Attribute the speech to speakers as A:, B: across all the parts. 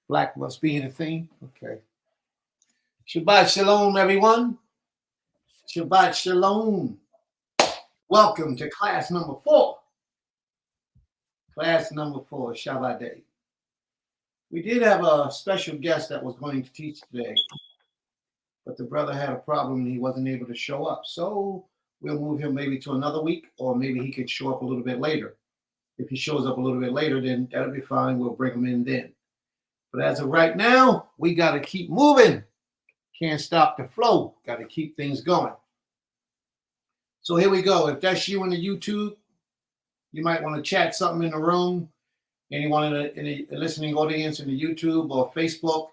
A: Black must be in the theme. Okay. Shabbat shalom, everyone. Shabbat shalom. Welcome to class number 4. Class number 4, Shabbat Day. We did have a special guest that was going to teach today, but the brother had a problem and he wasn't able to show up. So we'll move him maybe to another week, or maybe he could show up a little bit later. If he shows up a little bit later, then that'll be fine. We'll bring him in then. But as of right now, we got to keep moving. Can't stop the flow. Got to keep things going. So here we go. If that's you in the YouTube, you might want to chat something in the room. Anyone in the listening audience in the YouTube or Facebook.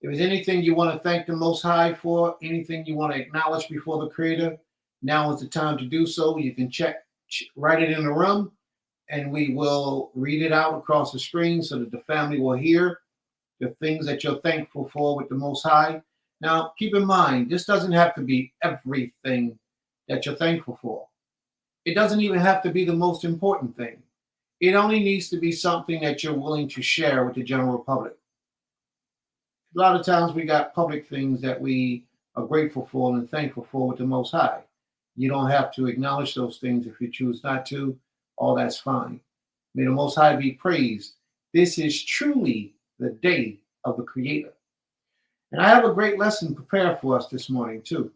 A: If there's anything you want to thank the Most High for, anything you want to acknowledge before the Creator, now is the time to do so. You can write it in the room, and we will read it out across the screen so that the family will hear the things that you're thankful for with the Most High. Now, keep in mind, this doesn't have to be everything that you're thankful for. It doesn't even have to be the most important thing. It only needs to be something that you're willing to share with the general public. A lot of times we got public things that we are grateful for and thankful for with the Most High. You don't have to acknowledge those things if you choose not to. All that's fine. May the Most High be praised. This is truly the day of the Creator. And I have a great lesson prepared for us this morning, too.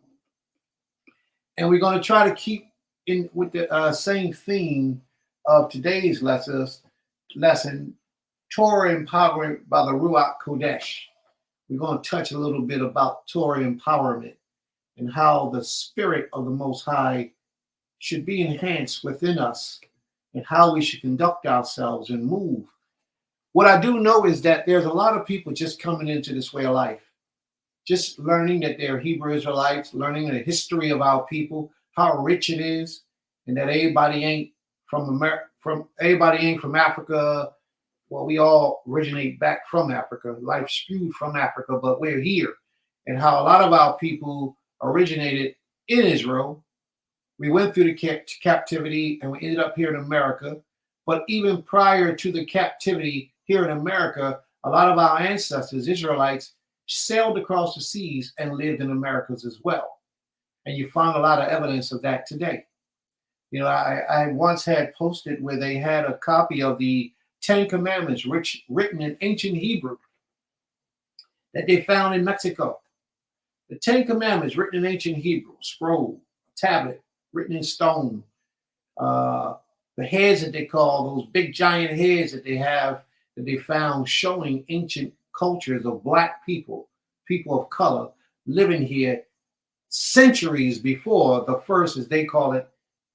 A: And we're going to try to keep in with the same theme of today's lesson, Torah empowerment by the Ruwah HaQodesh. We're going to touch a little bit about Torah empowerment and how the Spirit of the Most High should be enhanced within us and how we should conduct ourselves and move. What I do know is that there's a lot of people just coming into this way of life, just learning that they're Hebrew Israelites, learning the history of our people, how rich it is, and that everybody ain't from Africa. Well, we all originate back from Africa. Life spewed from Africa, but we're here. And how a lot of our people originated in Israel. We went through the captivity and we ended up here in America. But even prior to the captivity here in America, a lot of our ancestors, Israelites, sailed across the seas and lived in Americas as well. And you find a lot of evidence of that today. You know, I once had posted where they had a copy of the 10 Commandments written in ancient Hebrew that they found in Mexico. The 10 Commandments written in ancient Hebrew, scroll, tablet, written in stone. The heads that they call, those big giant heads that they have, that they found showing ancient cultures of Black people, people of color, living here centuries before the first, as they call it,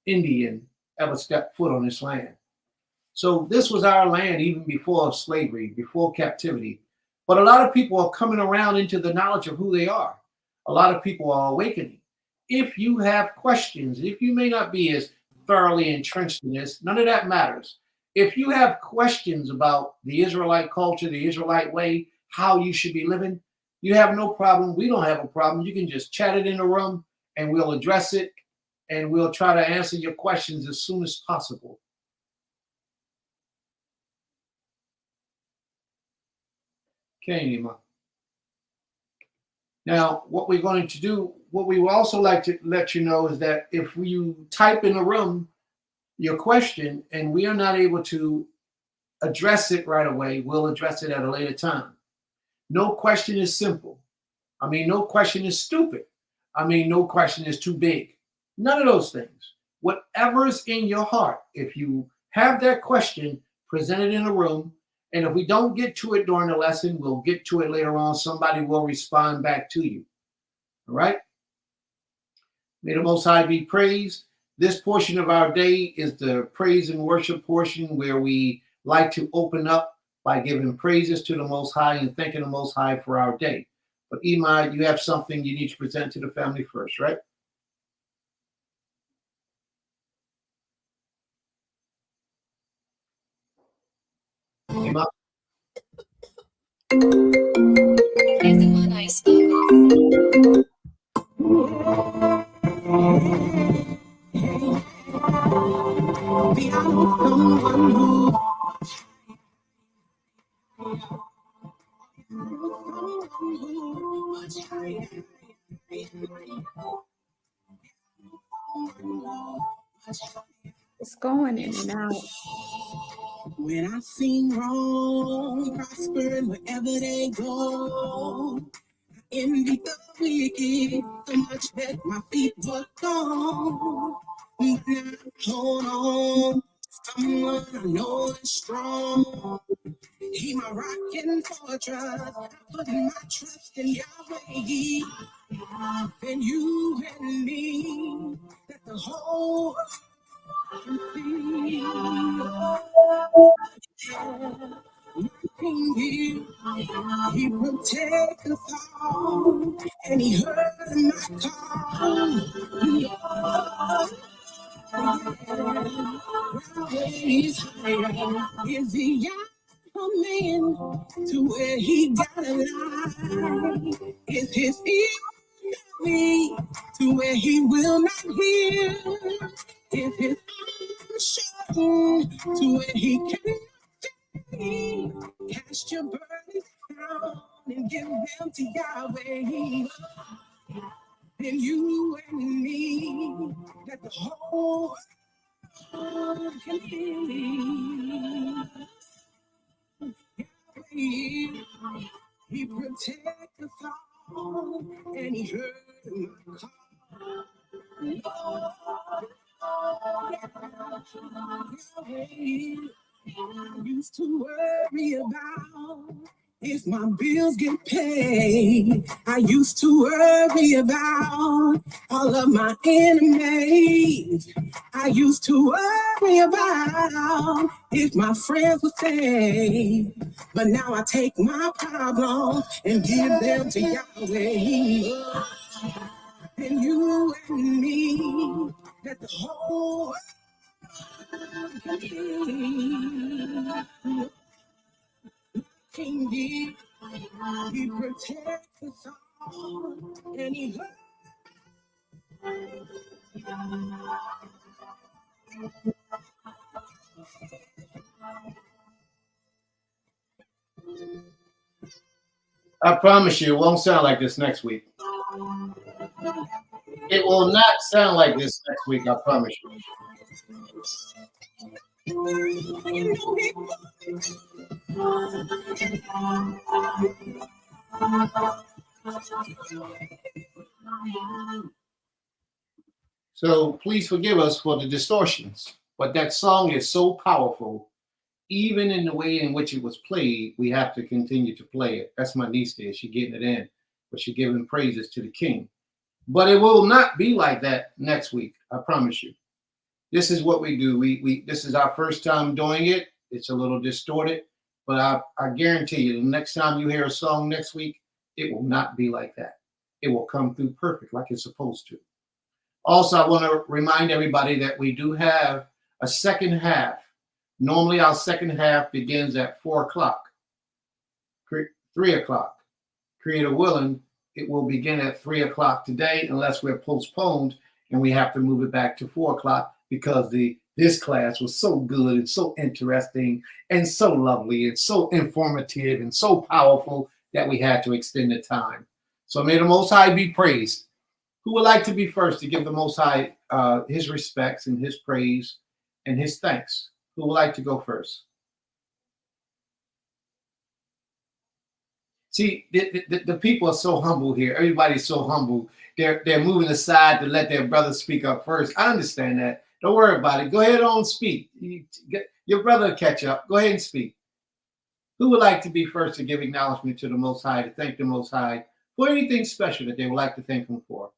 A: Indian ever stepped foot on this land. So this was our land even before slavery, before captivity. But a lot of people are coming around into the knowledge of who they are. A lot of people are awakening. If you have questions, if you may not be as thoroughly entrenched in this, none of that matters. If you have questions about the Israelite culture, the Israelite way, how you should be living, you have no problem. We don't have a problem. You can just chat it in the room and we'll address it and we'll try to answer your questions as soon as possible. Okay, Nima. Now, what we're going to do, what we will also like to let you know is that if you type in the room your question and we are not able to address it right away, we'll address it at a later time. No question is simple. I mean, no question is stupid. I mean, no question is too big. None of those things. Whatever's in your heart, if you have that question, present it in a room. And if we don't get to it during the lesson, we'll get to it later on. Somebody will respond back to you. All right? May the Most High be praised. This portion of our day is the praise and worship portion where we like to open up by giving praises to the Most High and thanking the Most High for our day. But Imai, you have something you need to present to the family first, right? Imai?
B: Everyone I spoke of.
C: It's going in and out.
D: When I seen wrong prospering wherever they go, envy the wicked so much that my feet were gone. But now hold on, someone I know is strong. He my rock and fortress. I put my trust in Yahweh. And you and me, that the whole world can see. He protect us all, and he heard my call. He's higher. Is he a man to where he got a lie? Is his ear me to where he will not hear? Is his arm short to where he can see? Cast your burdens down and give them to Yahweh. And you and me, that the whole world can hear. He protects us all, and he heard my call. I used to worry about if my bills get paid. I used to worry about all of my enemies. I used to worry about if my friends were saved. But now I take my problems and give them to Yahweh. And you and me, that the whole world can be. He protects us all, and he loves.
A: I promise you, it won't sound like this next week. It will not sound like this next week. I promise you. So please forgive us for the distortions. But that song is so powerful. Even in the way in which it was played, we have to continue to play it. That's my niece there. She's getting it in, but she's giving praises to the King. But it will not be like that next week. I promise you. This is what we do. This is our first time doing it. It's a little distorted, but I guarantee you, the next time you hear a song next week, it will not be like that. It will come through perfect like it's supposed to. Also, I want to remind everybody that we do have a second half. Normally, our second half begins at 4 o'clock, 3 o'clock. Creator willing, it will begin at 3 o'clock today, unless we're postponed and we have to move it back to 4 o'clock because this class was so good and so interesting and so lovely and so informative and so powerful that we had to extend the time. So may the Most High be praised. Who would like to be first to give the Most High his respects and his praise and his thanks? Who would like to go first? See, the people are so humble here. Everybody's so humble. They're moving aside to let their brother speak up first. I understand that. Don't worry about it. Go ahead on speak. Your brother will catch up. Go ahead and speak. Who would like to be first to give acknowledgement to the Most High, to thank the Most High for anything special that they would like to thank him for?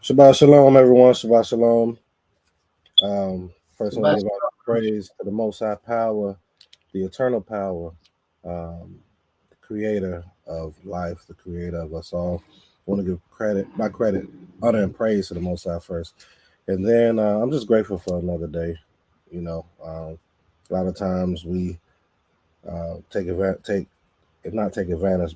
E: Shabbat shalom, everyone. Shabbat shalom. First, I want to give all praise to the Most High Power, the eternal power, the creator of life, the creator of us all. I want to give credit, honor, and praise to the Most High first. And then I'm just grateful for another day. You know, a lot of times we take advantage,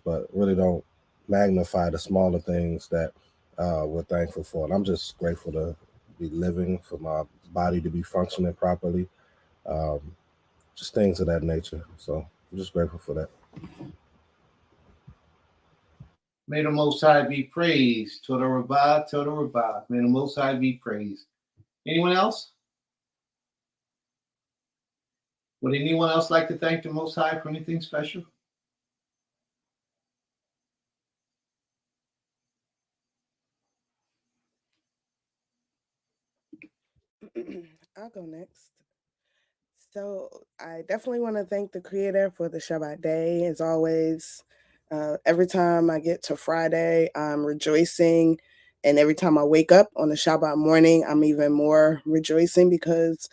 E: but really don't magnify the smaller things that we're thankful for. And I'm just grateful to be living, for my body to be functioning properly. Just things of that nature. So I'm just grateful for that.
A: May the Most High be praised. Torah Ruwah, Torah Ruwah. May the Most High be praised. Anyone else? Would anyone else like to thank the Most High for anything special?
D: I'll go next. So I definitely want to thank the Creator for the Shabbat day. As always, every time I get to Friday, I'm rejoicing. And every time I wake up on the Shabbat morning, I'm even more rejoicing because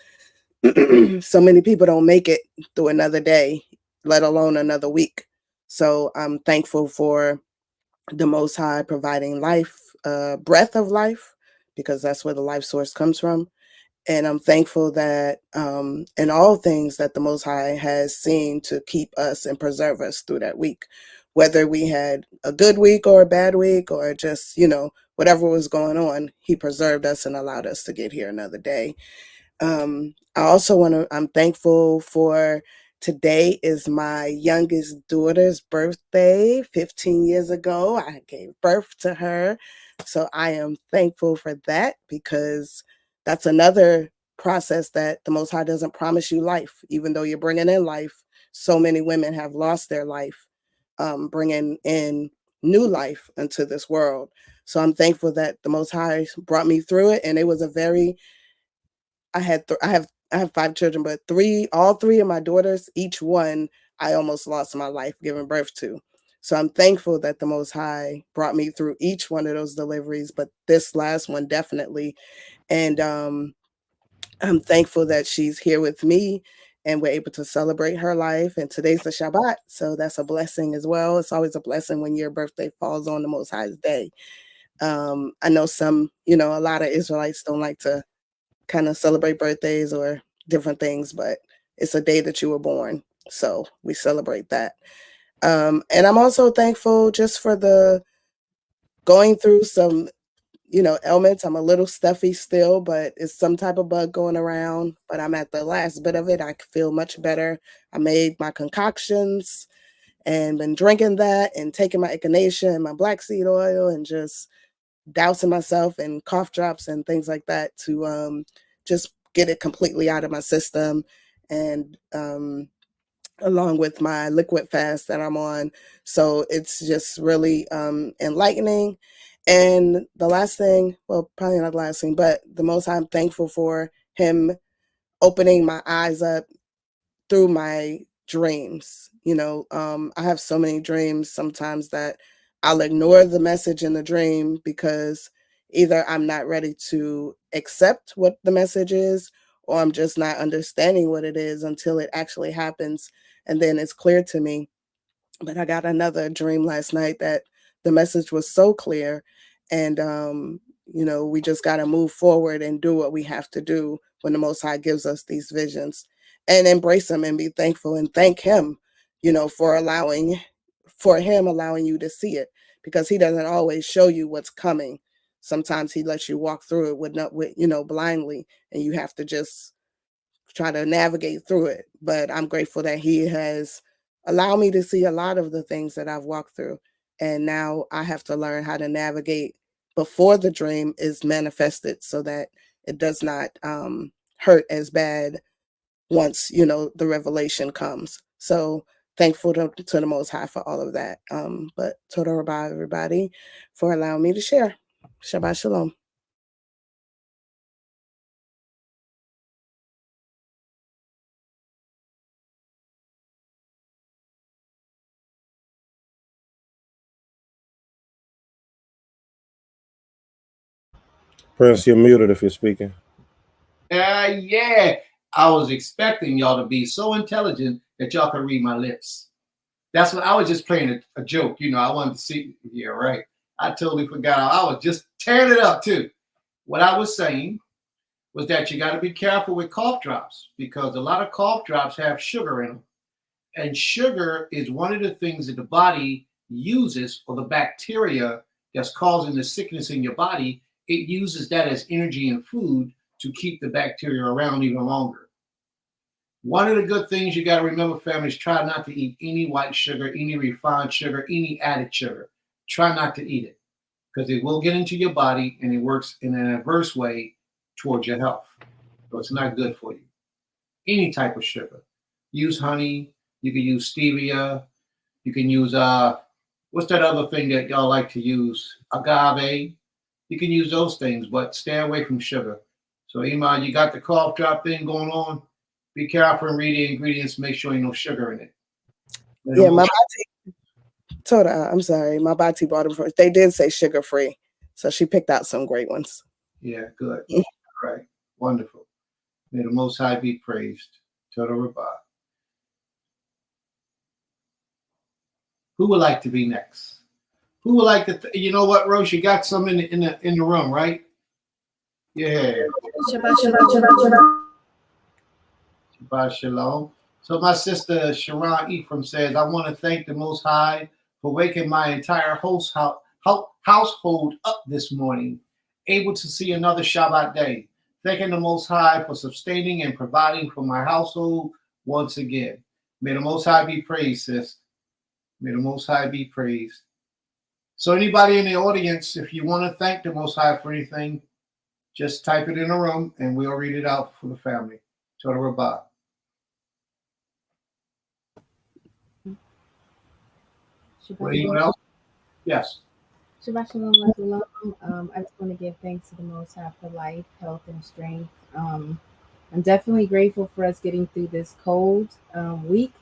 D: so many people don't make it through another day, let alone another week. So I'm thankful for the Most High providing life, breath of life, because that's where the life source comes from. And I'm thankful that in all things that the Most High has seen to keep us and preserve us through that week, whether we had a good week or a bad week or just, whatever was going on, he preserved us and allowed us to get here another day. I also I'm thankful for today is my youngest daughter's birthday. 15 years ago, I gave birth to her. So I am thankful for that because that's another process that the Most High doesn't promise you life, even though you're bringing in life. So many women have lost their life, bringing in new life into this world. So I'm thankful that the Most High brought me through it. And it was a very I have 5 children, but all 3 of my daughters, each one, I almost lost my life giving birth to. So I'm thankful that the Most High brought me through each one of those deliveries, but this last one definitely. And I'm thankful that she's here with me and we're able to celebrate her life. And today's the Shabbat, so that's a blessing as well. It's always a blessing when your birthday falls on the Most High's day. I know a lot of Israelites don't like to kind of celebrate birthdays or different things, but it's a day that you were born. So we celebrate that. And I'm also thankful just for the going through some, ailments. I'm a little stuffy still, but it's some type of bug going around, but I'm at the last bit of it. I feel much better. I made my concoctions and been drinking that and taking my echinacea and my black seed oil and just dousing myself in cough drops and things like that to just get it completely out of my system. And along with my liquid fast that I'm on. So it's just really enlightening. And the last thing, well, probably not the last thing, but the most I'm thankful for him opening my eyes up through my dreams. I have so many dreams sometimes that I'll ignore the message in the dream because either I'm not ready to accept what the message is or I'm just not understanding what it is until it actually happens. And then it's clear to me. But I got another dream last night that the message was so clear. And, we just got to move forward and do what we have to do when the Most High gives us these visions and embrace them and be thankful and thank him, for him allowing you to see it because he doesn't always show you what's coming. Sometimes he lets you walk through it blindly, and you have to just try to navigate through it. But I'm grateful that he has allowed me to see a lot of the things that I've walked through. And now I have to learn how to navigate before the dream is manifested so that it does not hurt as bad once, the revelation comes. So thankful to the Most High for all of that. But Torah Rabbi, everybody, for allowing me to share. Shabbat Shalom.
E: Prince, you're muted if you're speaking.
A: Yeah. I was expecting y'all to be so intelligent that y'all could read my lips. That's what I was just playing a joke. I wanted to see. Yeah, right. I totally forgot. I was just tearing it up too. What I was saying was that you got to be careful with cough drops because a lot of cough drops have sugar in them. And sugar is one of the things that the body uses, or the bacteria that's causing the sickness in your body. It uses that as energy and food to keep the bacteria around even longer. One of the good things you got to remember, family, is try not to eat any white sugar, any refined sugar, any added sugar. Try not to eat it because it will get into your body and it works in an adverse way towards your health. So it's not good for you. Any type of sugar. Use honey. You can use stevia. You can use, what's that other thing that y'all like to use? Agave. You can use those things, but stay away from sugar. So, Iman, you got the cough drop thing going on. Be careful and read the ingredients. Make sure ain't no sugar in it.
D: Yeah, my Bati, Torah, I'm sorry. My Bati bought them. They did say sugar free. So she picked out some great ones.
A: Yeah, good. All right. Wonderful. May the Most High be praised. Torah Ruwah. Who would like to be next? Who would like to? You know what, Rose? You got some in the room, right? Yeah. Shabbat shalom. So my sister Sharon Ephraim says, I want to thank the Most High for waking my entire household up this morning, able to see another Shabbat day. Thanking the Most High for sustaining and providing for my household once again. May the Most High be praised, sis. May the Most High be praised. So anybody in the audience, if you want to thank the Most High for anything, just type it in the room and we'll read it out for the family. Torah Ruwah. Anyone else? Yes.
F: Shabbat shalom, shalom. I just want to give thanks to the Most High for life, health, and strength. I'm definitely grateful for us getting through this cold week.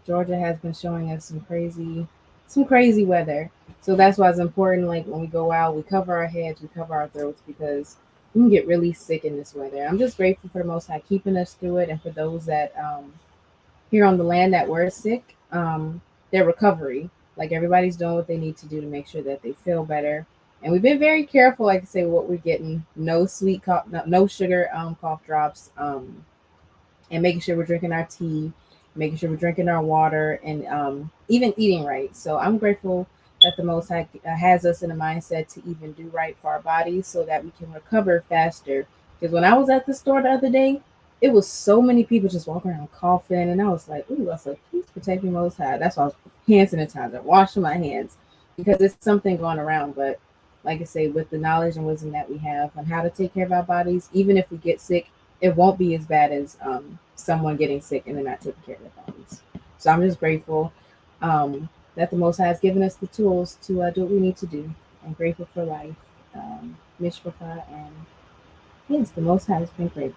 F: Georgia has been showing us some crazy weather. So that's why it's important, like when we go out, we cover our heads, we cover our throats, because we can get really sick in this weather. I'm just grateful for the Most High keeping us through it, and for those that here on the land that were sick, their recovery. Like everybody's doing what they need to do to make sure that they feel better. And we've been very careful, like I say, what we're getting. No sweet cough, no sugar cough drops, and making sure we're drinking our tea, making sure we're drinking our water, and even eating right. So I'm grateful that the Most High has us in a mindset to even do right for our bodies so that we can recover faster. Because when I was at the store the other day, it was so many people just walking around coughing, and I was like, ooh, I said, please protect me, Most High. That's why I was hand sanitizer, washing my hands, because it's something going around. But like I say, with the knowledge and wisdom that we have on how to take care of our bodies, even if we get sick, it won't be as bad as someone getting sick and they're not taking care of their bodies. So I'm just grateful that the Most High has given us the tools to do what we need to do. I'm grateful for life, Mishpachah, and yes, the Most High has been great.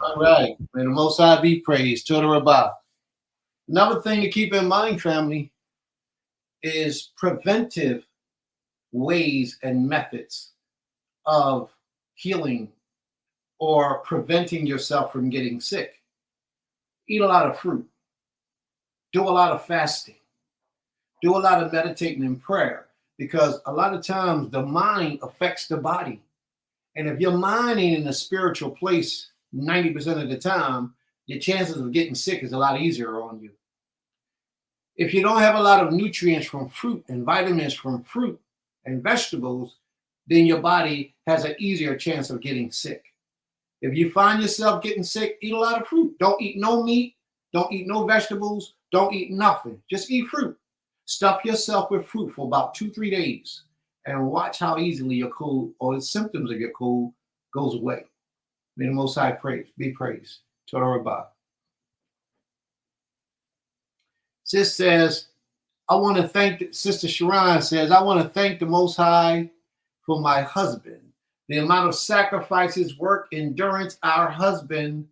A: All right. May the Most High be praised. Torah Ruwah. Another thing to keep in mind, family, is preventive ways and methods of healing or preventing yourself from getting sick. Eat a lot of fruit. Do a lot of fasting. Do a lot of meditating and prayer, because a lot of times the mind affects the body. And if your mind ain't in a spiritual place 90% of the time, your chances of getting sick is a lot easier on you. If you don't have a lot of nutrients from fruit and vitamins from fruit and vegetables, then your body has an easier chance of getting sick. If you find yourself getting sick, eat a lot of fruit. Don't eat no meat. Don't eat no vegetables. Don't eat nothing. Just eat fruit. Stuff yourself with fruit for about 2-3 days and watch how easily your cold or the symptoms of your cold goes away. May the Most High be praised. Torah Ruwah. Sis says, Sister Sharon says, I want to thank the Most High for my husband. The amount of sacrifices, work, endurance our husbands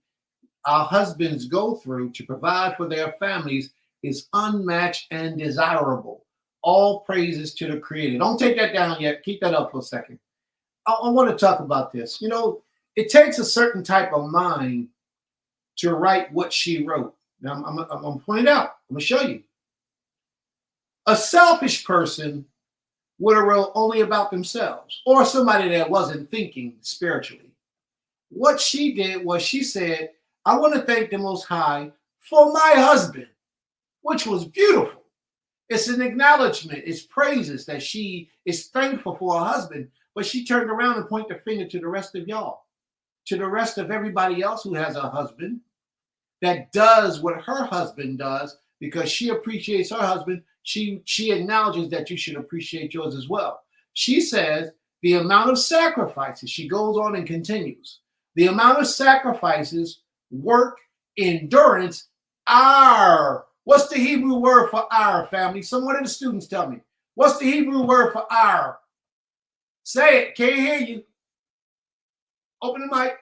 A: go through to provide for their families is unmatched and desirable. All praises to the Creator. Don't take that down yet. Keep that up for a second. I want to talk about this. You know, it takes a certain type of mind to write what she wrote. Now, I'm going to point it out. I'm going to show you. A selfish person would have wrote only about themselves, or somebody that wasn't thinking spiritually. What she did was she said, I want to thank the Most High for my husband, which was beautiful. It's an acknowledgement. It's praises that she is thankful for her husband. But she turned around and pointed the finger to the rest of y'all, to the rest of everybody else who has a husband that does what her husband does because she appreciates her husband. She acknowledges that you should appreciate yours as well. She says the amount of sacrifices, she goes on and continues, the amount of sacrifices, work, endurance, what's the Hebrew word for our, family? Someone of the students tell me. What's the Hebrew word for our? Say it. Can't hear you. Open the mic.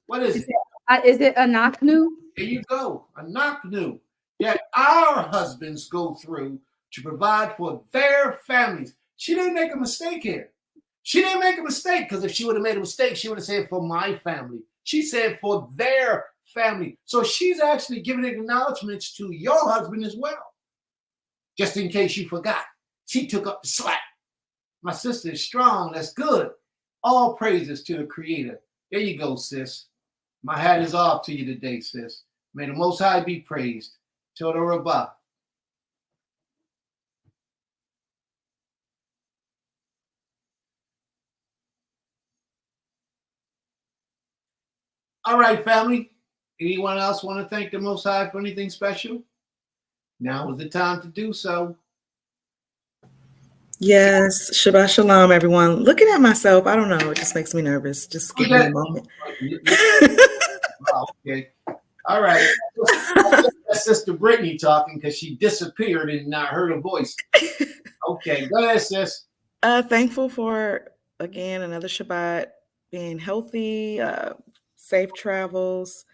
A: What is it?
C: Is it anaknu?
A: There you go. A knock-new that our husbands go through to provide for their families. She didn't make a mistake here. She didn't make a mistake because if she would have made a mistake, she would have said for my family. She said for their family. So she's actually giving acknowledgments to your husband as well. Just in case you forgot. She took up the slack. My sister is strong. That's good. All praises to the Creator. There you go, sis. My hat is off to you today, sis. May the Most High be praised. Torah Ruwah. All right, family. Anyone else want to thank the Most High for anything special? Now is the time to do so.
G: Yes, Shabbat Shalom, everyone. Looking at myself, I don't know. It just makes me nervous. Just give me a moment.
A: Oh, okay. All right. That's Sister Brittany talking because she disappeared and I heard her voice. Okay, go ahead, sis.
G: Thankful for, again, another Shabbat, being healthy, safe travels.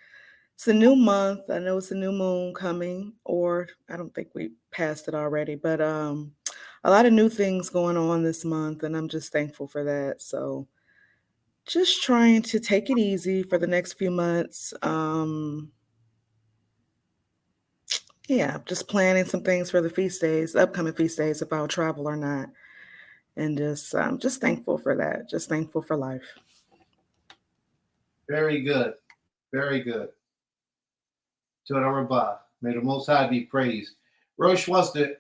G: It's a new month. I know it's a new moon coming, or I don't think we passed it already, but a lot of new things going on this month, and I'm just thankful for that. So just trying to take it easy for the next few months. Yeah, just planning some things for the feast days, upcoming feast days, if I'll travel or not. And just thankful for that. Just thankful for life.
A: Very good. Very good. Torah Ruwah. May the Most High be praised. Roche wants to,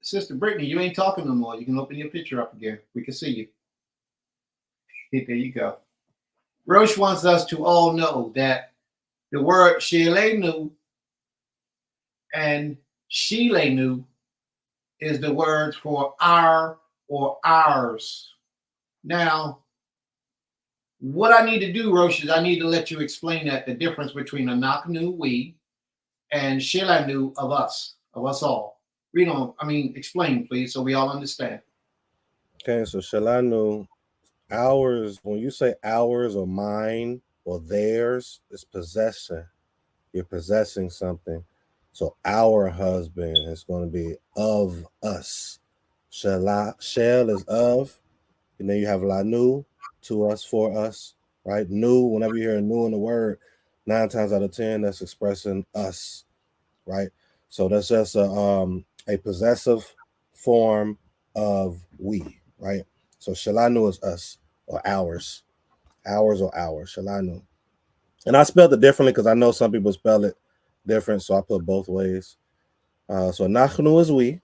A: Sister Brittany, you ain't talking no more. You can open your picture up again. We can see you. There you go. Roche wants us to all know that the word Shilenu and Shilenu is the word for our or ours. Now, what I need to do, Roche, is I need to let you explain that the difference between Anaknu, we, and Shilenu, of us all. Explain, please, so we all understand.
E: Okay, so Shalanu, ours, when you say ours or mine or theirs, it's possession. You're possessing something. So our husband is going to be of us. Shel is of, and then you have lanu, to us, for us, right? Nu, whenever you hear a nu in the word, 9 times out of 10, that's expressing us, right? So that's just a possessive form of we, right? So shalanu is us or ours or ours, shalanu. And I spelled it differently because I know some people spell it different, so I put both ways. So nachnu is we,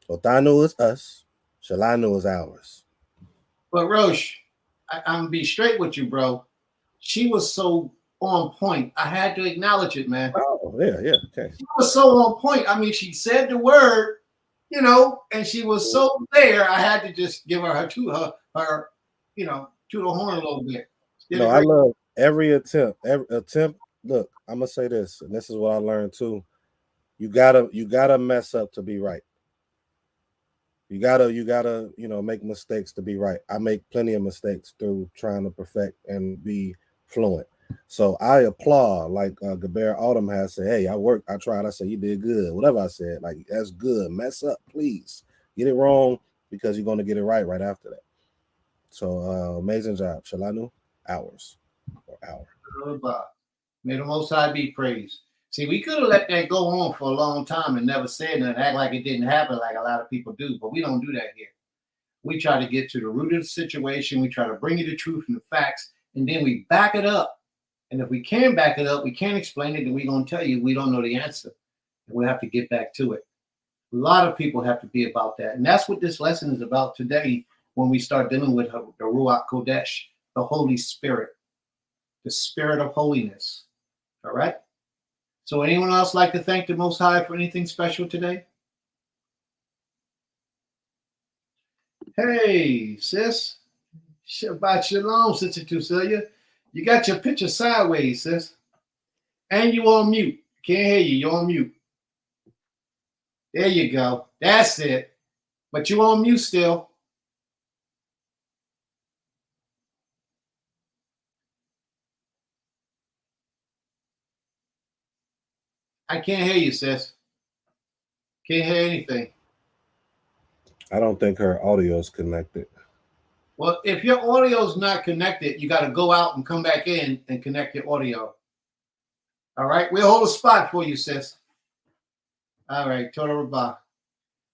E: otanu is us, shalanu is ours.
A: But Roche, I'm gonna be straight with you, bro. She was so on point. I had to acknowledge it, man.
E: Oh, yeah, okay.
A: She was so on point. I mean, she said the word, and she was so there. I had to just give her to the horn a little bit.
E: No, I love every attempt. Look, I'm gonna say this, and this is what I learned too. You gotta mess up to be right. You gotta, make mistakes to be right. I make plenty of mistakes through trying to perfect and be fluent. So I applaud, like Gaber Autumn has said, hey, I tried. I said, you did good. Whatever I said, like, that's good. Mess up, please. Get it wrong because you're going to get it right after that. So amazing job. Shalanu, ours or our.
A: May the Most High be praised. See, we could have let that go on for a long time and never said nothing, act like it didn't happen like a lot of people do, but we don't do that here. We try to get to the root of the situation. We try to bring you the truth and the facts, and then we back it up. And if we can back it up, we can't explain it, then we're going to tell you we don't know the answer. And we'll have to get back to it. A lot of people have to be about that. And that's what this lesson is about today. when we start dealing with the Ruwah HaQodesh, the Holy Spirit, the Spirit of holiness. All right? So anyone else like to thank the Most High for anything special today? Hey, sis. Shabbat shalom, Sister Tucelia. You got your picture sideways, sis. And you on mute. Can't hear you. You're on mute. There you go. That's it. But you on mute still. I can't hear you, sis. Can't hear anything.
E: I don't think her audio is connected.
A: Well, if your audio is not connected, you got to go out and come back in and connect your audio. All right? We'll hold a spot for you, sis. All right. Torah Ruwah.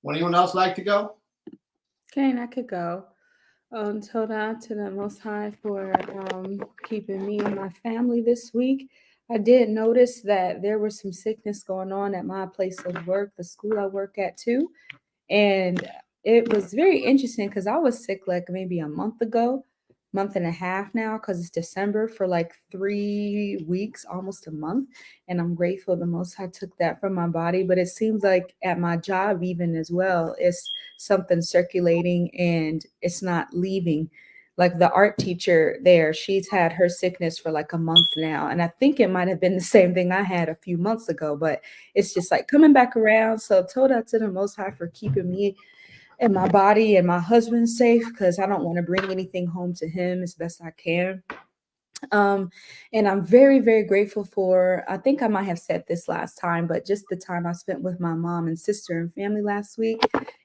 A: Would anyone else like to go?
C: Okay, and I could go. Toda to the Most High for keeping me and my family this week. I did notice that there was some sickness going on at my place of work, the school I work at too. And it was very interesting because I was sick like maybe a month ago, month and a half now, because it's December, for like 3 weeks, almost a month. And I'm grateful the Most High took that from my body. But it seems like at my job, even as well, it's something circulating and it's not leaving. Like the art teacher there, she's had her sickness for like a month now. And I think it might have been the same thing I had a few months ago, but it's just like coming back around. So Toda to the Most High for keeping me and my body and my husband safe, because I don't want to bring anything home to him as best I can. And I'm very, very grateful for, I think I might have said this last time, but just the time I spent with my mom and sister and family last week.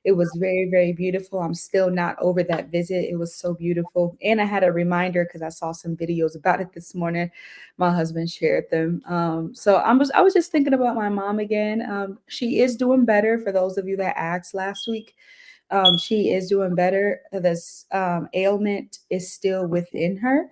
C: It was very, very beautiful. I'm still not over that visit. It was so beautiful. And I had a reminder because I saw some videos about it this morning. My husband shared them. So I was just thinking about my mom again. She is doing better, for those of you that asked last week. She is doing better. This ailment is still within her.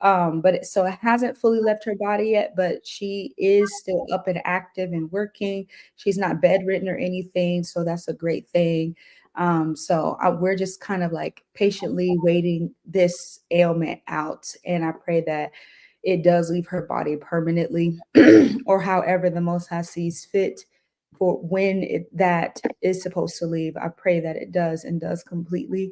C: So it hasn't fully left her body yet, but she is still up and active and working. She's not bedridden or anything, so that's a great thing. We're just kind of like patiently waiting this ailment out, and I pray that it does leave her body permanently, or however the Most High sees fit for when that is supposed to leave. I pray that it does and does completely.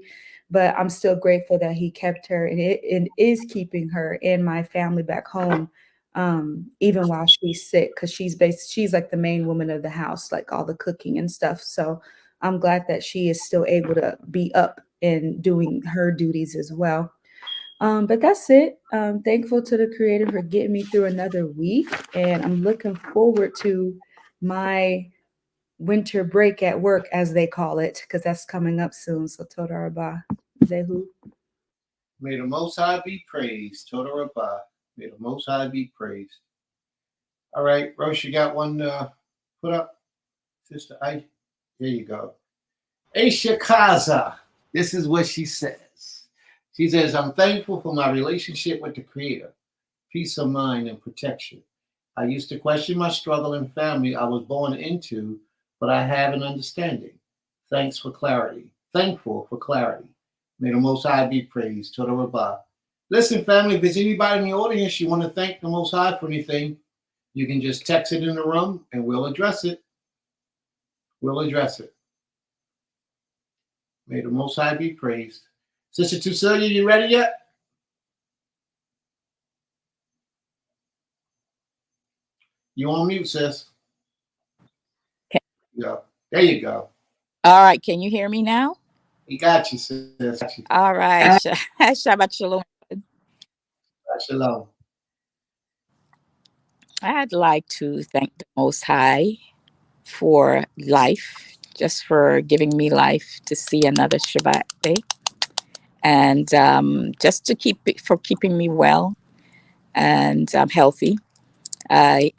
C: But I'm still grateful that he kept her and is keeping her and my family back home, even while she's sick, because she's like the main woman of the house, like all the cooking and stuff. So I'm glad that she is still able to be up and doing her duties as well. But that's it. Thankful to the Creator for getting me through another week, and I'm looking forward to my winter break at work, as they call it, because that's coming up soon. So Toda Rabah, Zehu.
A: May the Most High be praised. Torah Ruwah. May the Most High be praised. All right, Roche, you got one put up? Sister I. There you go. Aisha Kaza. This is what she says. She says, I'm thankful for my relationship with the Creator, peace of mind, and protection. I used to question my struggle and family I was born into, but I have an understanding. Thanks for clarity. Thankful for clarity. May the Most High be praised. Torah Ruwah. Listen, family, if there's anybody in the audience you want to thank the Most High for anything, you can just text it in the room and we'll address it. We'll address it. May the Most High be praised. Sister Tucelia, you ready yet? You on mute, sis. Yeah. There you go.
H: All right, can you hear me now?
A: We got you, sis. Got you.
H: All right. Shabbat shalom.
A: Shalom.
H: I'd like to thank the Most High for life, just for giving me life to see another Shabbat day, and just to keeping me well and healthy. I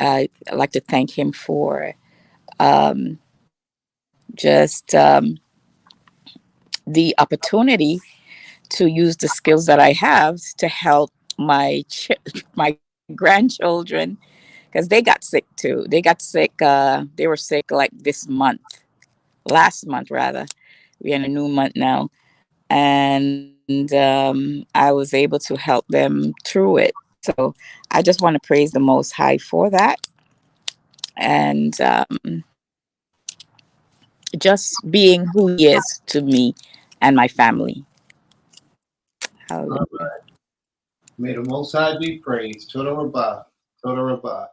H: like to thank him for um, just the opportunity to use the skills that I have to help my grandchildren, because they got sick too. They got sick. They were sick like last month rather. We're in a new month now. and I was able to help them through it. So I just want to praise the Most High for that, and just being who He is to me and my family. Hallelujah.
A: All right. May the Most High be praised. Toda Rabah. Toda Rabah.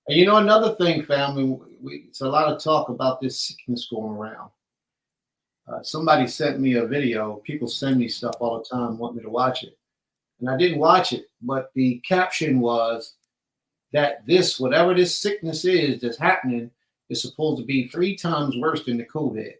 A: And you know another thing, family, it's a lot of talk about this sickness going around. Somebody sent me a video. People send me stuff all the time, want me to watch it. And I didn't watch it, but the caption was that this, whatever this sickness is that's happening, is supposed to be 3 times worse than the COVID.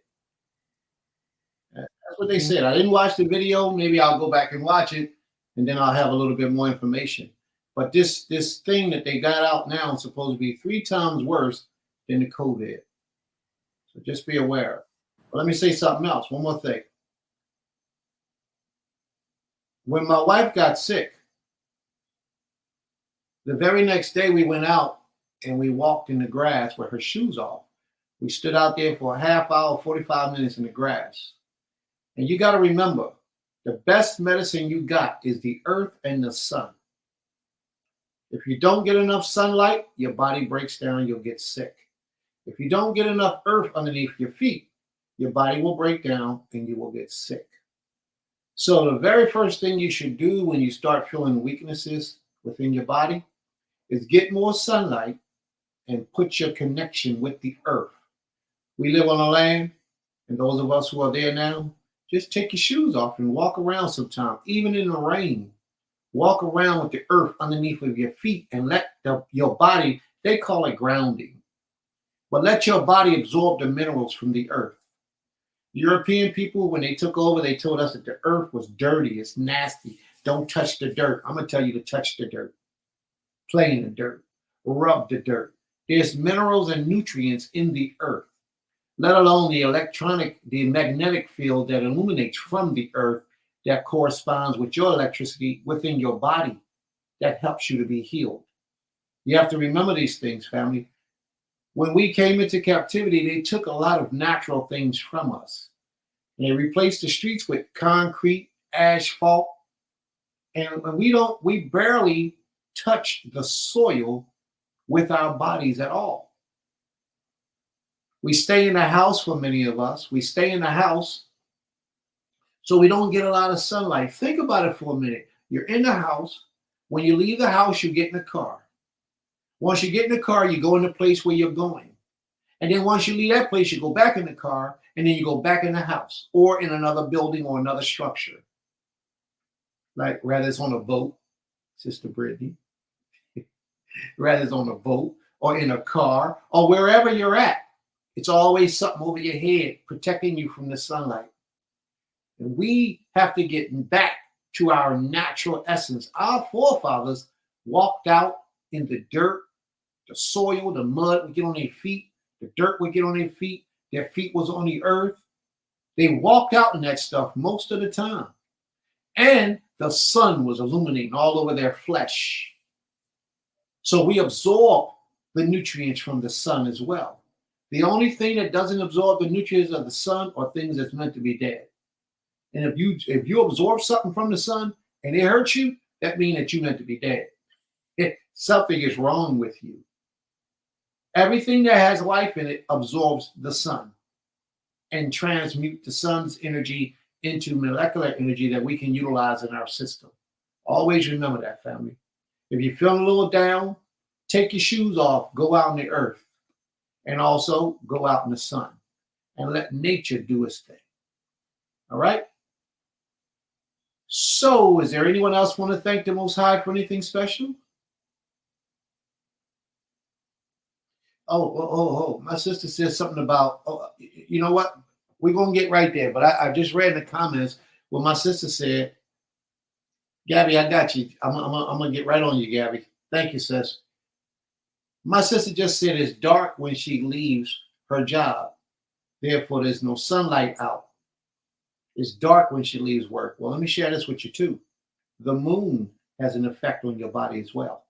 A: That's what they said. I didn't watch the video. Maybe I'll go back and watch it, and then I'll have a little bit more information. But this thing that they got out now is supposed to be 3 times worse than the COVID. So just be aware. But let me say something else. One more thing. When my wife got sick, the very next day we went out and we walked in the grass with her shoes off. We stood out there for a half hour, 45 minutes in the grass. And you got to remember, the best medicine you got is the earth and the sun. If you don't get enough sunlight, your body breaks down, you'll get sick. If you don't get enough earth underneath your feet, your body will break down and you will get sick. So the very first thing you should do when you start feeling weaknesses within your body is get more sunlight and put your connection with the earth. We live on a land, and those of us who are there now, just take your shoes off and walk around sometime, even in the rain. Walk around with the earth underneath of your feet and let your body, they call it grounding, but let your body absorb the minerals from the earth. European people, when they took over, they told us that the earth was dirty, it's nasty. Don't touch the dirt. I'm going to tell you to touch the dirt. Play in the dirt. Rub the dirt. There's minerals and nutrients in the earth, let alone the magnetic field that illuminates from the earth that corresponds with your electricity within your body that helps you to be healed. You have to remember these things, family. When we came into captivity, they took a lot of natural things from us. And they replaced the streets with concrete, asphalt, and we barely touch the soil with our bodies at all. We stay in the house for many of us. We stay in the house so we don't get a lot of sunlight. Think about it for a minute. You're in the house. When you leave the house, you get in the car. Once you get in the car, you go in the place where you're going. And then once you leave that place, you go back in the car, and then you go back in the house or in another building or another structure. Like rather it's on a boat, Sister Brittany, rather it's on a boat or in a car or wherever you're at. It's always something over your head protecting you from the sunlight. And we have to get back to our natural essence. Our forefathers walked out in the dirt, the soil, the mud would get on their feet, the dirt would get on their feet was on the earth. They walked out in that stuff most of the time. And the sun was illuminating all over their flesh. So we absorb the nutrients from the sun as well. The only thing that doesn't absorb the nutrients of the sun are things that's meant to be dead. And if you absorb something from the sun and it hurts you, that means that you're meant to be dead. Something is wrong with you. Everything that has life in it absorbs the sun and transmute the sun's energy into molecular energy that we can utilize in our system. Always remember that, family. If you're feeling a little down, take your shoes off, go out in the earth, and also go out in the sun and let nature do its thing. All right? So, is there anyone else want to thank the Most High for anything special? Oh, my sister said something about, you know what? We're going to get right there. But I just read in the comments what my sister said. Gabby, I got you. I'm going to get right on you, Gabby. Thank you, sis. My sister just said it's dark when she leaves her job. Therefore, there's no sunlight out. It's dark when she leaves work. Well, let me share this with you, too. The moon has an effect on your body as well.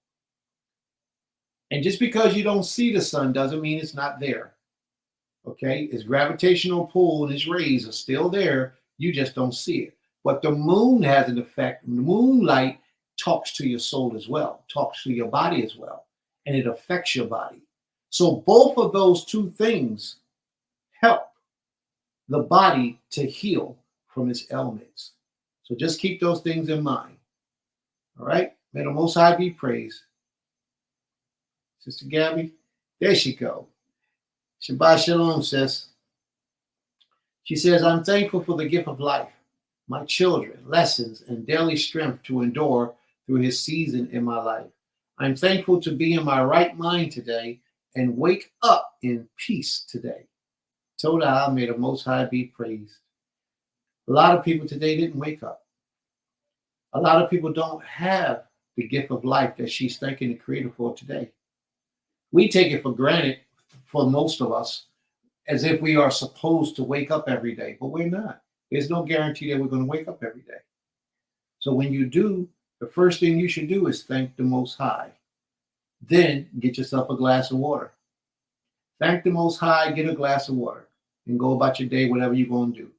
A: And just because you don't see the sun doesn't mean it's not there. Okay? Its gravitational pull and its rays are still there. You just don't see it. But the moon has an effect. The moonlight talks to your soul as well, talks to your body as well, and it affects your body. So both of those two things help the body to heal from its ailments. So just keep those things in mind. All right? May the Most High be praised. Sister Gabby, there she go. Shabbat Shalom, sis. She says, I'm thankful for the gift of life, my children, lessons, and daily strength to endure through his season in my life. I'm thankful to be in my right mind today and wake up in peace today. Torah, may the Most High be praised. A lot of people today didn't wake up. A lot of people don't have the gift of life that she's thanking the Creator for today. We take it for granted, for most of us, as if we are supposed to wake up every day, but we're not. There's no guarantee that we're going to wake up every day. So when you do, the first thing you should do is thank the Most High. Then get yourself a glass of water. Thank the Most High, get a glass of water, and go about your day, whatever you're going to do.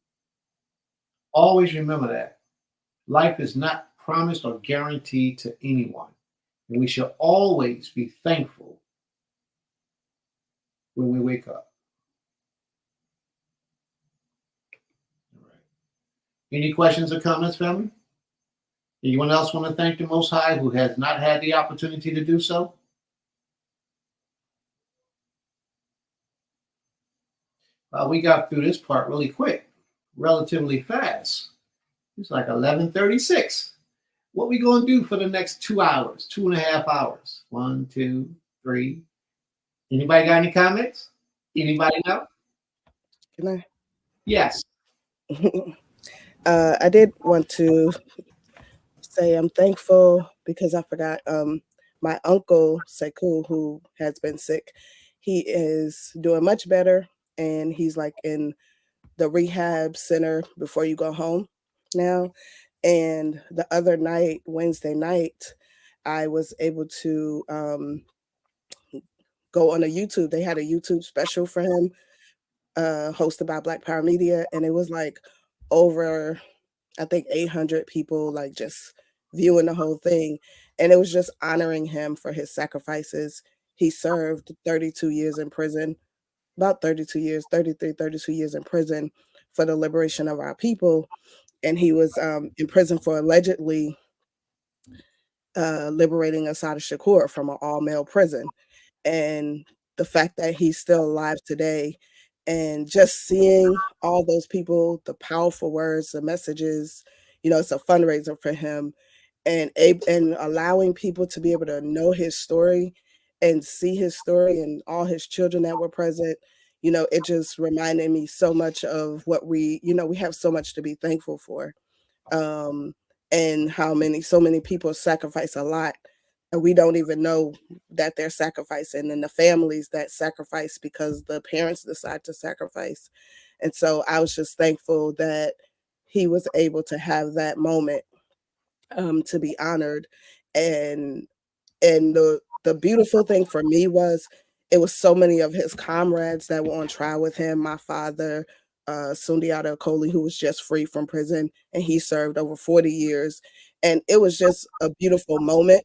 A: Always remember that. Life is not promised or guaranteed to anyone. And we should always be thankful when we wake up. All right. Any questions or comments, family? Anyone else want to thank the Most High who has not had the opportunity to do so? We got through this part really quick, relatively fast. It's like 11:36. What we going to do for the next 2 hours, 2.5 hours? 1, 2, 3. Anybody got any comments? Anybody know?
I: Can I?
A: Yes.
I: I did want to say I'm thankful because I forgot my uncle Sekou, who has been sick. He is doing much better, and he's like in the rehab center before you go home now. And the other night, Wednesday night, I was able to go on a YouTube. They had a YouTube special for him, hosted by Black Power Media, and it was like over, I think, 800 people like just viewing the whole thing, and it was just honoring him for his sacrifices. He served 32 years in prison, about 32 years, 33, 32 years in prison for the liberation of our people, and he was in prison for allegedly liberating Assad Shakur from an all-male prison. And the fact that he's still alive today, and just seeing all those people, the powerful words, the messages, it's a fundraiser for him, and allowing people to be able to know his story and see his story and all his children that were present. It just reminded me so much of what we have so much to be thankful for. um, and how so many people sacrifice a lot, and we don't even know that they're sacrificing, and the families that sacrifice because the parents decide to sacrifice. And so I was just thankful that he was able to have that moment, to be honored. And and the beautiful thing for me was it was so many of his comrades that were on trial with him. My father, Sundiata Akoli, who was just free from prison, and he served over 40 years. And it was just a beautiful moment.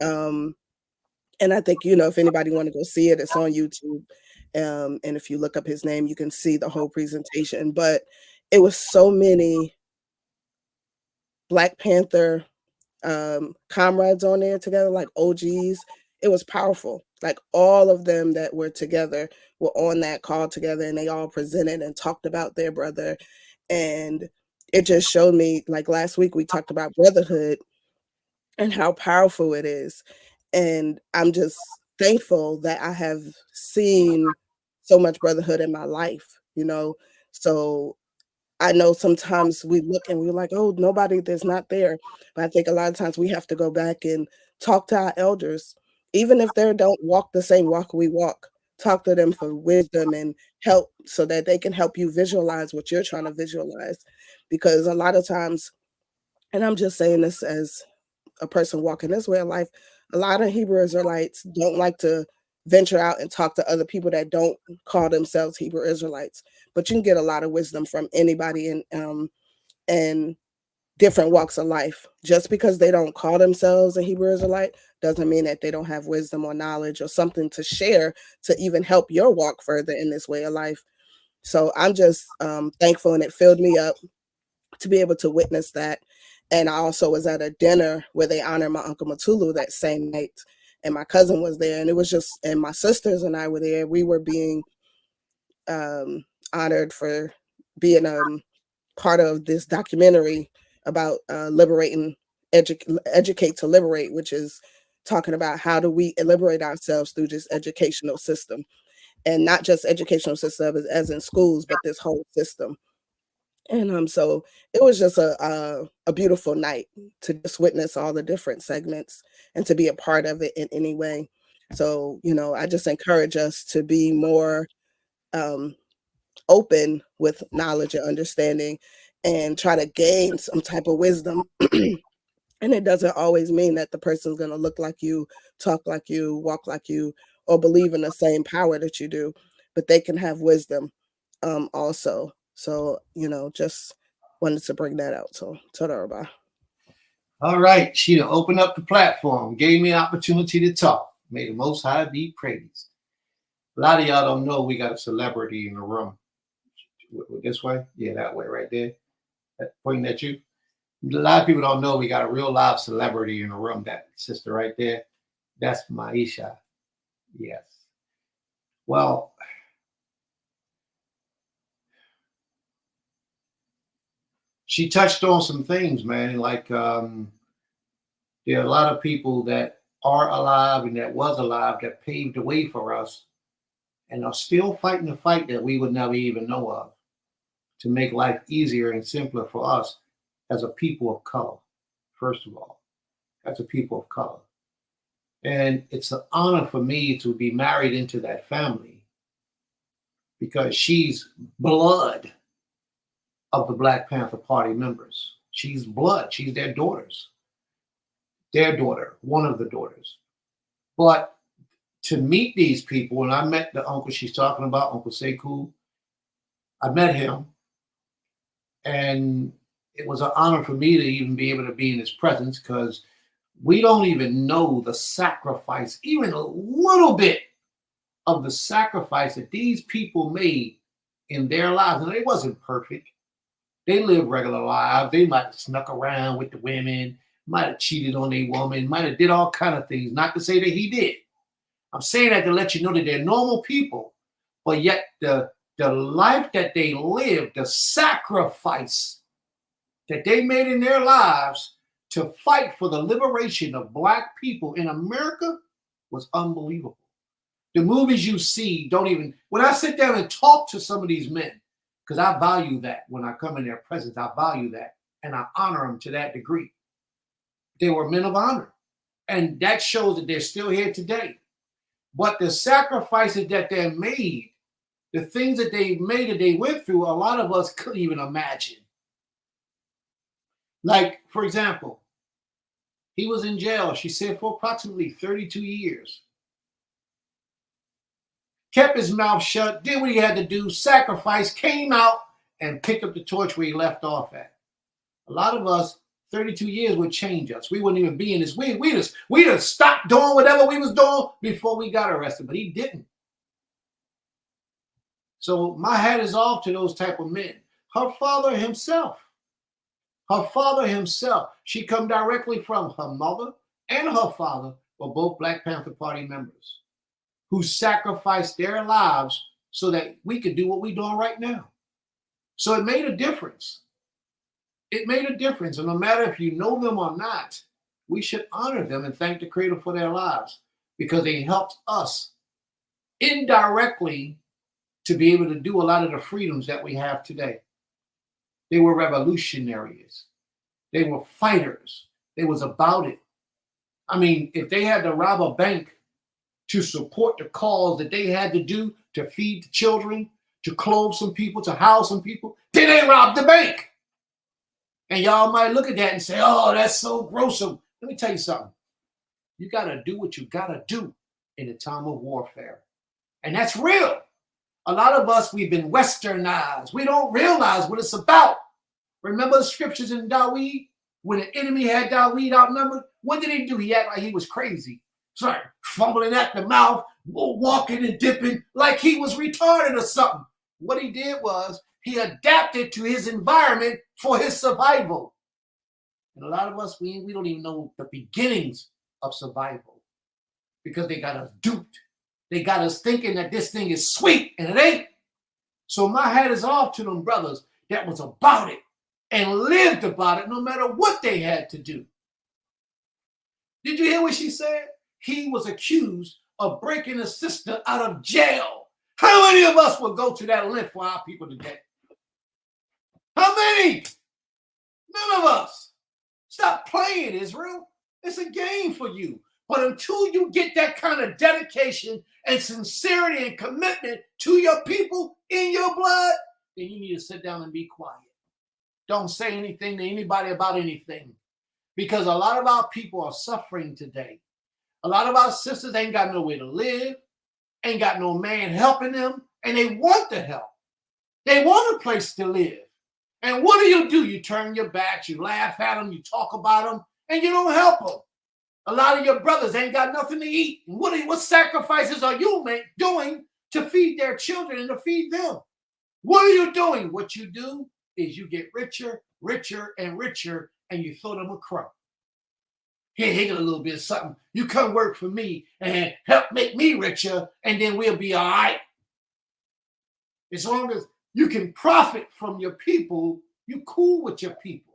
I: Um, and I think, if anybody want to go see it, it's on YouTube. And if you look up his name, you can see the whole presentation. But it was so many Black Panther comrades on there together, like OGs. It was powerful. Like all of them that were together were on that call together, and they all presented and talked about their brother. And it just showed me, like last week we talked about brotherhood and how powerful it is. And I'm just thankful that I have seen so much brotherhood in my life. So I know sometimes we look and we're like, oh, nobody, there's not there. But I think a lot of times we have to go back and talk to our elders, even if they don't walk the same walk we walk. Talk to them for wisdom and help so that they can help you visualize what you're trying to visualize. Because a lot of times, and I'm just saying this as a person walking this way in life, a lot of Hebrew Israelites don't like to venture out and talk to other people that don't call themselves Hebrew Israelites. But you can get a lot of wisdom from anybody, and different walks of life. Just because they don't call themselves a Hebrew Israelite doesn't mean that they don't have wisdom or knowledge or something to share to even help your walk further in this way of life. So I'm just thankful, and it filled me up to be able to witness that. And I also was at a dinner where they honored my Uncle Matulu that same night, and my cousin was there, and it was just, and my sisters and I were there. We were being honored for being part of this documentary about liberating, educate to liberate, which is talking about how do we liberate ourselves through this educational system, and not just educational system as in schools, but this whole system. And so it was just a beautiful night to just witness all the different segments and to be a part of it in any way. So, you know, I just encourage us to be more open with knowledge and understanding and try to gain some type of wisdom. And it doesn't always mean that the person's going to look like you, talk like you, walk like you, or believe in the same power that you do, but they can have wisdom also. So, you know, just wanted to bring that out. So, Torah.
A: All right. She opened up the platform, gave me an opportunity to talk. May the Most High be praised. A lot of y'all don't know we got a celebrity in the room. This way? Yeah, that way right there. Pointing at you. A lot of people don't know we got a real live celebrity in the room. That sister right there, that's Maisha. Yes. Well, she touched on some things, man. Like there are a lot of people that are alive and that was alive that paved the way for us and are still fighting the fight that we would never even know of to make life easier and simpler for us as a people of color, first of all, as a people of color. And it's an honor for me to be married into that family because she's blood of the Black Panther Party members. She's blood. She's their daughters. Their daughter, one of the daughters. But to meet these people, and I met the uncle she's talking about, Uncle Sekou, I met him, and it was an honor for me to even be able to be in his presence because we don't even know the sacrifice, even a little bit of the sacrifice that these people made in their lives. And it wasn't perfect. They lived regular lives. They might have snuck around with the women, might have cheated on a woman, might have did all kind of things. Not to say that he did. I'm saying that to let you know that they're normal people, but yet the life that they lived, the sacrifice that they made in their lives to fight for the liberation of Black people in America was unbelievable. The movies you see don't even, when I sit down and talk to some of these men, because I value that when I come in their presence, I value that and I honor them to that degree. They were men of honor. And that shows that they're still here today. But the sacrifices that they made, the things that they made that they went through, a lot of us couldn't even imagine. Like, for example, he was in jail, she said, for approximately 32 years. Kept his mouth shut, did what he had to do, sacrificed, came out, and picked up the torch where he left off at. A lot of us, 32 years would change us. We wouldn't even be in this. We'd have stopped doing whatever we was doing before we got arrested, but he didn't. So my hat is off to those type of men. Her father himself, she come directly from her mother and her father were both Black Panther Party members who sacrificed their lives so that we could do what we're doing right now. So it made a difference. It made a difference. And no matter if you know them or not, we should honor them and thank the Creator for their lives because they helped us indirectly to be able to do a lot of the freedoms that we have today. They were revolutionaries. They were fighters. They was about it. I mean, if they had to rob a bank to support the cause that they had to do to feed the children, to clothe some people, to house some people, then they robbed the bank. And y'all might look at that and say, oh, that's so gruesome. Let me tell you something. You got to do what you got to do in a time of warfare. And that's real. A lot of us, we've been westernized. We don't realize what it's about. Remember the scriptures in Dawid? When the enemy had Dawid outnumbered, what did he do? He acted like he was crazy. Sorry, fumbling at the mouth, walking and dipping like he was retarded or something. What he did was he adapted to his environment for his survival. And a lot of us, we don't even know the beginnings of survival because they got us duped. They got us thinking that this thing is sweet, and it ain't. So my hat is off to them brothers that was about it and lived about it no matter what they had to do. Did you hear what she said? He was accused of breaking a sister out of jail. How many of us will go to that length for our people today? How many? None of us. Stop playing, Israel. It's a game for you. But until you get that kind of dedication and sincerity and commitment to your people in your blood, then you need to sit down and be quiet. Don't say anything to anybody about anything. Because a lot of our people are suffering today. A lot of our sisters ain't got nowhere to live, ain't got no man helping them, and they want the help. They want a place to live. And what do? You turn your backs, you laugh at them, you talk about them, and you don't help them. A lot of your brothers ain't got nothing to eat. What sacrifices are you doing to feed their children and to feed them? What are you doing? What you do is you get richer, richer, and richer, and you throw them a crumb. Here, a little bit of something. You come work for me and help make me richer, and then we'll be all right. As long as you can profit from your people, you cool with your people.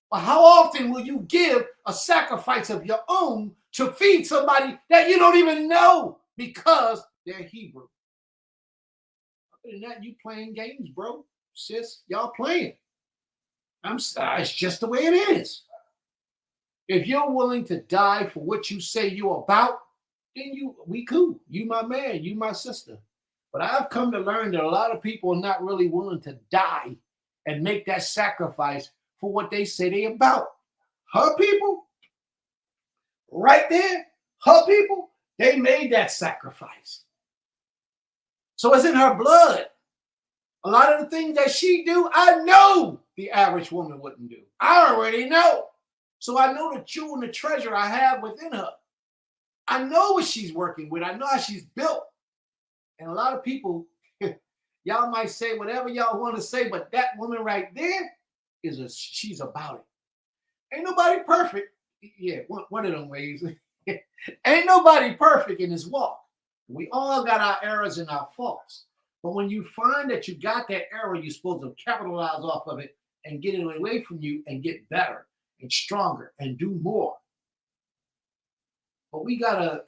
A: But how often will you give a sacrifice of your own to feed somebody that you don't even know because they're Hebrew? Other than that, you playing games, bro. Sis, y'all playing. I'm sorry, it's just the way it is. If you're willing to die for what you say you're about, then we cool. You my man, you my sister. But I've come to learn that a lot of people are not really willing to die and make that sacrifice for what they say they about. Her people, right there, her people, they made that sacrifice. So it's in her blood. A lot of the things that she do, I know the average woman wouldn't do. I already know. So I know the jewel and the treasure I have within her. I know what she's working with. I know how she's built. And a lot of people, y'all might say whatever y'all want to say, but that woman right there, she's about it. Ain't nobody perfect. Yeah, one of them ways. Ain't nobody perfect in this walk. We all got our errors and our faults. But when you find that you got that error, you're supposed to capitalize off of it and get it away from you and get better and stronger and do more. But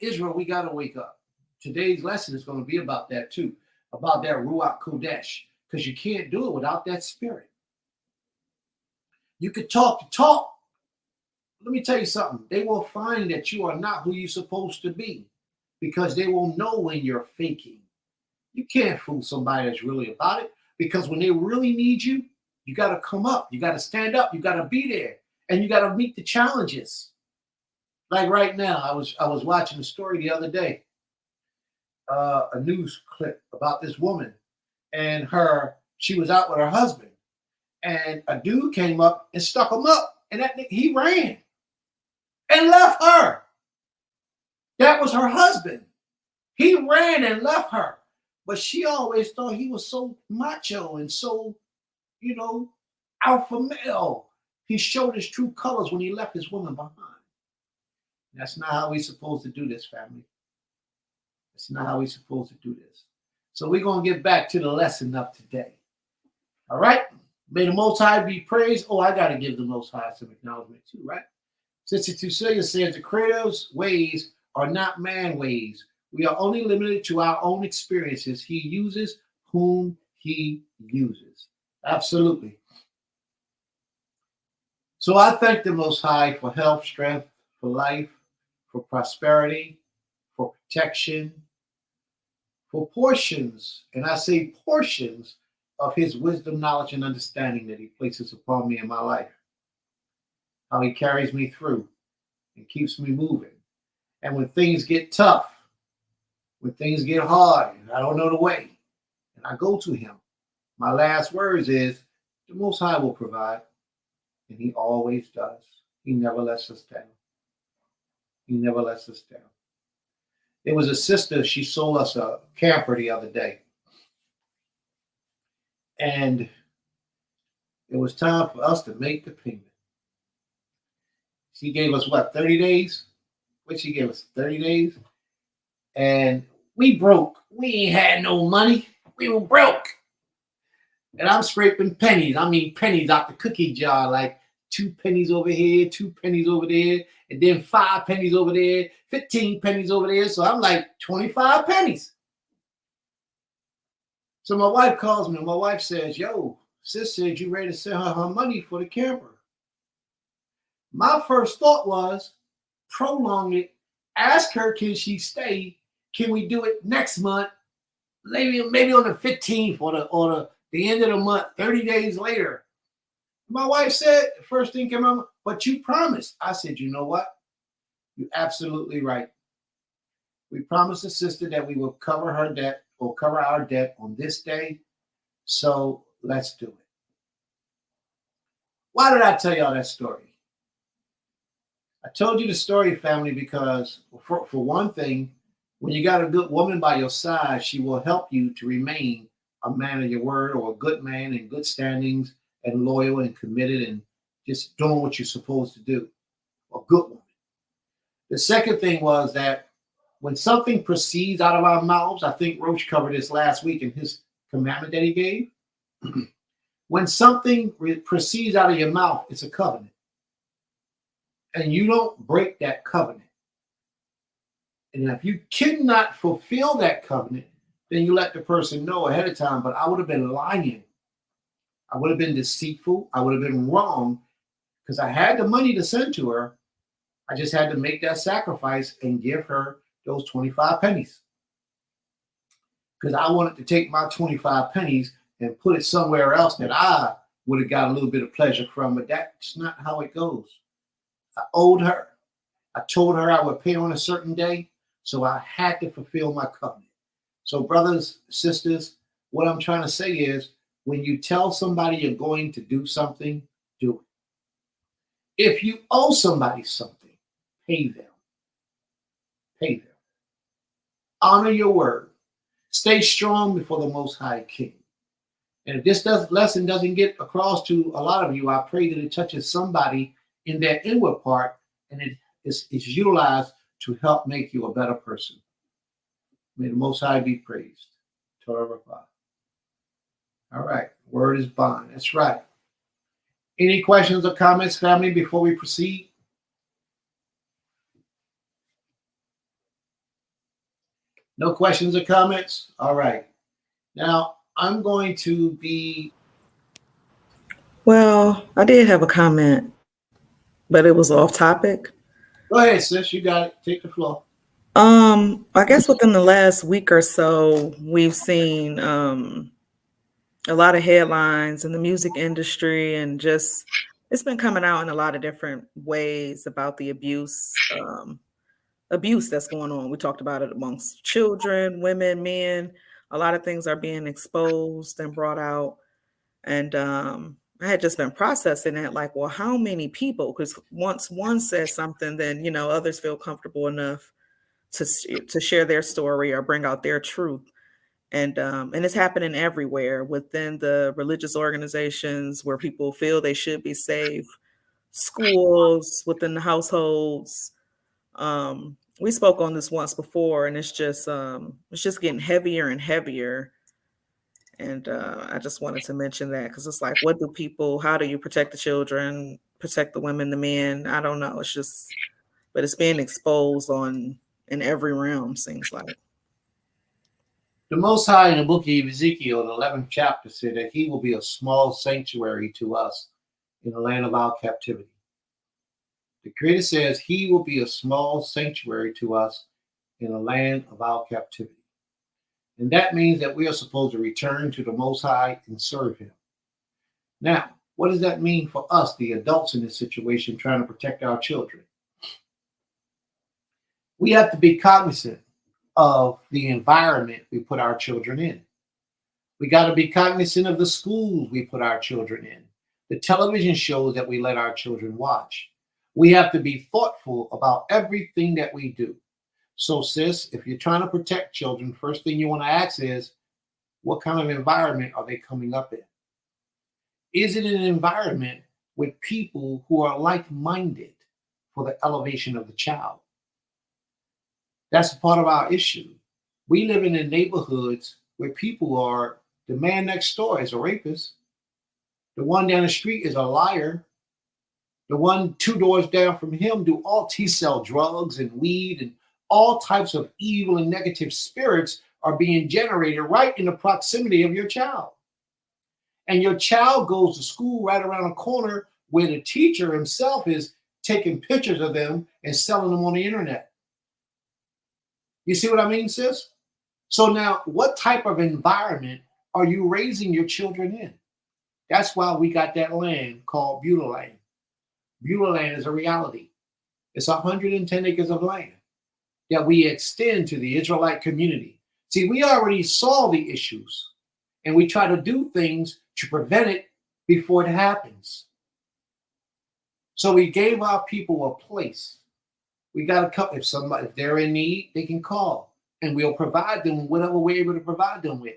A: Israel, we gotta wake up. Today's lesson is going to be about that too, about that Ruwah HaQodesh, because you can't do it without that spirit. You could talk the talk. Let me tell you something. They will find that you are not who you're supposed to be because they will know when you're faking. You can't fool somebody that's really about it because when they really need you, you got to come up. You got to stand up. You got to be there. And you got to meet the challenges. Like right now, I was watching a story the other day, a news clip about this woman and she was out with her husband and a dude came up and stuck him up and he ran and left her. That was her husband. He ran and left her. But she always thought he was so macho and so, alpha male. He showed his true colors when he left his woman behind. That's not how we're supposed to do this, family. That's not how we're supposed to do this. So we're going to get back to the lesson of today. All right? May the Most High be praised. Oh, I got to give the Most High some acknowledgement too, right? Sister Tucelia says the Creator's ways are not man ways. We are only limited to our own experiences. He uses whom he uses. Absolutely. So I thank the Most High for health, strength, for life, for prosperity, for protection, for portions, and I say portions of his wisdom, knowledge, and understanding that he places upon me in my life. How he carries me through and keeps me moving. And when things get tough, when things get hard, and I don't know the way, and I go to him, my last words is, The Most High will provide, and He always does. He never lets us down. He never lets us down. There was a sister, she sold us a camper the other day. And it was time for us to make the payment. She gave us what, 30 days? What she gave us, 30 days? And we broke. We ain't had no money. We were broke. And I'm scraping pennies. I mean pennies out the cookie jar, like 2 pennies over here, 2 pennies over there, and then 5 pennies over there, 15 pennies over there. So I'm like 25 pennies. So my wife calls me. My wife says, yo, sis said you ready to send her money for the camper. My first thought was prolong it. Ask her, can she stay? Can we do it next month? Maybe on the 15th or the end of the month, 30 days later. My wife said, the first thing came out, but you promised. I said, you know what? You're absolutely right. We promised the sister that we will cover her debt or cover our debt on this day. So let's do it. Why did I tell y'all that story? I told you the story, family, because for one thing, when you got a good woman by your side, she will help you to remain a man of your word or a good man in good standings and loyal and committed and just doing what you're supposed to do. A good woman. The second thing was that when something proceeds out of our mouths, I think Roach covered this last week in his commandment that he gave. When something proceeds out of your mouth, it's a covenant. And you don't break that covenant. And if you cannot fulfill that covenant, then you let the person know ahead of time, but I would have been lying. I would have been deceitful. I would have been wrong because I had the money to send to her. I just had to make that sacrifice and give her those 25 pennies. Because I wanted to take my 25 pennies and put it somewhere else that I would have got a little bit of pleasure from, but that's not how it goes. I owed her. I told her I would pay on a certain day, so I had to fulfill my covenant. So brothers, sisters, what I'm trying to say is when you tell somebody you're going to do something, do it. If you owe somebody something, pay them. Pay them. Honor your word. Stay strong before the Most High King. And if this lesson doesn't get across to a lot of you, I pray that it touches somebody in their inward part and it is utilized to help make you a better person. May the Most High be praised. Torah Ruwah. All right. Word is bond. That's right. Any questions or comments, family, before we proceed? No questions or comments? All right. Now, I'm going to be...
G: Well, I did have a comment, but it was off topic.
A: Go ahead, sis. You got it. Take the floor.
G: I guess within the last week or so, we've seen a lot of headlines in the music industry, and just it's been coming out in a lot of different ways about the abuse that's going on. We talked about it amongst children, women, men. A lot of things are being exposed and brought out. And I had just been processing it like, well, how many people? Because once one says something, then, others feel comfortable enough to share their story or bring out their truth. And it's happening everywhere within the religious organizations where people feel they should be safe, schools, within the households. We spoke on this once before, and it's just getting heavier and heavier. And I just wanted to mention that because it's like, how do you protect the children, protect the women, the men? I don't know. But it's being exposed in every realm, seems like.
A: The Most High in the book of Ezekiel, the 11th chapter, said that he will be a small sanctuary to us in the land of our captivity. The Creator says he will be a small sanctuary to us in the land of our captivity. And that means that we are supposed to return to the Most High and serve him. Now, what does that mean for us, the adults in this situation, trying to protect our children? We have to be cognizant of the environment we put our children in. We got to be cognizant of the schools we put our children in, the television shows that we let our children watch. We have to be thoughtful about everything that we do. So, sis, if you're trying to protect children, first thing you want to ask is, what kind of environment are they coming up in? Is it an environment with people who are like-minded for the elevation of the child? That's part of our issue. We live in neighborhoods where people are, the man next door is a rapist. The one down the street is a liar. The one 2 doors down from him he sell drugs and weed, and all types of evil and negative spirits are being generated right in the proximity of your child. And your child goes to school right around the corner where the teacher himself is taking pictures of them and selling them on the internet. You see what I mean, sis? So now, what type of environment are you raising your children in? That's why we got that land called Beulah Land. Beulah Land is a reality. It's 110 acres of land that we extend to the Israelite community. See, we already saw the issues, and we try to do things to prevent it before it happens. So we gave our people a place. We got to come, if they're in need, they can call, and we'll provide them whatever we're able to provide them with.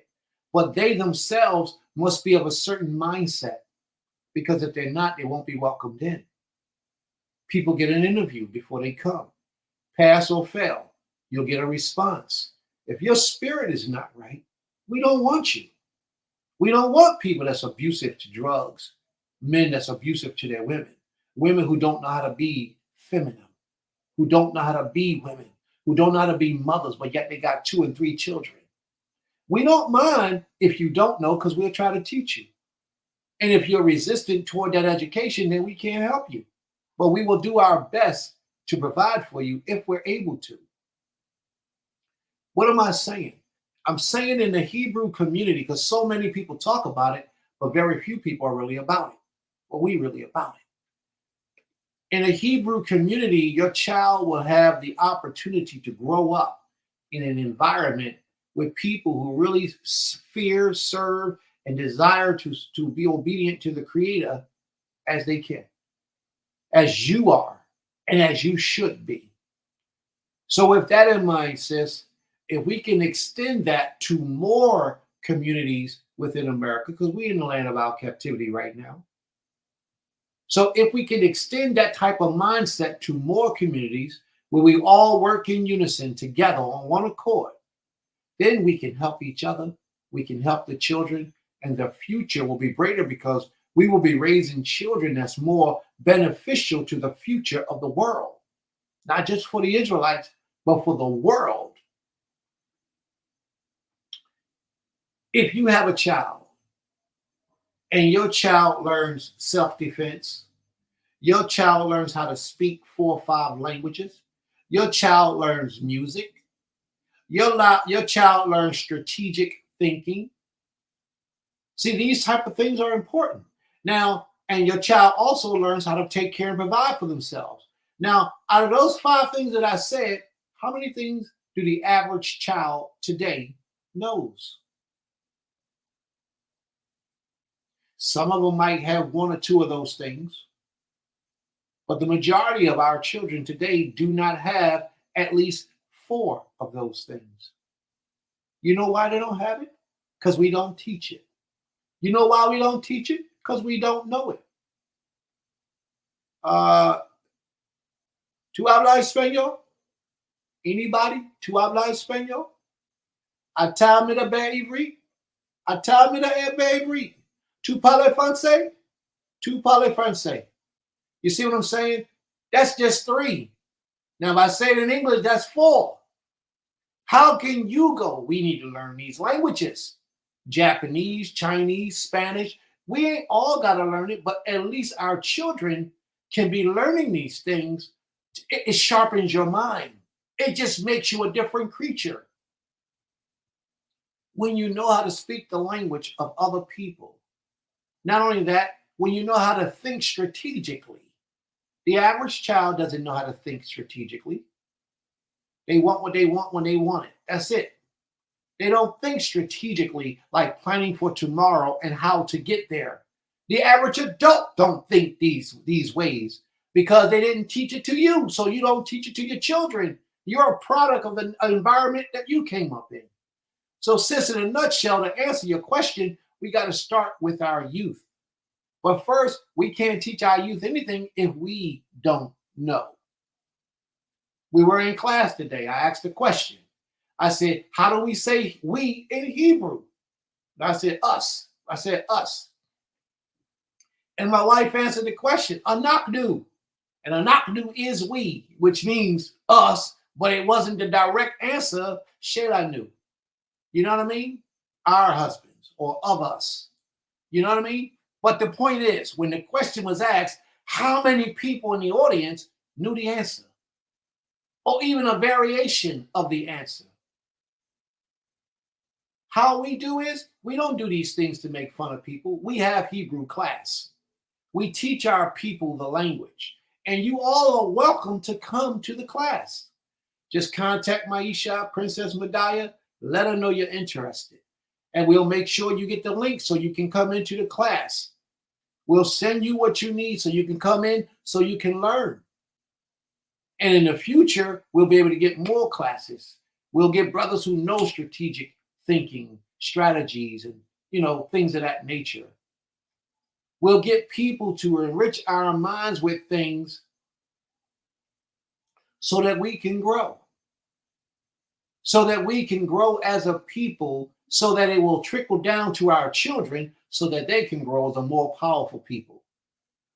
A: But they themselves must be of a certain mindset, because if they're not, they won't be welcomed in. People get an interview before they come. Pass or fail, you'll get a response. If your spirit is not right, we don't want you. We don't want people that's abusive to drugs, men that's abusive to their women, women who don't know how to be feminine, who don't know how to be women, who don't know how to be mothers, but yet they got 2 and 3 children. We don't mind if you don't know, because we'll try to teach you. And if you're resistant toward that education, then we can't help you. But we will do our best to provide for you if we're able to. What am I saying? I'm saying in the Hebrew community, because so many people talk about it, but very few people are really about it. Well, we really about it. In a Hebrew community, your child will have the opportunity to grow up in an environment with people who really fear, serve, and desire to be obedient to the Creator as they can, as you are, and as you should be. So with that in mind, sis, if we can extend that to more communities within America, because we're in the land of our captivity right now. So if we can extend that type of mindset to more communities where we all work in unison together on one accord, then we can help each other, we can help the children, and the future will be greater, because we will be raising children that's more beneficial to the future of the world, not just for the Israelites, but for the world. If you have a child and your child learns self-defense, your child learns how to speak 4 or 5 languages, your child learns music, your child learns strategic thinking. See, these type of things are important. Now, and your child also learns how to take care and provide for themselves. Now, out of those 5 things that I said, how many things do the average child today knows? Some of them might have 1 or 2 of those things, but the majority of our children today do not have at least 4 of those things. You know why they don't have it? Because we don't teach it. You know why we don't teach it? Because we don't know it. ¿Tú hablas español? Anybody? ¿Tú hablas español? ¿Ata mira be'ivrit? ¿Ata mira be'ivrit? ¿Tú parles français? ¿Tú parles français? You see what I'm saying? That's just 3. Now, if I say it in English, that's 4. How can you go? We need to learn these languages. Japanese, Chinese, Spanish. We ain't all got to learn it, but at least our children can be learning these things. It sharpens your mind. It just makes you a different creature. When you know how to speak the language of other people. Not only that, when you know how to think strategically. The average child doesn't know how to think strategically. They want what they want when they want it. That's it. They don't think strategically, like planning for tomorrow and how to get there. The average adult don't think these ways because they didn't teach it to you, so you don't teach it to your children. You're a product of the environment that you came up in. So, sis, in a nutshell, to answer your question, we got to start with our youth. But first, we can't teach our youth anything if we don't know. We were in class today. I asked a question. I said, how do we say we in Hebrew? And I said, us. I said, us. And my wife answered the question, anakdu. And anakdu is we, which means us, but it wasn't the direct answer, shelanu. You know what I mean? Our husbands or of us. You know what I mean? But the point is, when the question was asked, how many people in the audience knew the answer? Or even a variation of the answer? How we do is, we don't do these things to make fun of people. We have Hebrew class. We teach our people the language. And you all are welcome to come to the class. Just contact Maisha, Princess Medaya. Let her know you're interested. And we'll make sure you get the link so you can come into the class. We'll send you what you need so you can come in so you can learn. And in the future, we'll be able to get more classes. We'll get brothers who know strategic thinking, strategies, and things of that nature. We'll get people to enrich our minds with things so that we can grow. So that we can grow as a people, so that it will trickle down to our children, so that they can grow as a more powerful people.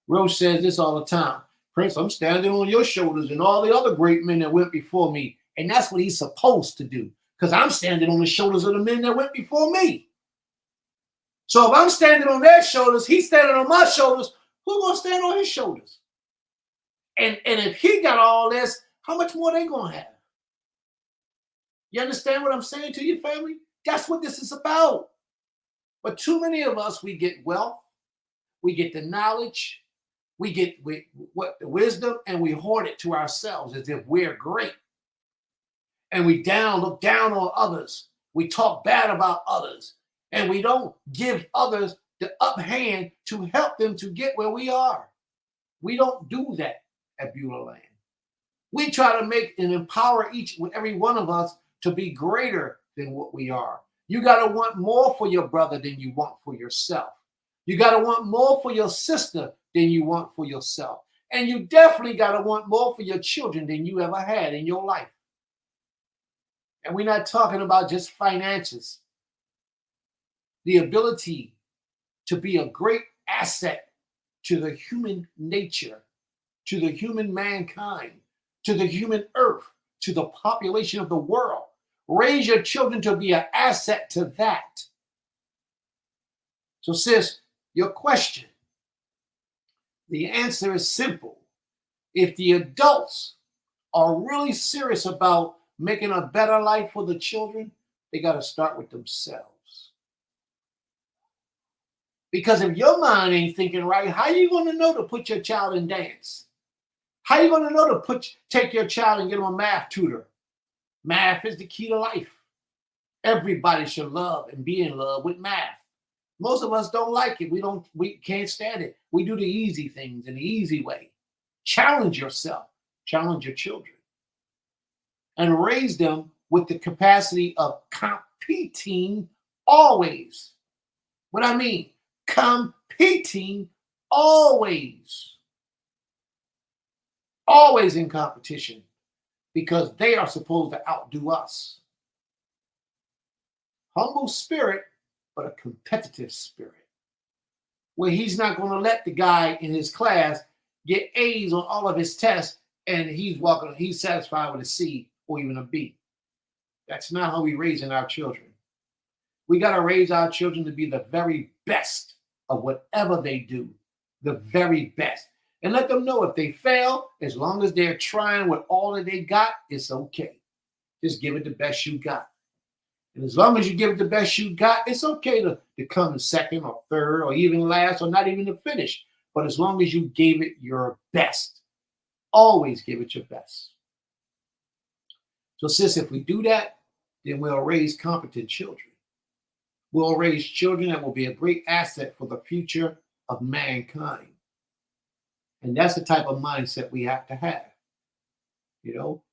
A: Rose says this all the time. Prince, I'm standing on your shoulders and all the other great men that went before me. And that's what he's supposed to do, because I'm standing on the shoulders of the men that went before me. So if I'm standing on their shoulders, he's standing on my shoulders, who's going to stand on his shoulders? And if he got all this, how much more they going to have? You understand what I'm saying to you, family? That's what this is about. But too many of us, we get wealth, we get the knowledge, we get the wisdom, and we hoard it to ourselves as if we're great. And we look down on others. We talk bad about others. And we don't give others the up hand to help them to get where we are. We don't do that at Beulah Land. We try to make and empower each and every one of us to be greater than what we are. You got to want more for your brother than you want for yourself. You got to want more for your sister than you want for yourself. And you definitely got to want more for your children than you ever had in your life. And we're not talking about just finances. The ability to be a great asset to the human nature, to the human mankind, to the human earth, to the population of the world. Raise your children to be an asset to that. So, sis, your question, the answer is simple. If the adults are really serious about making a better life for the children, they got to start with themselves. Because if your mind ain't thinking right, how you going to know to put your child in dance? How you going to know to take your child and get them a math tutor? Math is the key to life. Everybody should love and be in love with math. Most of us don't like it. We can't stand it. We do the easy things in the easy way. Challenge yourself. Challenge your children. And raise them with the capacity of competing always. What I mean, competing always. Always in competition, because they are supposed to outdo us. Humble spirit, but a competitive spirit, where he's not going to let the guy in his class get A's on all of his tests and he's satisfied with a C or even a B. That's not how we raising our children. We got to raise our children to be the very best of whatever they do, the very best. And let them know if they fail, as long as they're trying with all that they got, it's okay. Just give it the best you got. And as long as you give it the best you got, it's okay to come in second or third or even last or not even to finish. But as long as you gave it your best, always give it your best. So sis, if we do that, then we'll raise competent children. We'll raise children that will be a great asset for the future of mankind. And that's the type of mindset we have to have.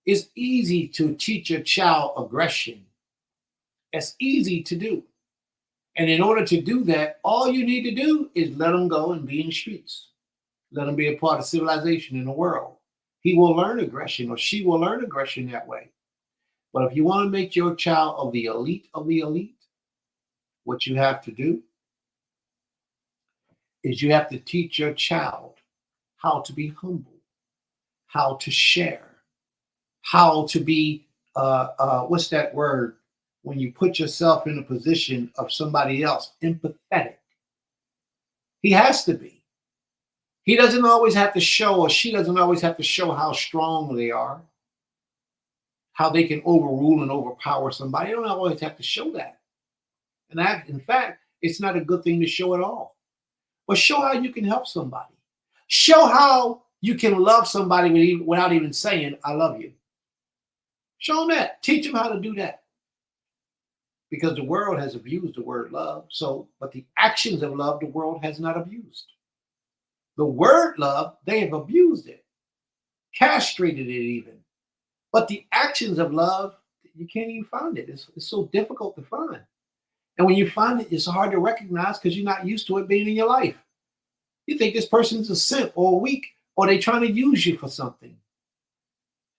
A: It's easy to teach your child aggression. It's easy to do. And in order to do that, all you need to do is let them go and be in the streets. Let them be a part of civilization in the world. He will learn aggression, or she will learn aggression that way. But if you want to make your child of the elite, what you have to do is you have to teach your child how to be humble, how to share, how to be, what's that word? When you put yourself in a position of somebody else, empathetic. He has to be. He doesn't always have to show, or she doesn't always have to show how strong they are, how they can overrule and overpower somebody. They don't always have to show that. And that, in fact, it's not a good thing to show at all. But show how you can help somebody. Show how you can love somebody without even saying, I love you. Show them that. Teach them how to do that. Because the world has abused the word love. But the actions of love, the world has not abused. The word love, they have abused it, castrated it even. But the actions of love, you can't even find it. It's so difficult to find. And when you find it, it's hard to recognize because you're not used to it being in your life. You think this person's a simp or weak, or they're trying to use you for something.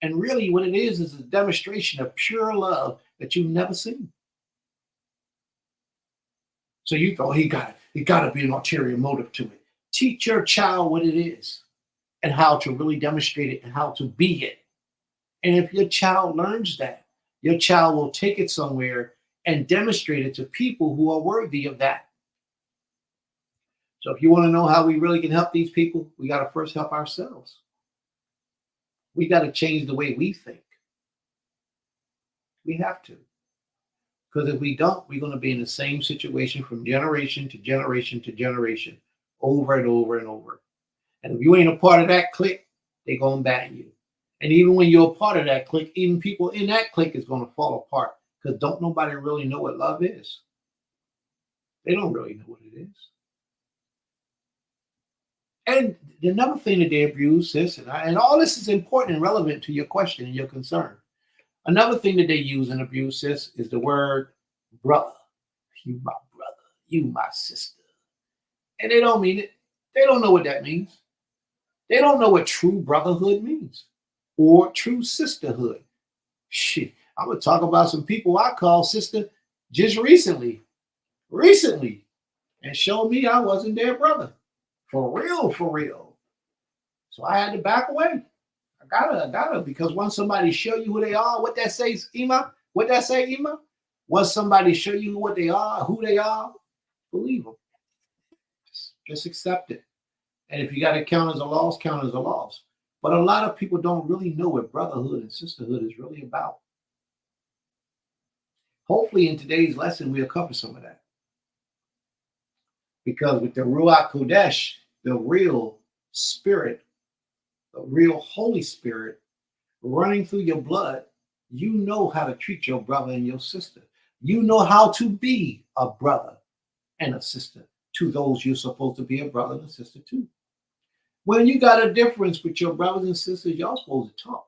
A: And really what it is a demonstration of pure love that you've never seen. So you thought he got to be an ulterior motive to it. Teach your child what it is and how to really demonstrate it and how to be it. And if your child learns that, your child will take it somewhere and demonstrate it to people who are worthy of that. So if you want to know how we really can help these people, we got to first help ourselves. We got to change the way we think. We have to. Because if we don't, we're going to be in the same situation from generation to generation to generation, over and over and over. And if you ain't a part of that clique, they're going to ban you. And even when you're a part of that clique, even people in that clique is going to fall apart because don't nobody really know what love is. They don't really know what it is. And another thing that they abuse, sis, and all this is important and relevant to your question and your concern. Another thing that they use and abuse, sis, is the word brother. You my brother, you my sister. And they don't mean it. They don't know what that means. They don't know what true brotherhood means or true sisterhood. Shit, I'm going to talk about some people I call sister just recently, and showed me I wasn't their brother. For real. So I had to back away. I gotta, because once somebody show you who they are, what that says, Ima? What that say, Ima? Once somebody show you what they are, who they are, believe them. Just accept it. And if you got to count as a loss, count as a loss. But a lot of people don't really know what brotherhood and sisterhood is really about. Hopefully in today's lesson, we'll cover some of that. Because with the Ruwah HaQodesh, the real spirit, the real Holy Spirit running through your blood, you know how to treat your brother and your sister. You know how to be a brother and a sister to those you're supposed to be a brother and a sister to. When you got a difference with your brothers and sisters, y'all supposed to talk.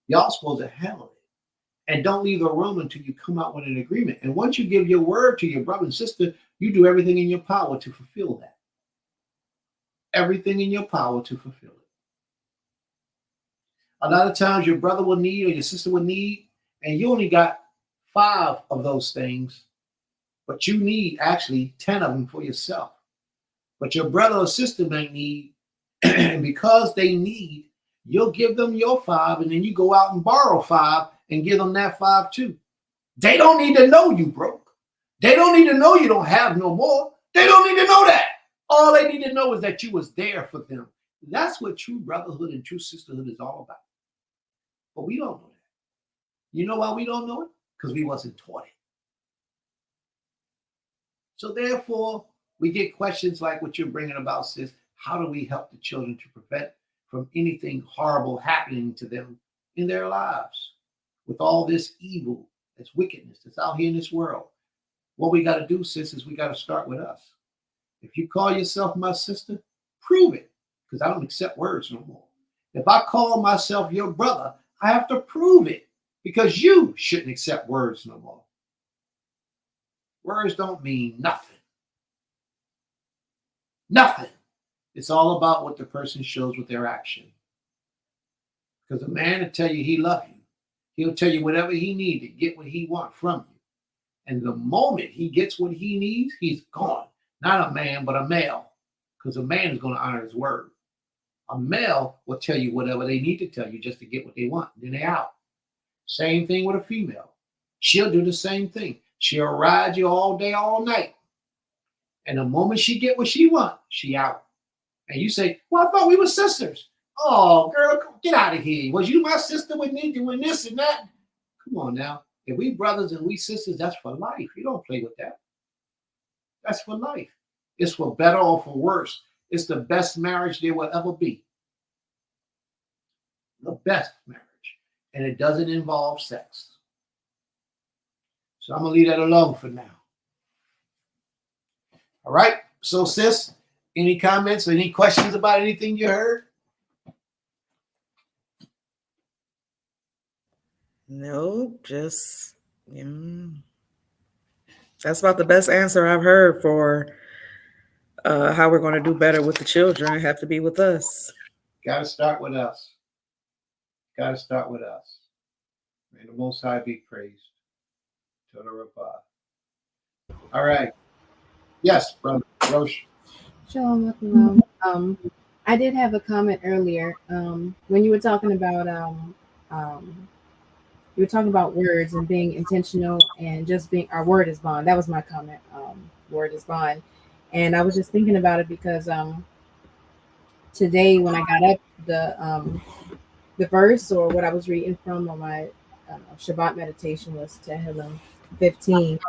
A: Y'all supposed to handle it. And don't leave the room until you come out with an agreement. And once you give your word to your brother and sister, you do everything in your power to fulfill that. Everything in your power to fulfill it. A lot of times your brother will need or your sister will need, and you only got 5 of those things, but you need actually 10 of them for yourself. But your brother or sister may need, and because they need, you'll give them your 5, and then you go out and borrow 5 and give them that 5 too. They don't need to know you broke. They don't need to know you don't have no more. They don't need to know that. All they need to know is that you was there for them. That's what true brotherhood and true sisterhood is all about. But we don't know that. You know why we don't know it? Because we wasn't taught it. So therefore, we get questions like what you're bringing about, sis. How do we help the children to prevent from anything horrible happening to them in their lives with all this evil It's wickedness that's out here in this world. What we got to do, sis, is we got to start with us. If you call yourself my sister, prove it, because I don't accept words no more. If I call myself your brother, I have to prove it, because you shouldn't accept words no more. Words don't mean nothing. Nothing. It's all about what the person shows with their action. Because a man will tell you he loves you. He'll tell you whatever he needs to get what he wants from you. And the moment he gets what he needs, he's gone. Not a man, but a male. Because a man is going to honor his word. A male will tell you whatever they need to tell you just to get what they want. Then they're out. Same thing with a female. She'll do the same thing. She'll ride you all day, all night. And the moment she get what she wants, she out. And you say, well, I thought we were sisters. Oh, girl, get out of here. Was you my sister with me doing this and that? Come on now. If we brothers and we sisters, that's for life. You don't play with that. That's for life. It's for better or for worse. It's the best marriage there will ever be. The best marriage. And it doesn't involve sex. So I'm going to leave that alone for now. All right. So, sis, any comments or any questions about anything you heard?
G: No, just that's about the best answer I've heard for how we're going to do better with the children. Have to be with us.
A: Got to start with us. Got to start with us. May the Most High be praised. Torah. All right. Yes, brother Rosh.
F: Shalom. I did have a comment earlier. When you were talking about words and being intentional and just being, our word is bond. That was my comment. Word is bond. And I was just thinking about it because today when I got up, the verse or what I was reading from on my Shabbat meditation was Tehillim 15.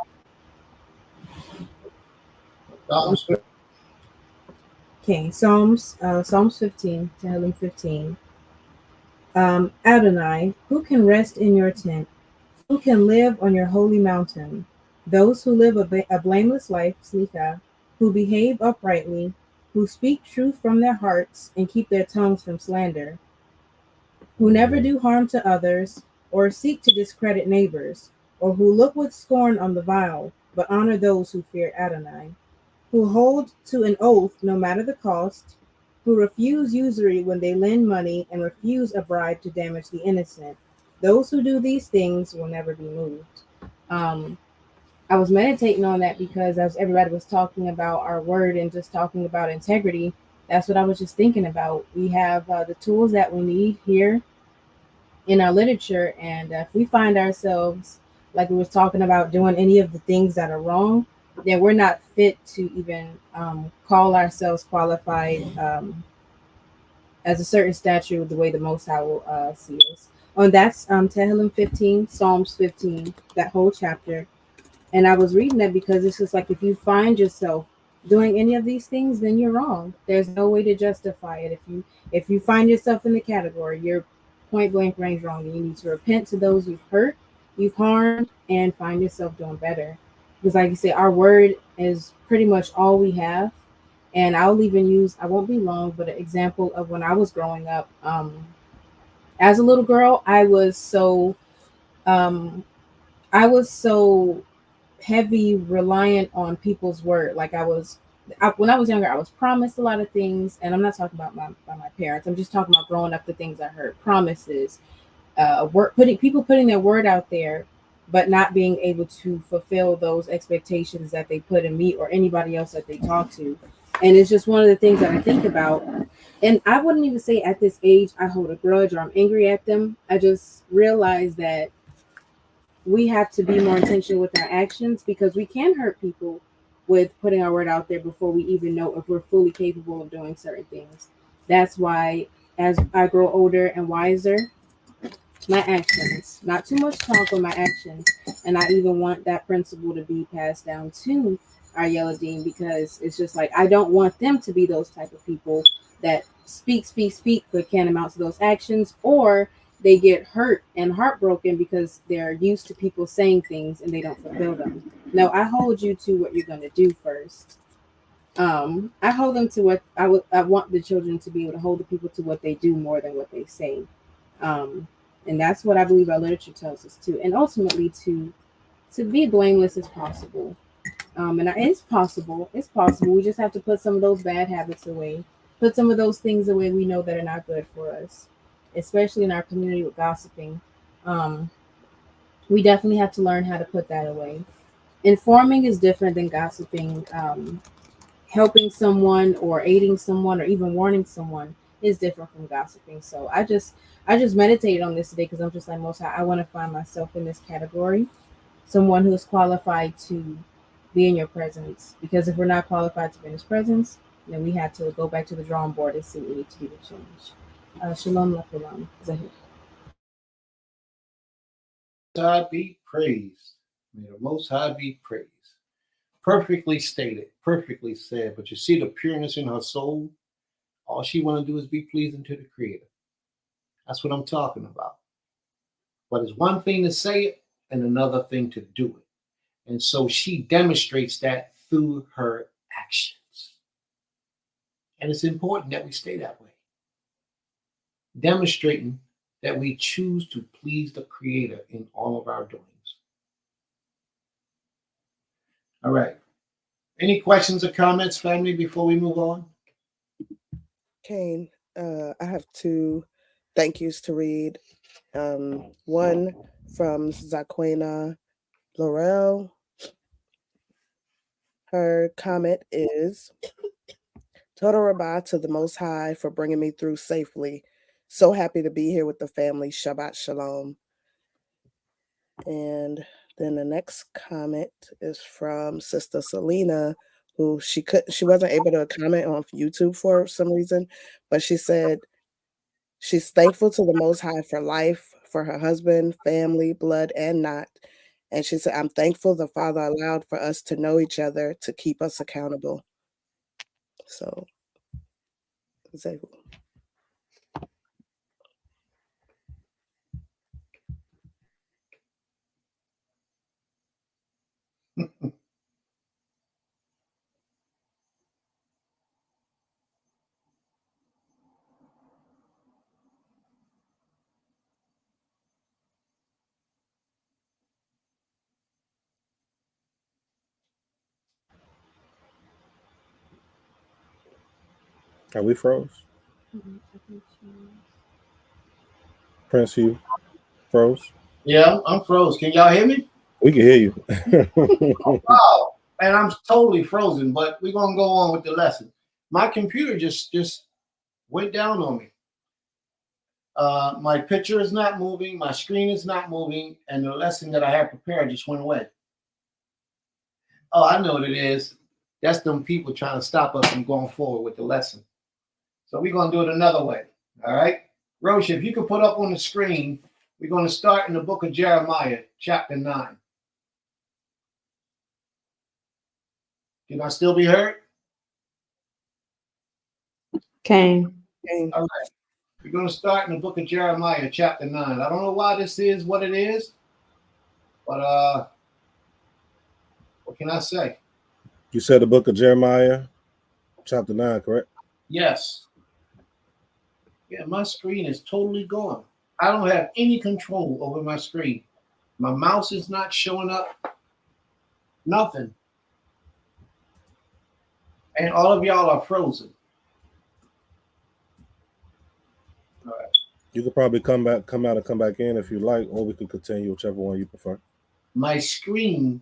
F: Okay, Psalms 15, Tehillim 15. Adonai, who can rest in your tent? Who can live on your holy mountain? Those who live a blameless life, Slicha, who behave uprightly, who speak truth from their hearts and keep their tongues from slander, who never do harm to others or seek to discredit neighbors, or who look with scorn on the vile, but honor those who fear Adonai, who hold to an oath no matter the cost, who refuse usury when they lend money and refuse a bribe to damage the innocent. Those who do these things will never be moved. I was meditating on that because as everybody was talking about our word and just talking about integrity, that's what I was just thinking about. We have the tools that we need here in our literature, and if we find ourselves, like we was talking about, doing any of the things that are wrong, then we're not fit to even call ourselves qualified as a certain statue the way the Most High will see us. And that's Tehillim 15, Psalms 15, that whole chapter. And I was reading that because it's just like if you find yourself doing any of these things, then you're wrong. There's no way to justify it. If you find yourself in the category, you're point blank range wrong, and you need to repent to those you've hurt, you've harmed, and find yourself doing better. Because like you say, our word is pretty much all we have. And I'll even use, I won't be long, but an example of when I was growing up. As a little girl, I was so heavy reliant on people's word. Like when I was younger, I was promised a lot of things, and I'm not talking about my parents. I'm just talking about growing up, the things I heard, promises, putting their word out there, but not being able to fulfill those expectations that they put in me or anybody else that they talk to. And it's just one of the things that I think about. And I wouldn't even say at this age I hold a grudge or I'm angry at them. I just realize that we have to be more intentional with our actions, because we can hurt people with putting our word out there before we even know if we're fully capable of doing certain things. That's why as I grow older and wiser, my actions, not too much talk, but my actions. And I even want that principle to be passed down to our Yeladin, because it's just like, I don't want them to be those type of people that speak, but can't amount to those actions, or they get hurt and heartbroken because they're used to people saying things and they don't fulfill them. No, I hold you to what you're going to do first. I hold them to what I want the children to be able to hold the people to what they do more than what they say. Um, and that's what I believe our literature tells us too. And ultimately to be blameless as possible. And it's possible. It's possible. We just have to put some of those bad habits away. Put some of those things away we know that are not good for us, especially in our community with gossiping. Um, we definitely have to learn how to put that away. Informing is different than gossiping. Helping someone or aiding someone or even warning someone is different from gossiping. So I just meditated on this today because I'm just like most I want to find myself in this category, someone who is qualified to be in your presence. Because if we're not qualified to be in his presence, then we have to go back to the drawing board and see what we need to do to change. Shalom lakulam. Zahir.
A: God be praised. May the Most High be praised. Perfectly stated, perfectly said. But you see the pureness in her soul. All she want to do is be pleasing to the Creator. That's what I'm talking about. But it's one thing to say it and another thing to do it. And so she demonstrates that through her actions. And it's important that we stay that way. Demonstrating that we choose to please the Creator in all of our doings. All right. Any questions or comments, family, before we move on?
I: Kane, I have two thank yous to read. One from Zaquena Laurel. Her comment is, Total Rabbah to the Most High for bringing me through safely. So happy to be here with the family. Shabbat Shalom. And then the next comment is from Sister Selena, who she wasn't able to comment on YouTube for some reason, but she said she's thankful to the Most High for life, for her husband, family, blood, and not. And she said, I'm thankful the Father allowed for us to know each other to keep us accountable. So, Zehu.
E: Are we froze? Prince, you froze?
A: Yeah, I'm froze. Can y'all hear me?
E: We can hear you.
A: Wow. And I'm totally frozen, but we're going to go on with the lesson. My computer just went down on me. My picture is not moving, my screen is not moving, and the lesson that I had prepared just went away. Oh, I know what it is. That's them people trying to stop us from going forward with the lesson. So we're going to do it another way. All right? Rosh, if you could put up on the screen, we're going to start in the book of Jeremiah, chapter 9. Can I still be heard?
C: Kane.
A: All right. We're going to start in the book of Jeremiah, chapter 9. I don't know why this is what it is, but what can I say?
E: You said the book of Jeremiah, chapter 9, correct?
A: Yes. Yeah, my screen is totally gone. I don't have any control over my screen. My mouse is not showing up. Nothing. And all of y'all are frozen. All right.
E: You could probably come out and come back in if you like, or we could continue, whichever one you prefer.
A: My screen,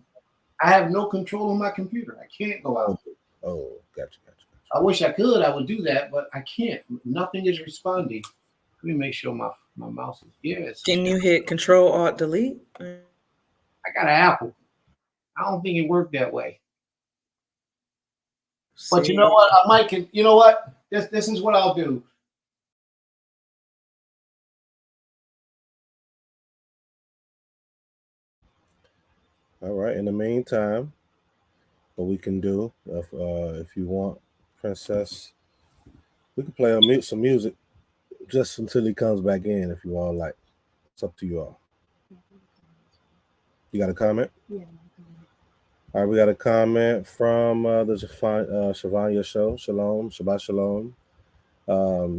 A: I have no control on my computer. I can't go out.
E: Oh, gotcha.
A: I wish I could. I would do that, but I can't. Nothing is responding. Let me make sure my mouse is here.
G: Can you hit Control Alt Delete?
A: I got an Apple. I don't think it worked that way. But you know what? I might. You know what? This is what I'll do.
E: All right. In the meantime, what we can do, if you want, Princess, we can play some music just until he comes back in, if you all like. It's up to you all. You got a comment?
F: Yeah.
E: All right, we got a comment from the Shavanya show. Shalom, Shabbat Shalom.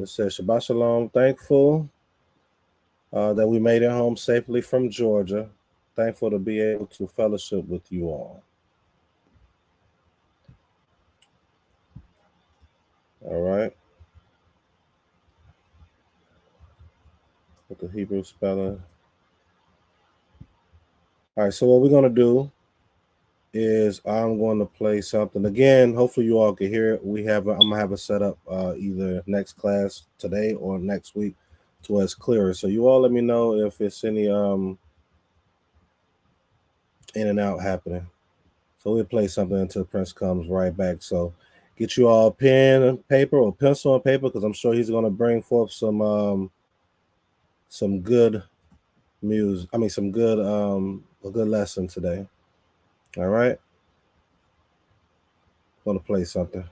E: It says, Shabbat Shalom, thankful that we made it home safely from Georgia. Thankful to be able to fellowship with you all. All right. With the Hebrew spelling. All right, so what we're going to do is I'm going to play something. Again, hopefully you all can hear it. I'm going to have it set up either next class today or next week to where it's clearer. So you all let me know if it's any in and out happening. So we'll play something until Prince comes right back. So get you all pen and paper or pencil and paper, because I'm sure he's going to bring forth some good music. I mean, some good a good lesson today. All right. I'm going to play something.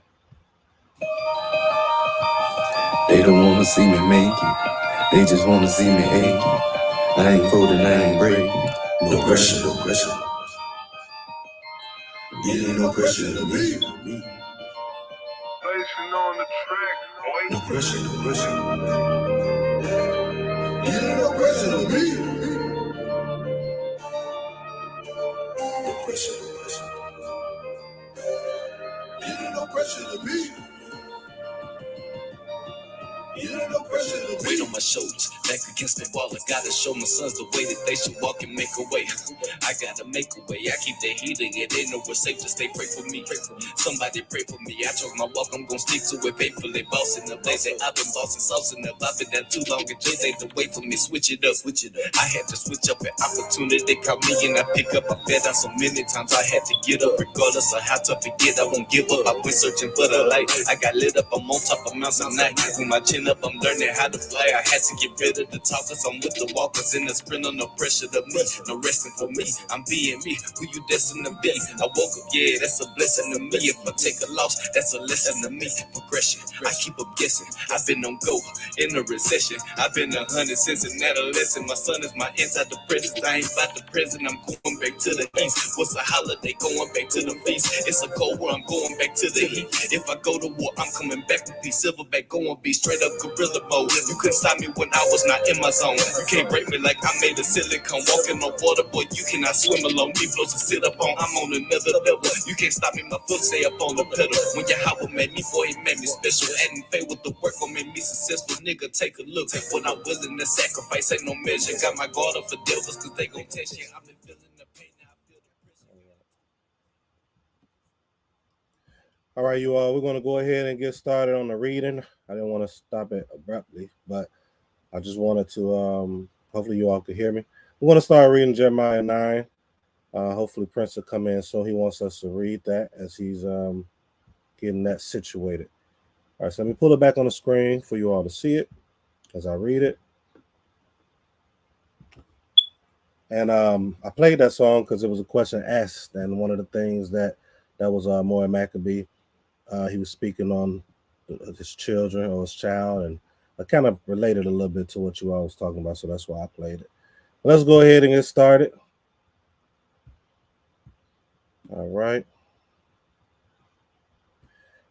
J: They don't wanna see me make it. They just wanna see me ache. I ain't folding, I ain't breaking. No pressure, no pressure. It ain't no pressure to me. No pressure, no pressure. It ain't no pressure to me. No pressure, no pressure. It ain't no pressure to me. No weight on my shoulders, back against the wall. I gotta show my sons the way that they should walk and make a way. I gotta make a way. I keep the healing. It ain't nowhere safe to stay. Pray for me. Somebody pray for me. I chose my walk. I'm gonna stick to it faithfully. Bossing up. They say I've been bossing, saucing up. I've been down too long. And just ain't the way for me. Switch it up. I had to switch up an opportunity. Caught me and I pick up. I fell down so many times. I had to get up. Regardless of how tough it get, I won't give up. I went searching for the light. I got lit up. I'm on top of Mount Sinai. With my chin up, I'm learning how to fly. I had to get rid of the talkers. I'm with the walkers in the sprint. No pressure to me, no resting for me. I'm being me, who you destined to be. I woke up, yeah, that's a blessing to me. If I take a loss, that's a lesson to me. Progression, I keep up guessing. I've been on go in a recession. I've been 100 since an adolescent. My son is my inside the present. I ain't about the present. I'm going back to the east. What's a holiday? Going back to the feast. It's a cold war. I'm going back to the heat. If I go to war, I'm coming back with these silverback. Going be straight up gorilla mode. You couldn't stop me when I was not in my zone. You can't break me like I made a silicone. Walking on water, boy, you cannot swim alone. Deep flows to sit up on. I'm on another level. You can't stop me, my foot stay up on the pedal. When Yahweh made me, boy, he made me special. Adding faith with the work will make me successful. Nigga, take a look. What I'm willing to sacrifice ain't no measure. Got my guard up for devils, cause they gon' test you. I've been feeling the pain, now I feel the pressure.
E: All right, you all, we're going to go ahead and get started on the reading. I didn't want to stop it abruptly, but I just wanted to, hopefully you all could hear me. We're going to start reading Jeremiah 9. Hopefully Prince will come in, so he wants us to read that as he's getting that situated. All right, so let me pull it back on the screen for you all to see it as I read it. And I played that song because it was a question asked, and one of the things that was Moy Maccabee. He was speaking on his children or his child, and I kind of related a little bit to what you all was talking about, so that's why I played it. Let's go ahead and get started. All right.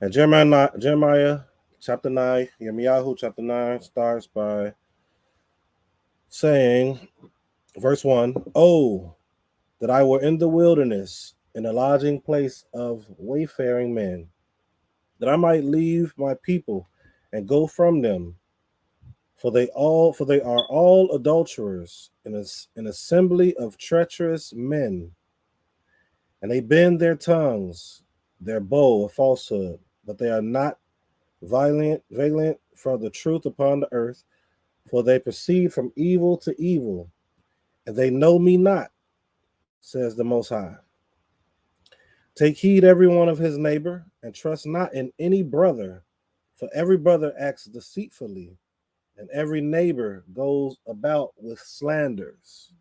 E: And Jeremiah chapter 9, Yirmiyahu chapter 9 starts by saying, verse 1, "Oh, that I were in the wilderness, in a lodging place of wayfaring men, that I might leave my people and go from them. For they are all adulterers, an assembly of treacherous men, and they bend their tongues, their bow of falsehood, but they are not valiant for the truth upon the earth, for they proceed from evil to evil, and they know me not, says the Most High. Take heed every one of his neighbor, and trust not in any brother, for every brother acts deceitfully, and every neighbor goes about with slanders."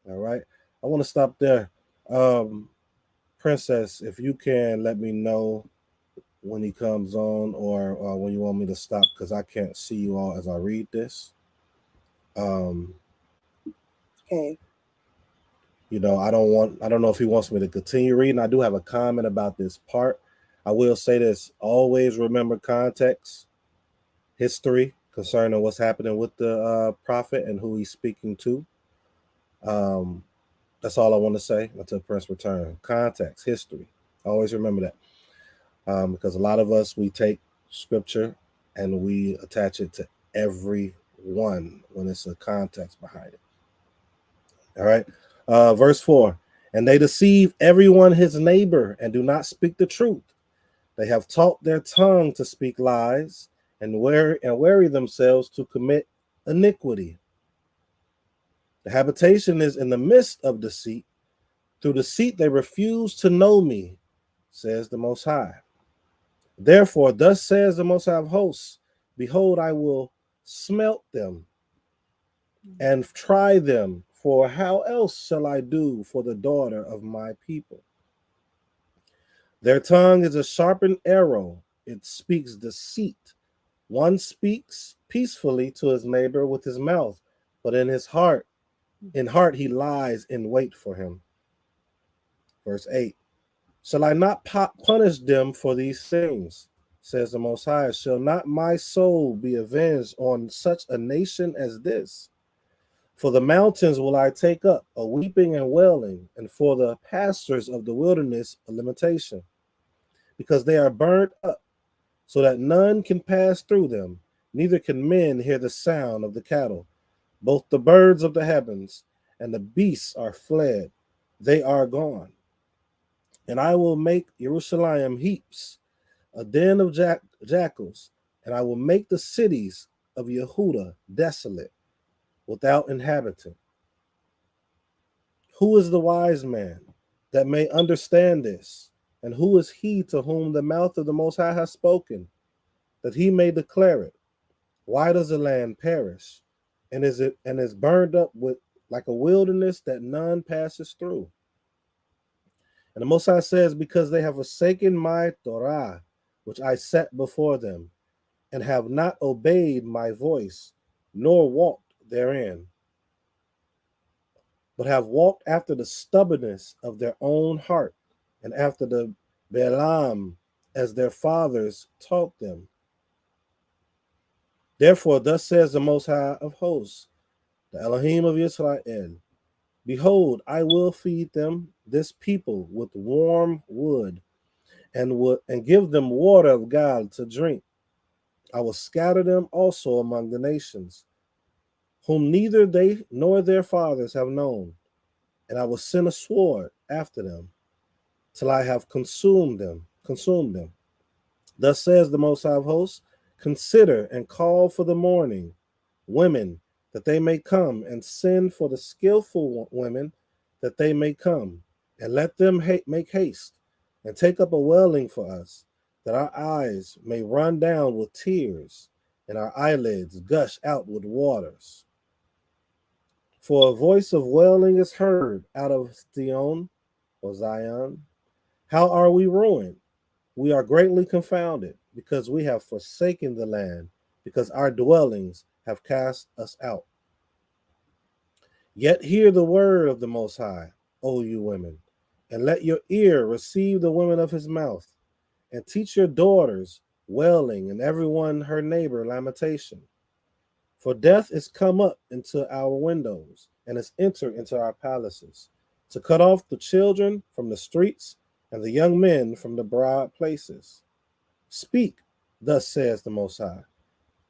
E: All right. I want to stop there. Princess, if you can let me know when he comes on, or when you want me to stop, because I can't see you all as I read this.
I: Okay.
E: You know, I don't know if he wants me to continue reading. I do have a comment about this part. I will say this: always remember context, history concerning what's happening with the prophet and who he's speaking to. That's all I want to say until Prince return. Context, history. Always remember that, because a lot of us, we take scripture and we attach it to every one when it's a context behind it. All right. Verse 4. And they deceive everyone his neighbor and do not speak the truth. They have taught their tongue to speak lies and weary themselves to commit iniquity. The habitation is in the midst of deceit. Through deceit they refuse to know me, says the Most High. Therefore, thus says the Most High of hosts, behold, I will smelt them and try them, for how else shall I do for the daughter of my people? Their tongue is a sharpened arrow. It speaks deceit. One speaks peacefully to his neighbor with his mouth, but in heart he lies in wait for him. Verse 8. Shall I not punish them for these things, says the Most High? Shall not my soul be avenged on such a nation as this? For the mountains will I take up, a weeping and wailing, and for the pastures of the wilderness a lamentation, because they are burnt up, so that none can pass through them, neither can men hear the sound of the cattle. Both the birds of the heavens and the beasts are fled, they are gone. And I will make Jerusalem heaps, a den of jackals, and I will make the cities of Yehuda desolate, without inhabitant. Who is the wise man that may understand this? And who is he to whom the mouth of the Most High has spoken, that he may declare it? Why does the land perish, and is burned up with like a wilderness that none passes through? And the Most High says, because they have forsaken my Torah, which I set before them, and have not obeyed my voice, nor walked therein, but have walked after the stubbornness of their own heart, and after the Balaam, as their fathers taught them. Therefore, thus says the Most High of hosts, the Elohim of Israel, behold, I will feed them, this people, with warm wood, and give them water of God to drink. I will scatter them also among the nations, whom neither they nor their fathers have known, and I will send a sword after them, till I have consumed them. Thus says the Most High of hosts, consider and call for the mourning women, that they may come, and send for the skillful women, that they may come, and let them make haste, and take up a wailing for us, that our eyes may run down with tears, and our eyelids gush out with waters. For a voice of wailing is heard out of Zion, or Zion. How are we ruined? We are greatly confounded, because we have forsaken the land, because our dwellings have cast us out. Yet hear the word of the Most High, O you women, and let your ear receive the women of his mouth, and teach your daughters wailing, and everyone her neighbor lamentation. For death is come up into our windows, and is entered into our palaces, to cut off the children from the streets, and the young men from the broad places. Speak, thus says the Most High,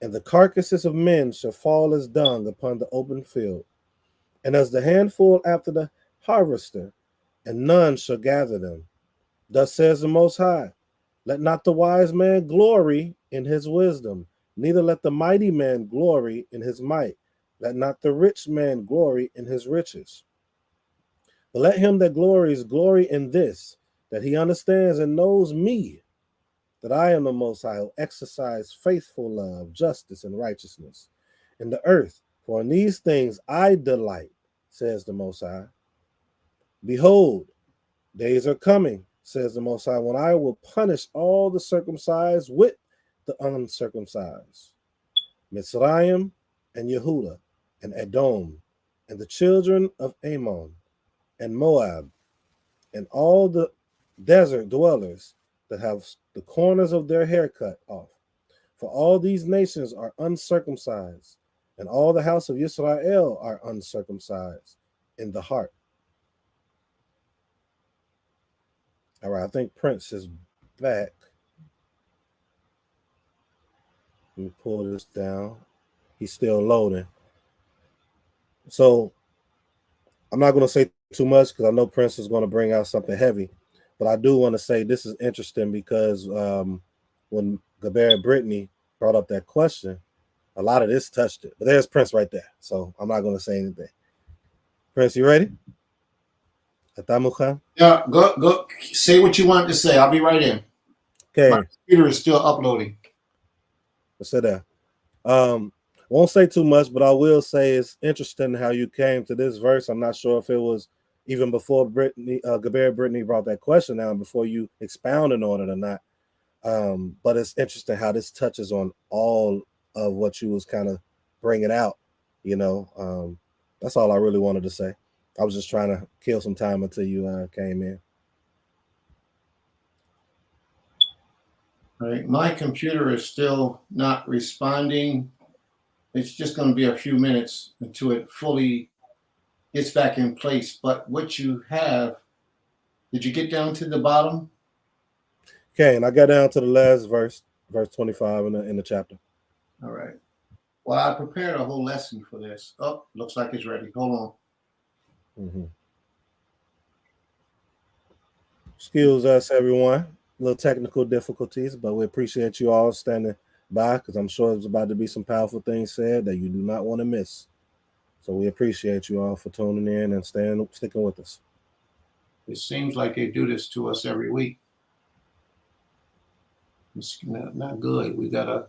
E: and the carcasses of men shall fall as dung upon the open field, and as the handful after the harvester, and none shall gather them. Thus says the Most High, let not the wise man glory in his wisdom, neither let the mighty man glory in his might. Let not the rich man glory in his riches. But let him that glories glory in this, that he understands and knows me, that I am the Most High, who exercise faithful love, justice, and righteousness in the earth. For in these things I delight, says the Most High. Behold, days are coming, says the Most High, when I will punish all the circumcised with the uncircumcised, Mitzrayim and Yehuda, and Edom, and the children of Ammon, and Moab, and all the desert dwellers that have the corners of their hair cut off. For all these nations are uncircumcised, and all the house of Israel are uncircumcised in the heart. All right, I think Prince is back. Let me pull this down. He's still loading. So I'm not going to say too much because I know Prince is going to bring out something heavy. But I do want to say this is interesting because when Gaber Brittany brought up that question, a lot of this touched it. But there's Prince right there. So I'm not going to say anything. Prince, you ready? Atamuka?
A: Yeah, go. Say what you want to say. I'll be right in.
E: Okay.
A: My computer is still uploading.
E: Let's sit there. Won't say too much, but I will say it's interesting how you came to this verse. I'm not sure if it was even before Gaber Brittany brought that question out, before you expounded on it or not. But it's interesting how this touches on all of what you was kind of bringing out. You know, that's all I really wanted to say. I was just trying to kill some time until you came in.
A: All right, my computer is still not responding. It's just going to be a few minutes until it fully gets back in place. But what you have, did you get down to the bottom?
E: Okay, and I got down to the last verse 25 in the chapter.
A: All right. Well, I prepared a whole lesson for this. Oh, looks like it's ready. Hold on.
E: Mm-hmm. Excuse us, everyone. A little technical difficulties, but we appreciate you all standing by because I'm sure there's about to be some powerful things said that you do not want to miss. So we appreciate you all for tuning in and sticking with us.
A: It seems like they do this to us every week. It's not good. We got to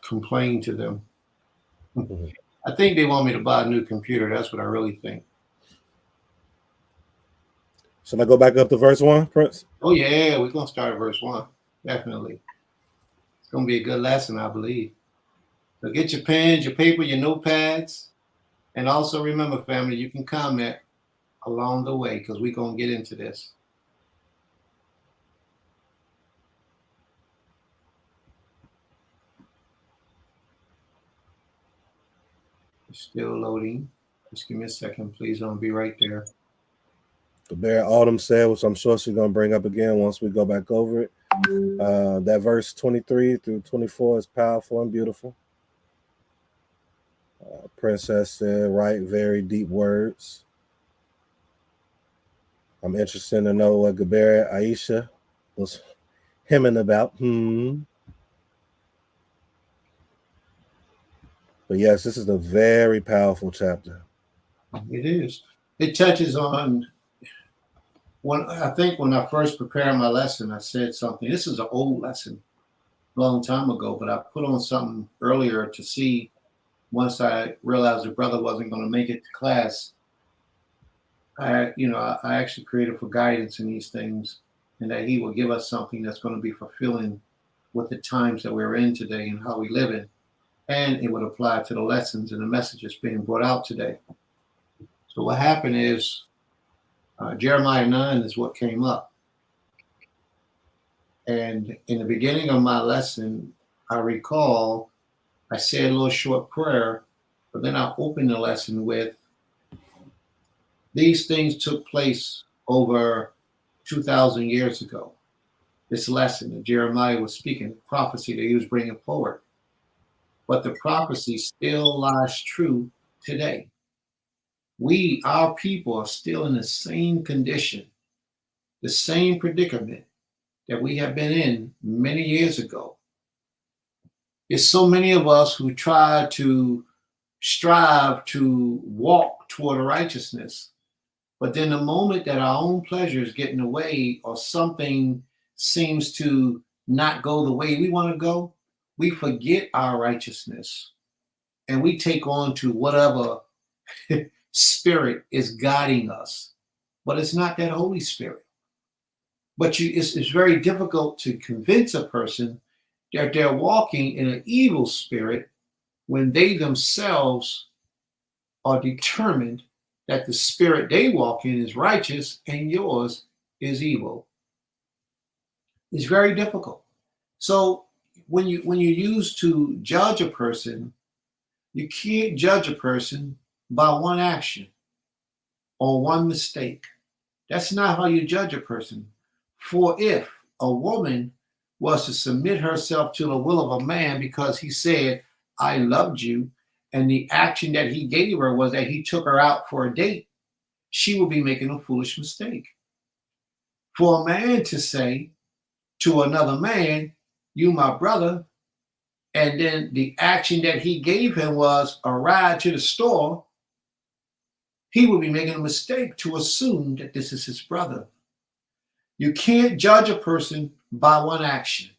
A: complain to them.
E: Mm-hmm.
A: I think they want me to buy a new computer. That's what I really think.
E: Should I go back up to verse 1, Prince?
A: Oh, yeah. We're going to start at verse 1. Definitely. It's going to be a good lesson, I believe. So get your pens, your paper, your notepads. And also remember, family, you can comment along the way because we're going to get into this. It's still loading. Just give me a second, please. Don't be right there.
E: The Bear Autumn said, which I'm sure she's going to bring up again once we go back over it. That verse 23 through 24 is powerful and beautiful. Princess said, right, very deep words. I'm interested to know what Gaber Aisha was hemming about. But yes, this is a very powerful chapter.
A: It is. It touches on when I first prepared my lesson, I said something. This is an old lesson, a long time ago, but I put on something earlier to see once I realized the brother wasn't going to make it to class. I actually created for guidance in these things, and that he will give us something that's going to be fulfilling with the times that we're in today and how we live in. And it would apply to the lessons and the messages being brought out today. So what happened is Jeremiah 9 is what came up. And in the beginning of my lesson, I recall I said a little short prayer, but then I opened the lesson with, these things took place over 2,000 years ago. This lesson that Jeremiah was speaking, prophecy that he was bringing forward. But the prophecy still lies true today. Our people are still in the same condition, the same predicament that we have been in many years ago. There's so many of us who try to strive to walk toward righteousness, but then the moment that our own pleasures get in the way or something seems to not go the way we want to go, we forget our righteousness and we take on to whatever spirit is guiding us. But it's not that Holy Spirit. But it's very difficult to convince a person that they're walking in an evil spirit when they themselves are determined that the spirit they walk in is righteous and yours is evil. It's very difficult. So when you use to judge a person, you can't judge a person by one action or one mistake. That's not how you judge a person. For if a woman was to submit herself to the will of a man because he said, I loved you, and the action that he gave her was that he took her out for a date, she would be making a foolish mistake. For a man to say to another man, you my brother, and then the action that he gave him was a ride to the store, he would be making a mistake to assume that this is his brother. You can't judge a person by one action.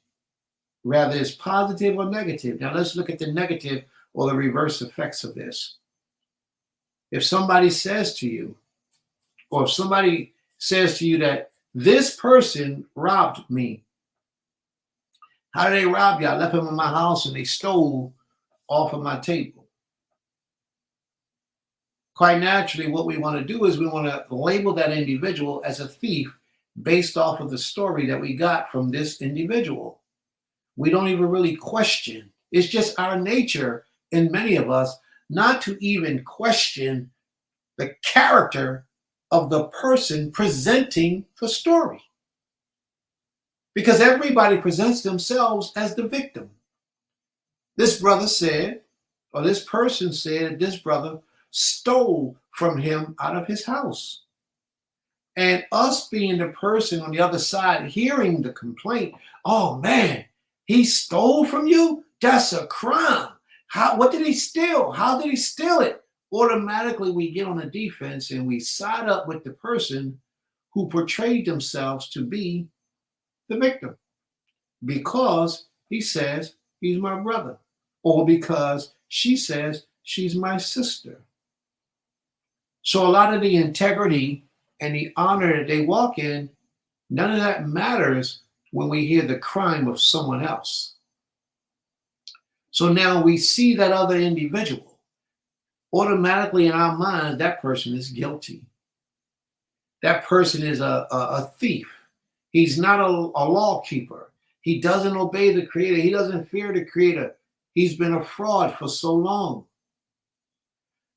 A: Rather, it's positive or negative. Now let's look at the negative or the reverse effects of this. If somebody says to you, or if somebody says to you that this person robbed me. How did they rob you? I left him in my house and they stole off of my table. Quite naturally, what we want to do is we want to label that individual as a thief based off of the story that we got from this individual. We don't even really question. It's just our nature in many of us not to even question the character of the person presenting the story. Because everybody presents themselves as the victim. This brother said, or this person said, this brother stole from him out of his house. And us being the person on the other side hearing the complaint, oh man, he stole from you? That's a crime. What did he steal? How did he steal it? Automatically we get on the defense and we side up with the person who portrayed themselves to be the victim because he says he's my brother, or because she says she's my sister. So a lot of the integrity and the honor that they walk in, none of that matters when we hear the crime of someone else. So now we see that other individual. Automatically in our mind, that person is guilty. That person is a thief. He's not a law keeper. He doesn't obey the Creator. He doesn't fear the Creator. He's been a fraud for so long.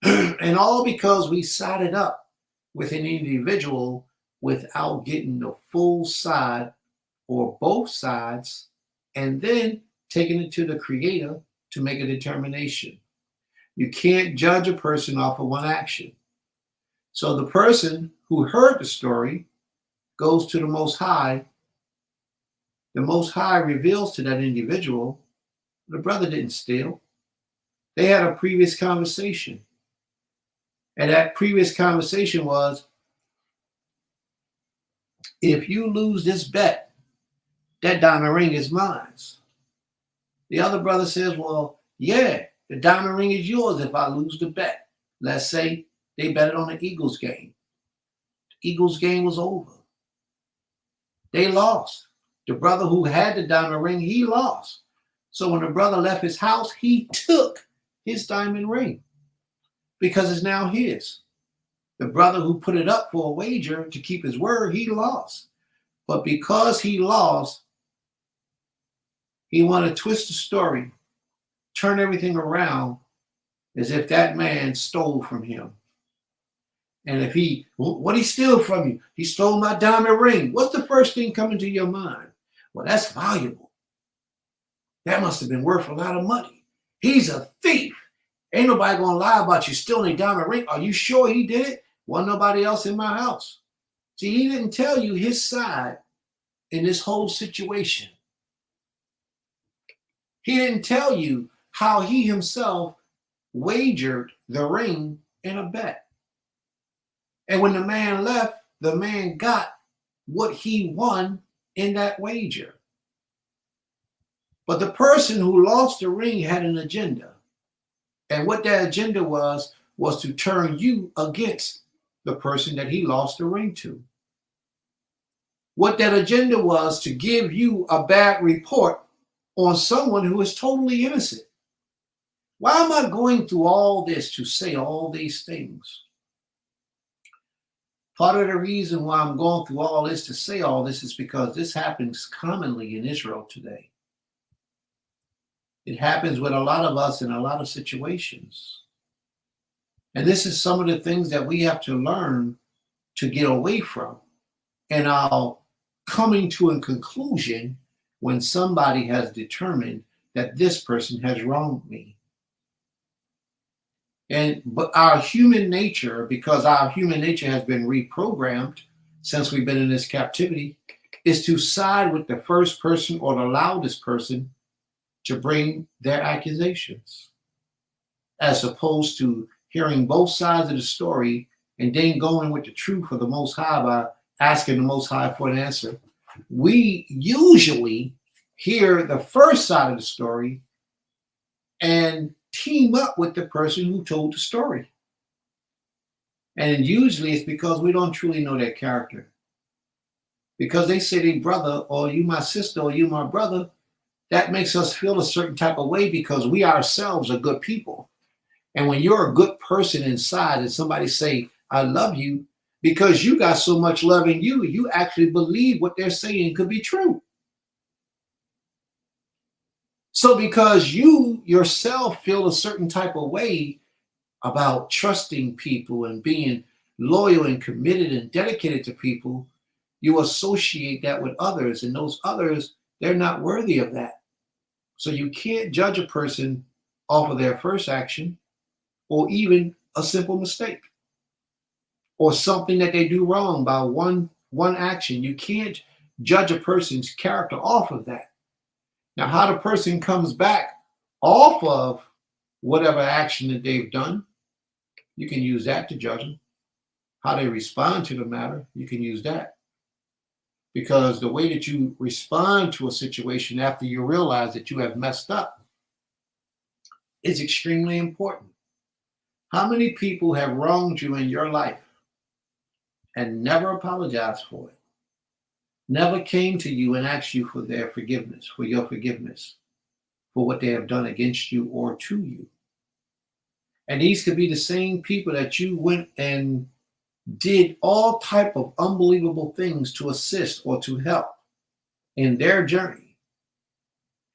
A: And all because we sided up with an individual without getting the full side or both sides, and then taking it to the Creator to make a determination. You can't judge a person off of one action. So the person who heard the story goes to the Most High. The Most High reveals to that individual, the brother didn't steal. They had a previous conversation. And that previous conversation was, if you lose this bet, that diamond ring is mine. The other brother says, well, yeah, the diamond ring is yours if I lose the bet. Let's say they betted on the Eagles game. The Eagles game was over. They lost. The brother who had the diamond ring, he lost. So when the brother left his house, he took his diamond ring because it's now his. The brother who put it up for a wager to keep his word, he lost. But because he lost, he wanted to twist the story, turn everything around as if that man stole from him. And if what did he steal from you? He stole my diamond ring. What's the first thing coming to your mind? Well, that's valuable. That must have been worth a lot of money. He's a thief. Ain't nobody gonna lie about you stealing a diamond ring. Are you sure he did it? Wasn't nobody else in my house. See, he didn't tell you his side in this whole situation. He didn't tell you how he himself wagered the ring in a bet. And when the man left, the man got what he won in that wager. But the person who lost the ring had an agenda. And what that agenda was to turn you against the person that he lost the ring to. What that agenda was to give you a bad report on someone who is totally innocent. Why am I going through all this to say all these things? Part of the reason why I'm going through all this to say all this is because this happens commonly in Israel today. It happens with a lot of us in a lot of situations. And this is some of the things that we have to learn to get away from. And I'll coming to a conclusion when somebody has determined that this person has wronged me. But our human nature, because our human nature has been reprogrammed since we've been in this captivity, is to side with the first person or the loudest person to bring their accusations, as opposed to hearing both sides of the story and then going with the truth of the Most High by asking the Most High for an answer. We usually hear the first side of the story and team up with the person who told the story. And usually it's because we don't truly know their character. Because they say they brother, or you my sister, or you my brother, that makes us feel a certain type of way because we ourselves are good people. And when you're a good person inside and somebody say, I love you, because you got so much love in you, you actually believe what they're saying could be true. So because you yourself feel a certain type of way about trusting people and being loyal and committed and dedicated to people, you associate that with others, and those others, they're not worthy of that. So you can't judge a person off of their first action or even a simple mistake or something that they do wrong by one action. You can't judge a person's character off of that. Now, how the person comes back off of whatever action that they've done, you can use that to judge them. How they respond to the matter, you can use that. Because the way that you respond to a situation after you realize that you have messed up is extremely important. How many people have wronged you in your life and never apologized for it? Never came to you and asked you for their forgiveness, for your forgiveness, for what they have done against you or to you. And these could be the same people that you went and did all type of unbelievable things to assist or to help in their journey.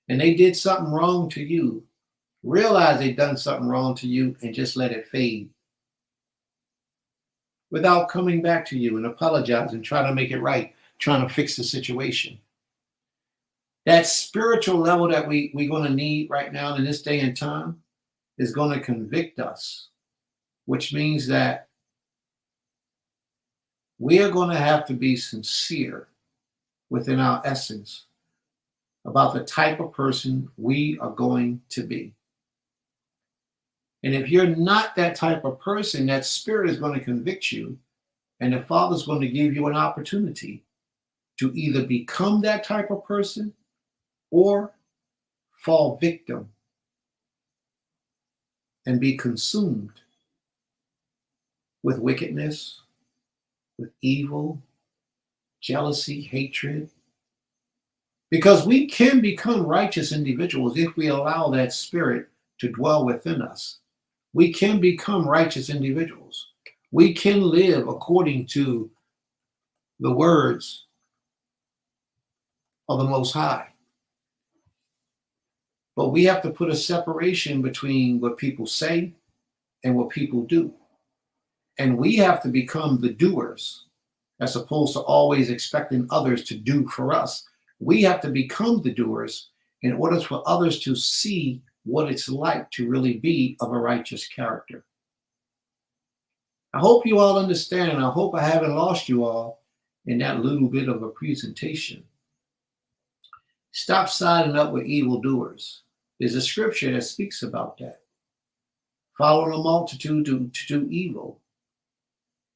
A: And they did something wrong to you. Realize they've done something wrong to you and just let it fade without coming back to you and apologizing, trying to make it right, trying to fix the situation. That spiritual level that we're going to need right now in this day and time is going to convict us, which means that we are going to have to be sincere within our essence about the type of person we are going to be. And if you're not that type of person, that spirit is going to convict you, and the Father's going to give you an opportunity to either become that type of person or fall victim and be consumed with wickedness, with evil, jealousy, hatred. Because we can become righteous individuals if we allow that spirit to dwell within us. We can become righteous individuals. We can live according to the words of the Most High. But we have to put a separation between what people say and what people do. And we have to become the doers as opposed to always expecting others to do for us. We have to become the doers in order for others to see what it's like to really be of a righteous character. I hope you all understand, and I hope I haven't lost you all in that little bit of a presentation. Stop siding up with evildoers. There's a scripture that speaks about that. Follow the multitude to do evil.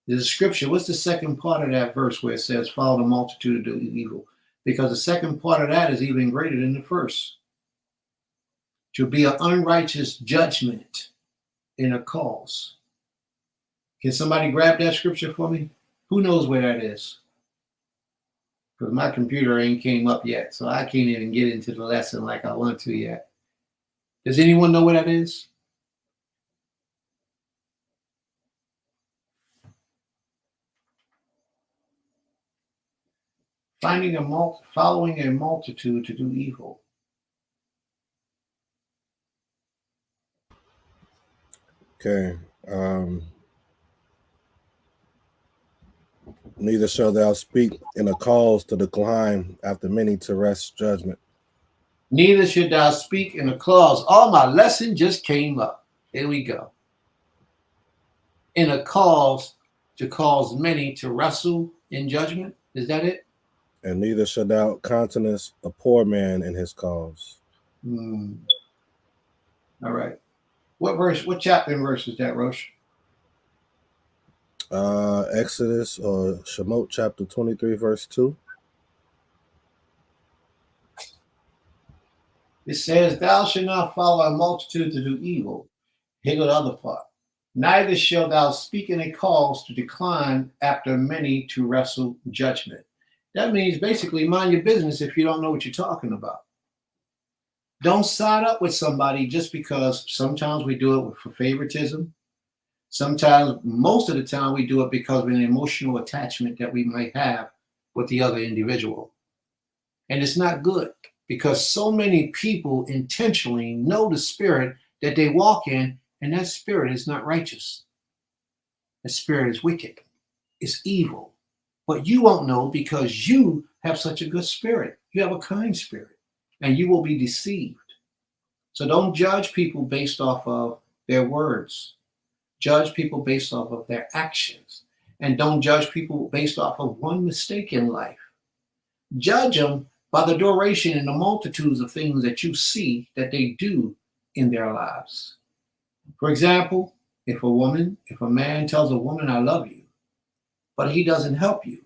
A: There's a scripture. What's the second part of that verse where it says, follow the multitude to do evil? Because the second part of that is even greater than the first. To be an unrighteous judgment in a cause. Can somebody grab that scripture for me? Who knows where that is? Because my computer ain't came up yet, so I can't even get into the lesson like I want to yet. Does anyone know where that is? following a multitude to do evil.
E: Okay. Neither shall thou speak in a cause to decline after many to rest judgment.
A: Neither should thou speak in a clause. Oh, my lesson just came up. Here we go. In a cause to cause many to wrestle in judgment. Is that it?
E: And neither shall thou countenance a poor man in his cause.
A: All right. What verse, what chapter and verse is that, Rosh?
E: Exodus or Shemot chapter 23, verse 2.
A: It says, thou shalt not follow a multitude to do evil. Here go the other part. Neither shalt thou speak in a cause to decline after many to wrestle judgment. That means basically mind your business if you don't know what you're talking about. Don't side up with somebody just because sometimes we do it for favoritism. Sometimes, most of the time, we do it because of an emotional attachment that we might have with the other individual. And it's not good because so many people intentionally know the spirit that they walk in, and that spirit is not righteous. That spirit is wicked. It's evil. But you won't know because you have such a good spirit. You have a kind spirit, and you will be deceived. So don't judge people based off of their words. Judge people based off of their actions. And don't judge people based off of one mistake in life. Judge them by the duration and the multitudes of things that you see that they do in their lives. For example, if a man tells a woman, I love you, but he doesn't help you,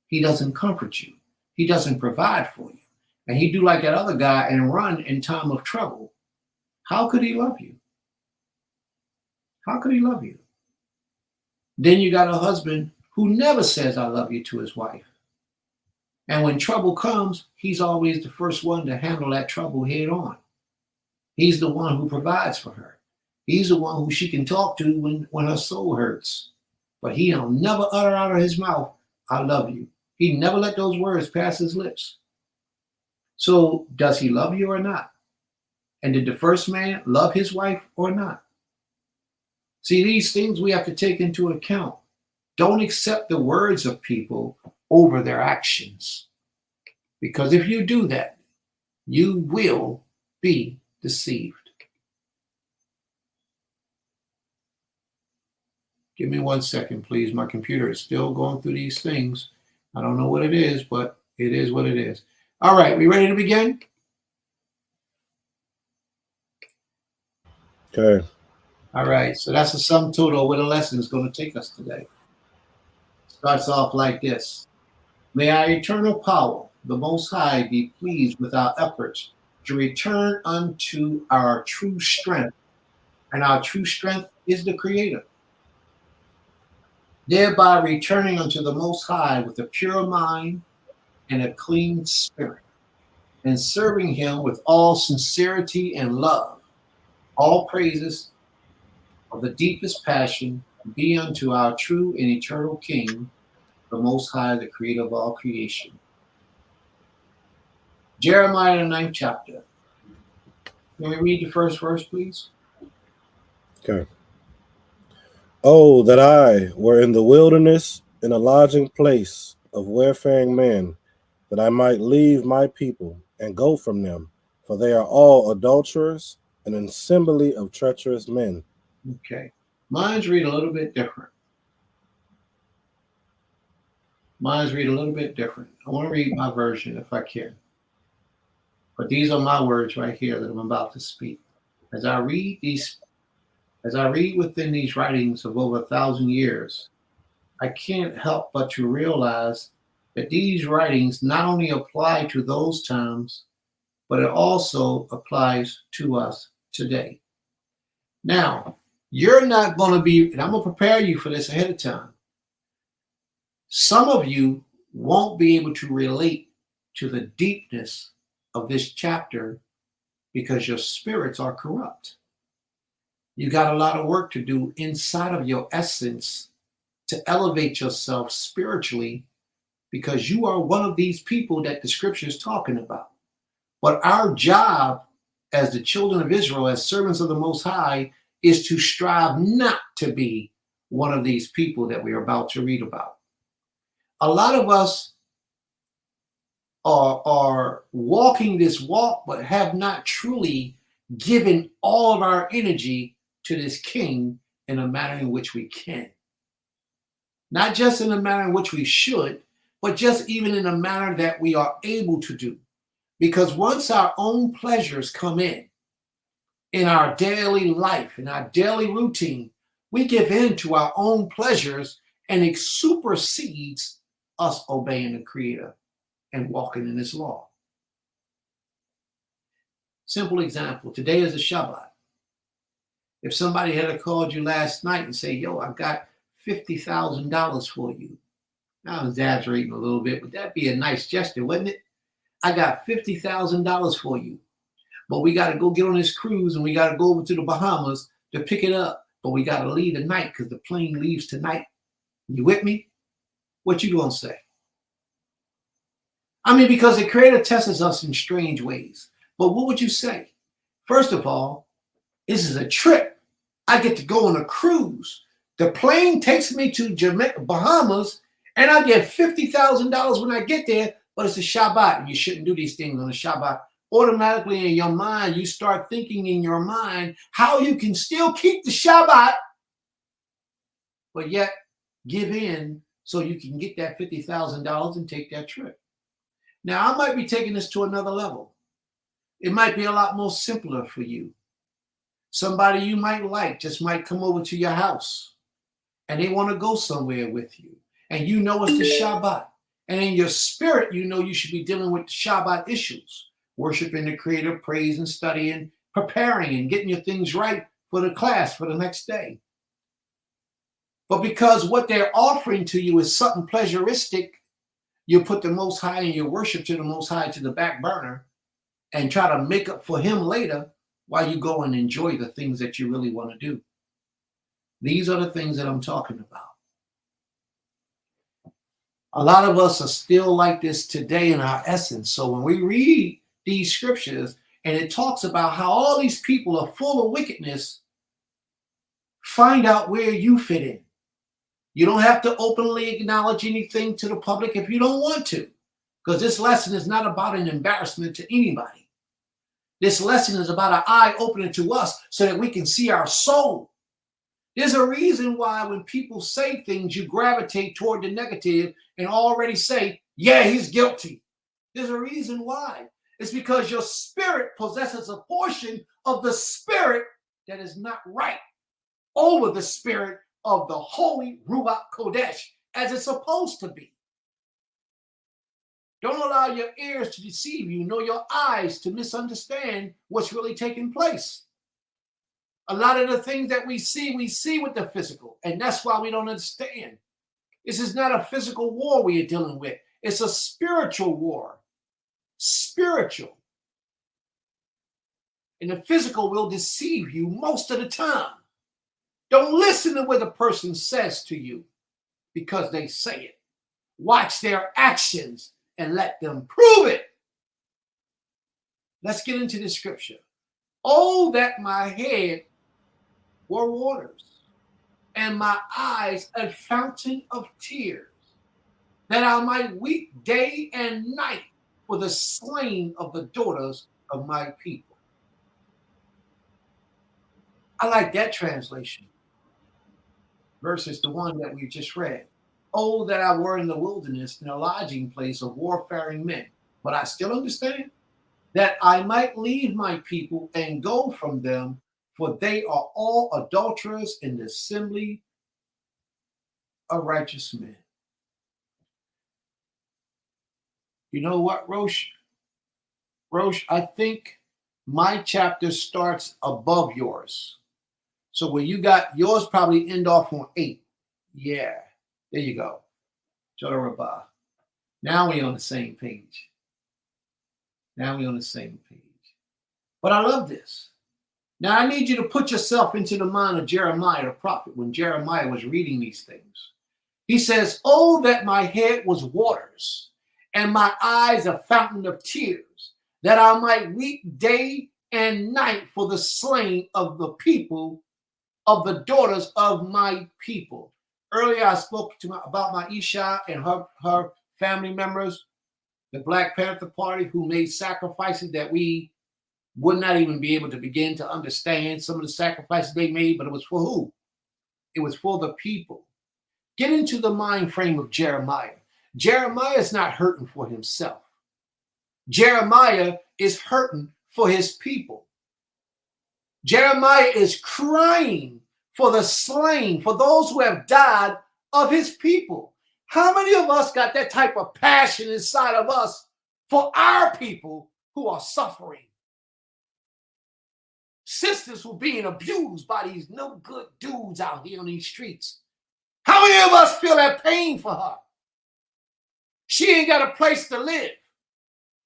A: he doesn't comfort you, he doesn't provide for you, and he do like that other guy and run in time of trouble, how could he love you? How could he love you? Then you got a husband who never says I love you to his wife. And when trouble comes, he's always the first one to handle that trouble head on. He's the one who provides for her. He's the one who she can talk to when her soul hurts. But he'll never utter out of his mouth, I love you. He never let those words pass his lips. So does he love you or not? And did the first man love his wife or not? See, these things we have to take into account. Don't accept the words of people over their actions. Because if you do that, you will be deceived. Give me 1 second, please. My computer is still going through these things. I don't know what it is, but it is what it is. All right, we ready to begin?
E: Okay.
A: All right, so that's the sum total of where the lesson is going to take us today. Starts off like this. May our eternal power, the Most High, be pleased with our efforts to return unto our true strength. And our true strength is the Creator. Thereby returning unto the Most High with a pure mind and a clean spirit, and serving Him with all sincerity and love. All praises of the deepest passion be unto our true and eternal King, the Most High, the Creator of all creation. Jeremiah, the 9th chapter. Can we read the first verse, please?
E: Okay. Oh, that I were in the wilderness, in a lodging place of wayfaring men, that I might leave my people and go from them, for they are all adulterers, and an assembly of treacherous men.
A: Okay. Mine's read a little bit different. I want to read my version if I can. But these are my words right here that I'm about to speak. As I read within these writings of over 1,000 years, I can't help but to realize that these writings not only apply to those times, but it also applies to us today. Now, you're not going to be, and I'm going to prepare you for this ahead of time. Some of you won't be able to relate to the deepness of this chapter because your spirits are corrupt. You got a lot of work to do inside of your essence to elevate yourself spiritually because you are one of these people that the scripture is talking about. But our job as the children of Israel, as servants of the Most High, is to strive not to be one of these people that we are about to read about. A lot of us are walking this walk, but have not truly given all of our energy to this King in a manner in which we can. Not just in a manner in which we should, but just even in a manner that we are able to do. Because once our own pleasures come in our daily life, in our daily routine, we give in to our own pleasures, and it supersedes us obeying the Creator and walking in His law. Simple example, today is a Shabbat. If somebody had called you last night and say, yo, I got $50,000 for you. Now I'm exaggerating a little bit, but that'd be a nice gesture, wouldn't it? I got $50,000 for you, but we got to go get on this cruise and we got to go over to the Bahamas to pick it up, but we got to leave tonight because the plane leaves tonight. You with me? What you gonna say? I mean, because the Creator tests us in strange ways. But what would you say? First of all, this is a trip. I get to go on a cruise. The plane takes me to Bahamas, and I get $50,000 when I get there, but it's a Shabbat, and you shouldn't do these things on a Shabbat. Automatically in your mind, you start thinking in your mind how you can still keep the Shabbat, but yet give in so you can get that $50,000 and take that trip. Now, I might be taking this to another level. It might be a lot more simpler for you. Somebody you might like just might come over to your house and they want to go somewhere with you. And you know it's the Shabbat. And in your spirit, you know you should be dealing with Shabbat issues, worshiping the Creator, praising, studying, preparing, and getting your things right for the class for the next day. But because what they're offering to you is something pleasuristic, you put the Most High and your worship to the Most High to the back burner and try to make up for Him later while you go and enjoy the things that you really want to do. These are the things that I'm talking about. A lot of us are still like this today in our essence. So when we read these scriptures and it talks about how all these people are full of wickedness, find out where you fit in. You don't have to openly acknowledge anything to the public if you don't want to, because this lesson is not about an embarrassment to anybody. This lesson is about an eye opening to us so that we can see our soul. There's a reason why when people say things, you gravitate toward the negative and already say, yeah, he's guilty. There's a reason why. It's because your spirit possesses a portion of the spirit that is not right over the spirit of the holy Ruwah HaQodesh as it's supposed to be. Don't allow your ears to deceive you, nor your eyes to misunderstand what's really taking place. A lot of the things that we see with the physical, and that's why we don't understand. This is not a physical war we are dealing with. It's a spiritual war. Spiritual. And the physical will deceive you most of the time. Don't listen to what the person says to you because they say it. Watch their actions and let them prove it. Let's get into the scripture. Oh, that my head were waters, and my eyes a fountain of tears, that I might weep day and night for the slain of the daughters of my people. I like that translation versus the one that we just read. Oh, that I were in the wilderness, in a lodging place of warfaring men. But I still understand that I might leave my people and go from them, for they are all adulterers in the assembly of righteous men. You know what, Rosh? Rosh, I think my chapter starts above yours. So where you got yours probably end off on 8. Yeah, there you go. Torah. Now we're on the same page. But I love this. Now I need you to put yourself into the mind of Jeremiah the prophet when Jeremiah was reading these things. He says, oh, that my head was waters and my eyes a fountain of tears, that I might weep day and night for the slain of the people, of the daughters of my people. Earlier, I spoke about my Isha and her family members, the Black Panther Party, who made sacrifices that we would not even be able to begin to understand some of the sacrifices they made, but it was for who? It was for the people. Get into the mind frame of Jeremiah. Jeremiah is not hurting for himself. Jeremiah is hurting for his people. Jeremiah is crying for the slain, for those who have died of his people. How many of us got that type of passion inside of us for our people who are suffering? Sisters who are being abused by these no good dudes out here on these streets. How many of us feel that pain for her? She ain't got a place to live.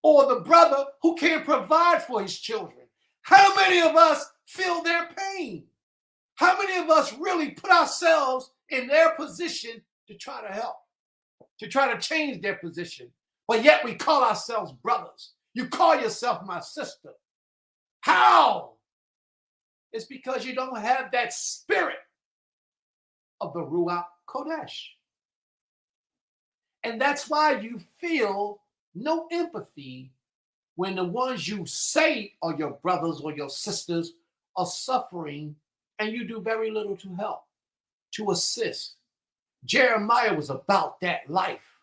A: Or the brother who can't provide for his children. How many of us feel their pain? How many of us really put ourselves in their position to try to help, to try to change their position? But yet we call ourselves brothers. You call yourself my sister. How? It's because you don't have that spirit of the Ruwah HaQodesh. And that's why you feel no empathy when the ones you say are your brothers or your sisters are suffering and you do very little to help, to assist. Jeremiah was about that life.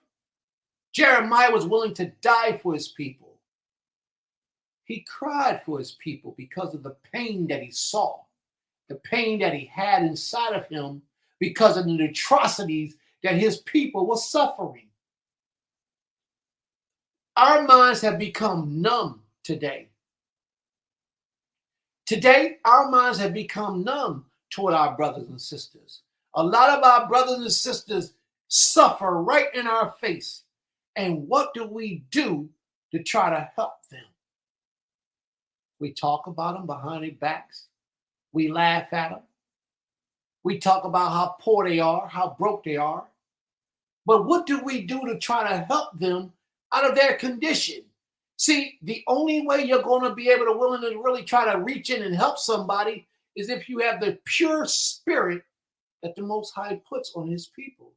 A: Jeremiah was willing to die for his people. He cried for his people because of the pain that he saw, the pain that he had inside of him because of the atrocities that his people were suffering. Our minds have become numb today. Today, our minds have become numb toward our brothers and sisters. A lot of our brothers and sisters suffer right in our face. And what do we do to try to help them? We talk about them behind their backs. We laugh at them. We talk about how poor they are, how broke they are. But what do we do to try to help them out of their condition? See, the only way you're going to be able to willing to really try to reach in and help somebody is if you have the pure spirit that the Most High puts on his people.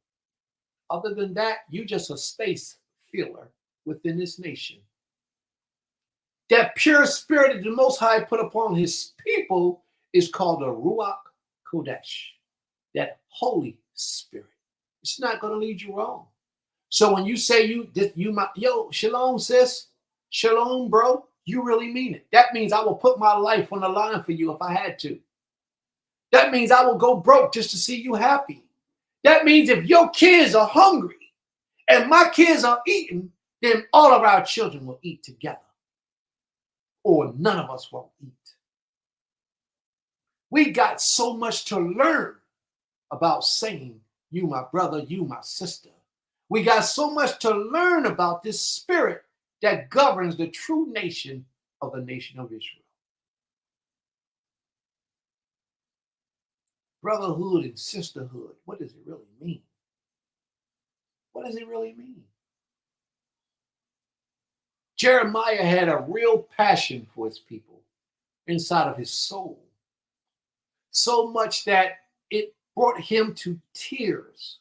A: Other than that, you're just a space filler within this nation. That pure spirit that the Most High put upon his people is called the Ruwah HaQodesh, that Holy Spirit. It's not going to lead you wrong. So when you say yo, shalom, sis, shalom, bro, you really mean it. That means I will put my life on the line for you if I had to. That means I will go broke just to see you happy. That means if your kids are hungry and my kids are eating, then all of our children will eat together. Or none of us won't eat. We got so much to learn about saying, you my brother, you my sister. We got so much to learn about this spirit that governs the true nation of the nation of Israel. Brotherhood and sisterhood, what does it really mean? What does it really mean? Jeremiah had a real passion for his people inside of his soul. So much that it brought him to tears.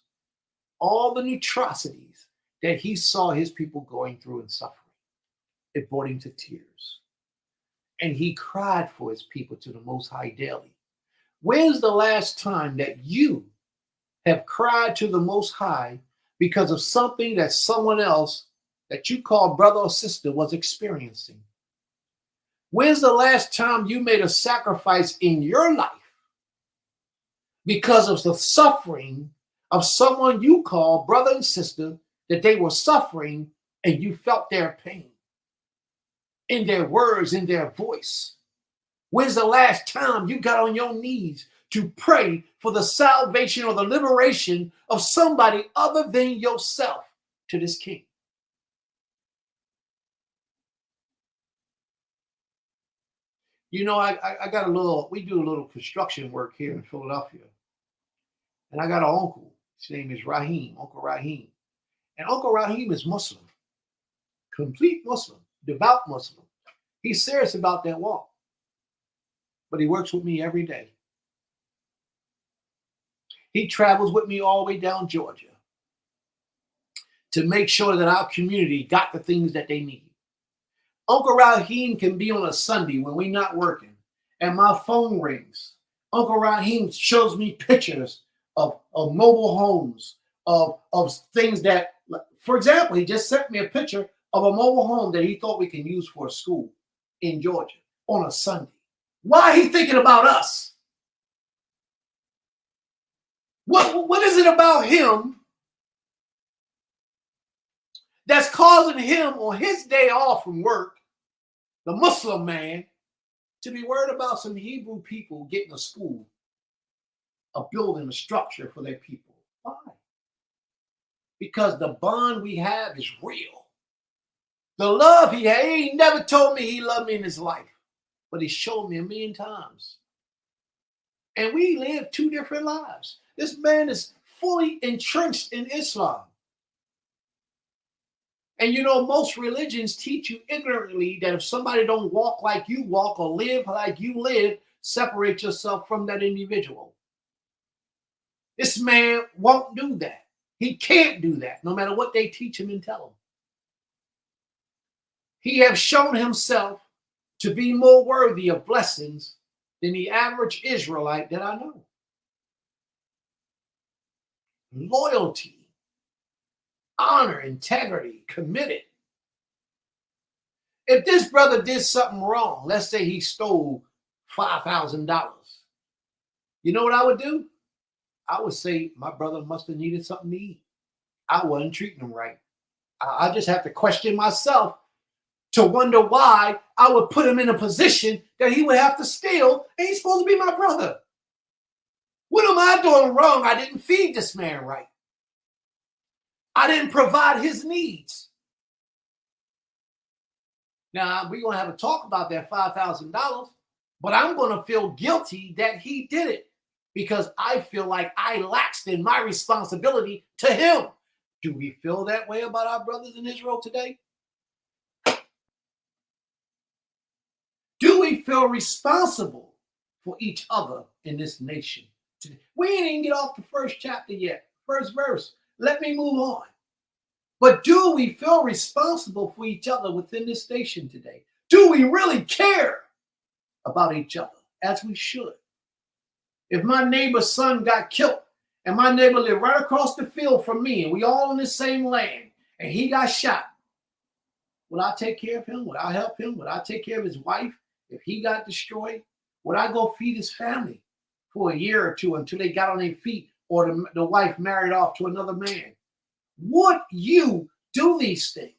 A: All the atrocities that he saw his people going through and suffering. It brought him to tears. And he cried for his people to the Most High daily. When's the last time that you have cried to the Most High because of something that someone else that you call brother or sister was experiencing? When's the last time you made a sacrifice in your life because of the suffering of someone you call brother and sister, that they were suffering and you felt their pain in their words, in their voice? When's the last time you got on your knees to pray for the salvation or the liberation of somebody other than yourself to this king? You know, I got we do a little construction work here in Philadelphia. And I got an uncle. His name is Rahim, Uncle Rahim. And Uncle Rahim is Muslim, complete Muslim, devout Muslim. He's serious about that walk. But he works with me every day. He travels with me all the way down Georgia to make sure that our community got the things that they need. Uncle Rahim can be on a Sunday when we're not working and my phone rings. Uncle Rahim shows me pictures of mobile homes, of things that, for example, he just sent me a picture of a mobile home that he thought we can use for a school in Georgia on a Sunday. Why he thinking about us? What is it about him that's causing him on his day off from work, the Muslim man, to be worried about some Hebrew people getting a school, a building, a structure for their people? Why? Because the bond we have is real. The love he had, he never told me he loved me in his life, but he showed me 1,000,000 times. And we live 2 different lives. This man is fully entrenched in Islam. And you know, most religions teach you ignorantly that if somebody don't walk like you walk or live like you live, separate yourself from that individual. This man won't do that. He can't do that, no matter what they teach him and tell him. He has shown himself to be more worthy of blessings than the average Israelite that I know. Loyalty, honor, integrity, committed. If this brother did something wrong, let's say he stole $5,000, you know what I would do? I would say my brother must have needed something to eat. I wasn't treating him right. I just have to question myself to wonder why I would put him in a position that he would have to steal, and he's supposed to be my brother. What am I doing wrong? I didn't feed this man right. I didn't provide his needs. Now, we're going to have a talk about that $5,000, but I'm going to feel guilty that he did it because I feel like I laxed in my responsibility to him. Do we feel that way about our brothers in Israel today? Do we feel responsible for each other in this nation? We ain't even get off the first chapter yet, first verse. Let me move on. But do we feel responsible for each other within this nation today? Do we really care about each other as we should? If my neighbor's son got killed and my neighbor lived right across the field from me and we all in the same land and he got shot, would I take care of him? Would I help him? Would I take care of his wife if he got destroyed? Would I go feed his family for a year or two until they got on their feet or the wife married off to another man? Would you do these things?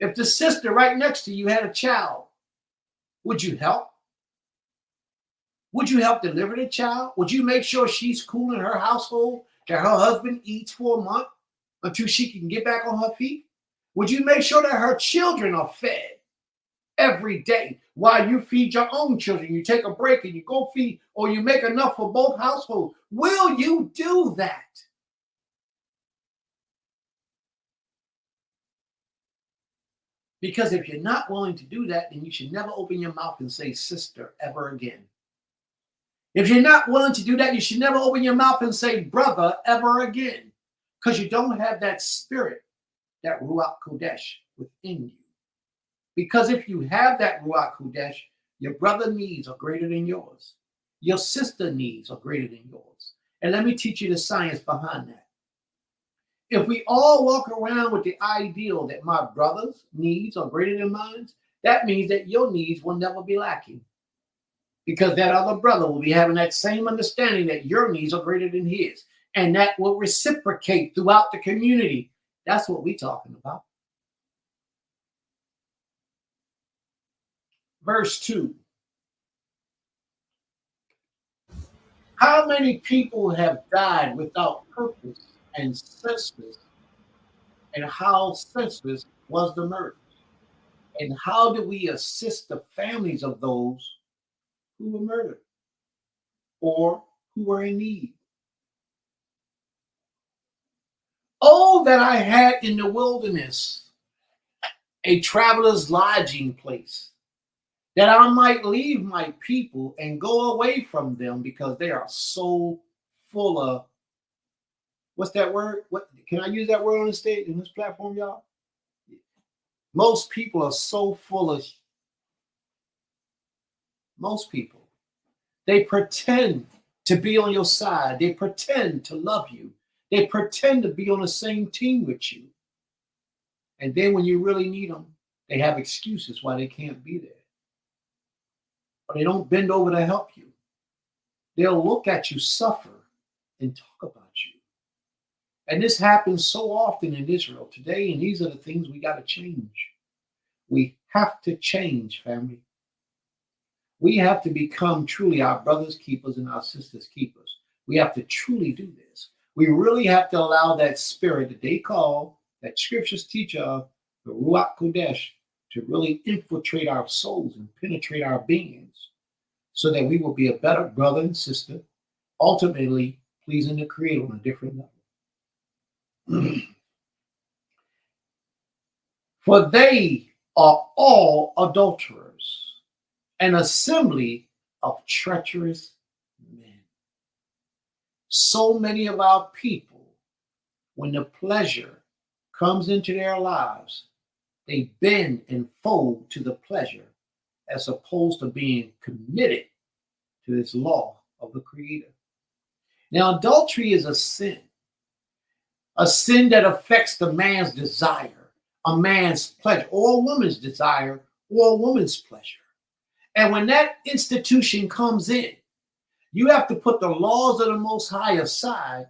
A: If the sister right next to you had a child, would you help? Would you help deliver the child? Would you make sure she's cool in her household, that her husband eats for a month until she can get back on her feet? Would you make sure that her children are fed every day while you feed your own children? You take a break and you go feed, or you make enough for both households. Will you do that? Because if you're not willing to do that, then you should never open your mouth and say sister ever again. If you're not willing to do that, you should never open your mouth and say brother ever again. Because you don't have that spirit, that Ruwah HaQodesh within you. Because if you have that Ruwah HaQodesh, your brother needs are greater than yours. Your sister needs are greater than yours. And let me teach you the science behind that. If we all walk around with the ideal that my brother's needs are greater than mine, that means that your needs will never be lacking. Because that other brother will be having that same understanding that your needs are greater than his. And that will reciprocate throughout the community. That's what we're talking about. Verse 2. How many people have died without purpose and senseless? And how senseless was the murder? And how do we assist the families of those who were murdered or who were in need? that I had in the wilderness a traveler's lodging place, that I might leave my people and go away from them because they are so full of, what's that word? What can I use that word on the stage, in this platform, y'all? Most people are so full of, most people, they pretend to be on your side. They pretend to love you. They pretend to be on the same team with you. And then when you really need them, they have excuses why they can't be there. But they don't bend over to help you. They'll look at you suffer and talk about you. And this happens so often in Israel today, and these are the things we got to change. We have to change, family. We have to become truly our brothers' keepers and our sisters' keepers. We have to truly do this. We really have to allow that spirit that they call, that scriptures teach of, the Ruwah HaQodesh, to really infiltrate our souls and penetrate our beings so that we will be a better brother and sister, ultimately pleasing the Creator on a different level. For they are all adulterers, an assembly of treacherous men. So many of our people, when the pleasure comes into their lives, they bend and fold to the pleasure as opposed to being committed to this law of the Creator. Now, adultery is a sin that affects the man's desire, a man's pleasure, or a woman's desire, or a woman's pleasure. And when that institution comes in, you have to put the laws of the Most High aside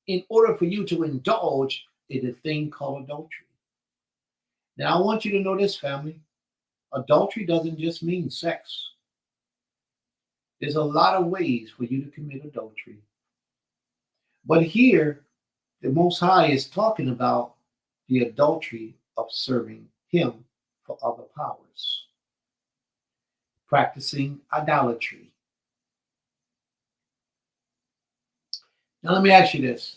A: in order for you to indulge in a thing called adultery. Now, I want you to know this, family. Adultery doesn't just mean sex. There's a lot of ways for you to commit adultery. But here, the Most High is talking about the adultery of serving Him for other powers, practicing idolatry. Now, let me ask you this.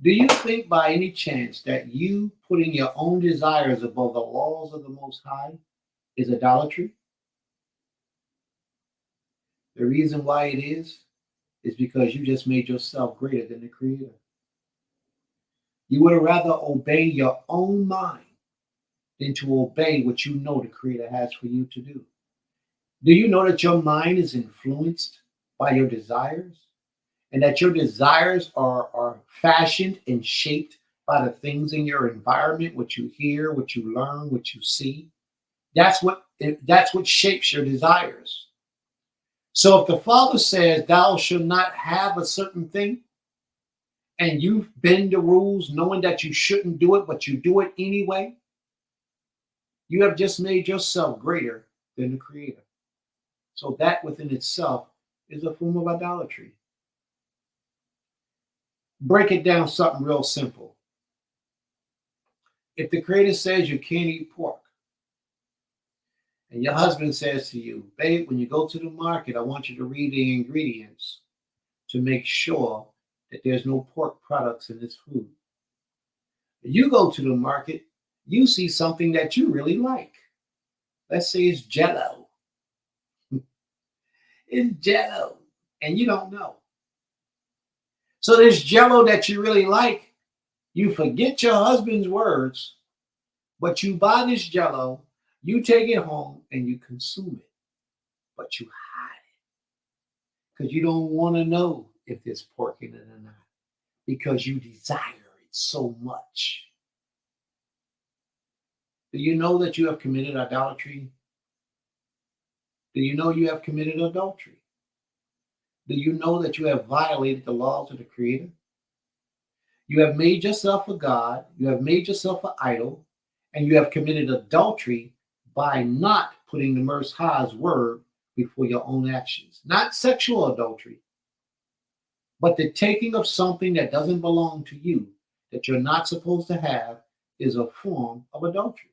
A: Do you think by any chance that you putting your own desires above the laws of the Most High is idolatry? The reason why it is because you just made yourself greater than the Creator. You would rather obey your own mind than to obey what you know the Creator has for you to do. Do you know that your mind is influenced by your desires? And that your desires are fashioned and shaped by the things in your environment, what you hear, what you learn, what you see. That's what shapes your desires. So if the Father says, thou shalt not have a certain thing, and you bend the rules knowing that you shouldn't do it, but you do it anyway, you have just made yourself greater than the Creator. So that within itself is a form of idolatry. Break it down something real simple. If the Creator says you can't eat pork, and your husband says to you, babe, when you go to the market, I want you to read the ingredients to make sure that there's no pork products in this food. You go to the market, you see something that you really like. Let's say it's Jell-O. It's Jell-O, and you don't know. So this Jell-O that you really like, you forget your husband's words, but you buy this Jell-O, you take it home, and you consume it. But you hide it because you don't want to know if there's pork in it or not, because you desire it so much. Do you know that you have committed idolatry? Do you know you have committed adultery? Do you know that you have violated the laws of the Creator? You have made yourself a god, you have made yourself an idol, and you have committed adultery by not putting the Most High's word before your own actions. Not sexual adultery, but the taking of something that doesn't belong to you, that you're not supposed to have, is a form of adultery.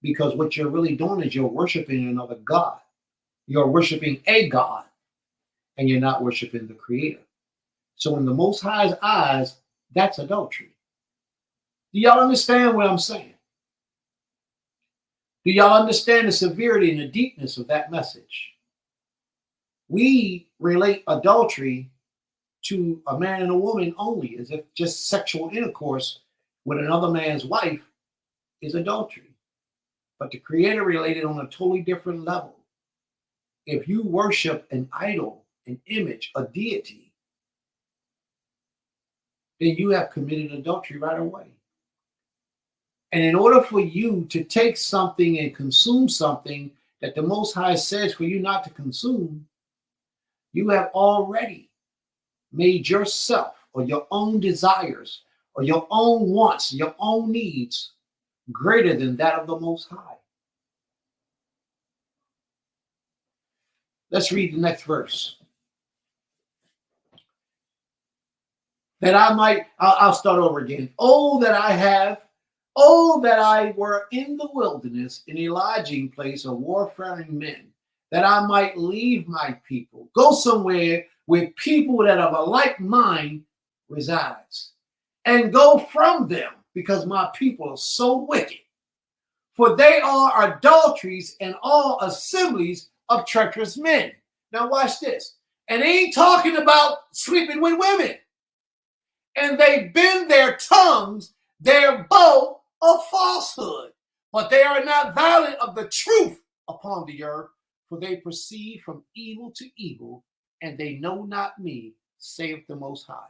A: Because what you're really doing is you're worshiping another god. You're worshiping a god, and you're not worshiping the Creator. So in the Most High's eyes, that's adultery. Do y'all understand what I'm saying? Do y'all understand the severity and the deepness of that message? We relate adultery to a man and a woman only, as if just sexual intercourse with another man's wife is adultery. But the Creator related on a totally different level. If you worship an idol, an image, a deity, then you have committed adultery right away. And in order for you to take something and consume something that the Most High says for you not to consume, you have already made yourself or your own desires or your own wants, your own needs greater than that of the Most High. Let's read the next verse. That I might, I'll start over again. Oh, that I were in the wilderness, in a lodging place of warfaring men, that I might leave my people, go somewhere where people that have a like mind resides, and go from them, because my people are so wicked. For they are adulteries and all assemblies of treacherous men. Now watch this. And he ain't talking about sleeping with women. And they bend their tongues, their bow of falsehood, but they are not violent of the truth upon the earth, for they proceed from evil to evil, and they know not me, saith the Most High.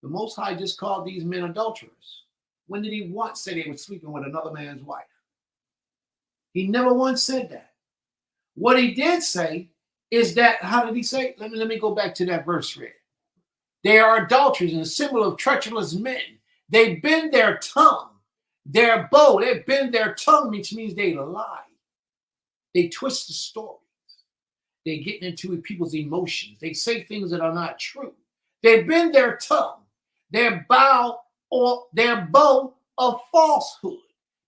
A: The Most High just called these men adulterers. When did he once say they were sleeping with another man's wife? He never once said that. What he did say is that, how did he say? Let me go back to that verse read. They are adulteries and a symbol of treacherous men. They bend their tongue, their bow. They bend their tongue, which means they lie. They twist the stories. They get into people's emotions. They say things that are not true. They bend their tongue, their bow or their bow of falsehood.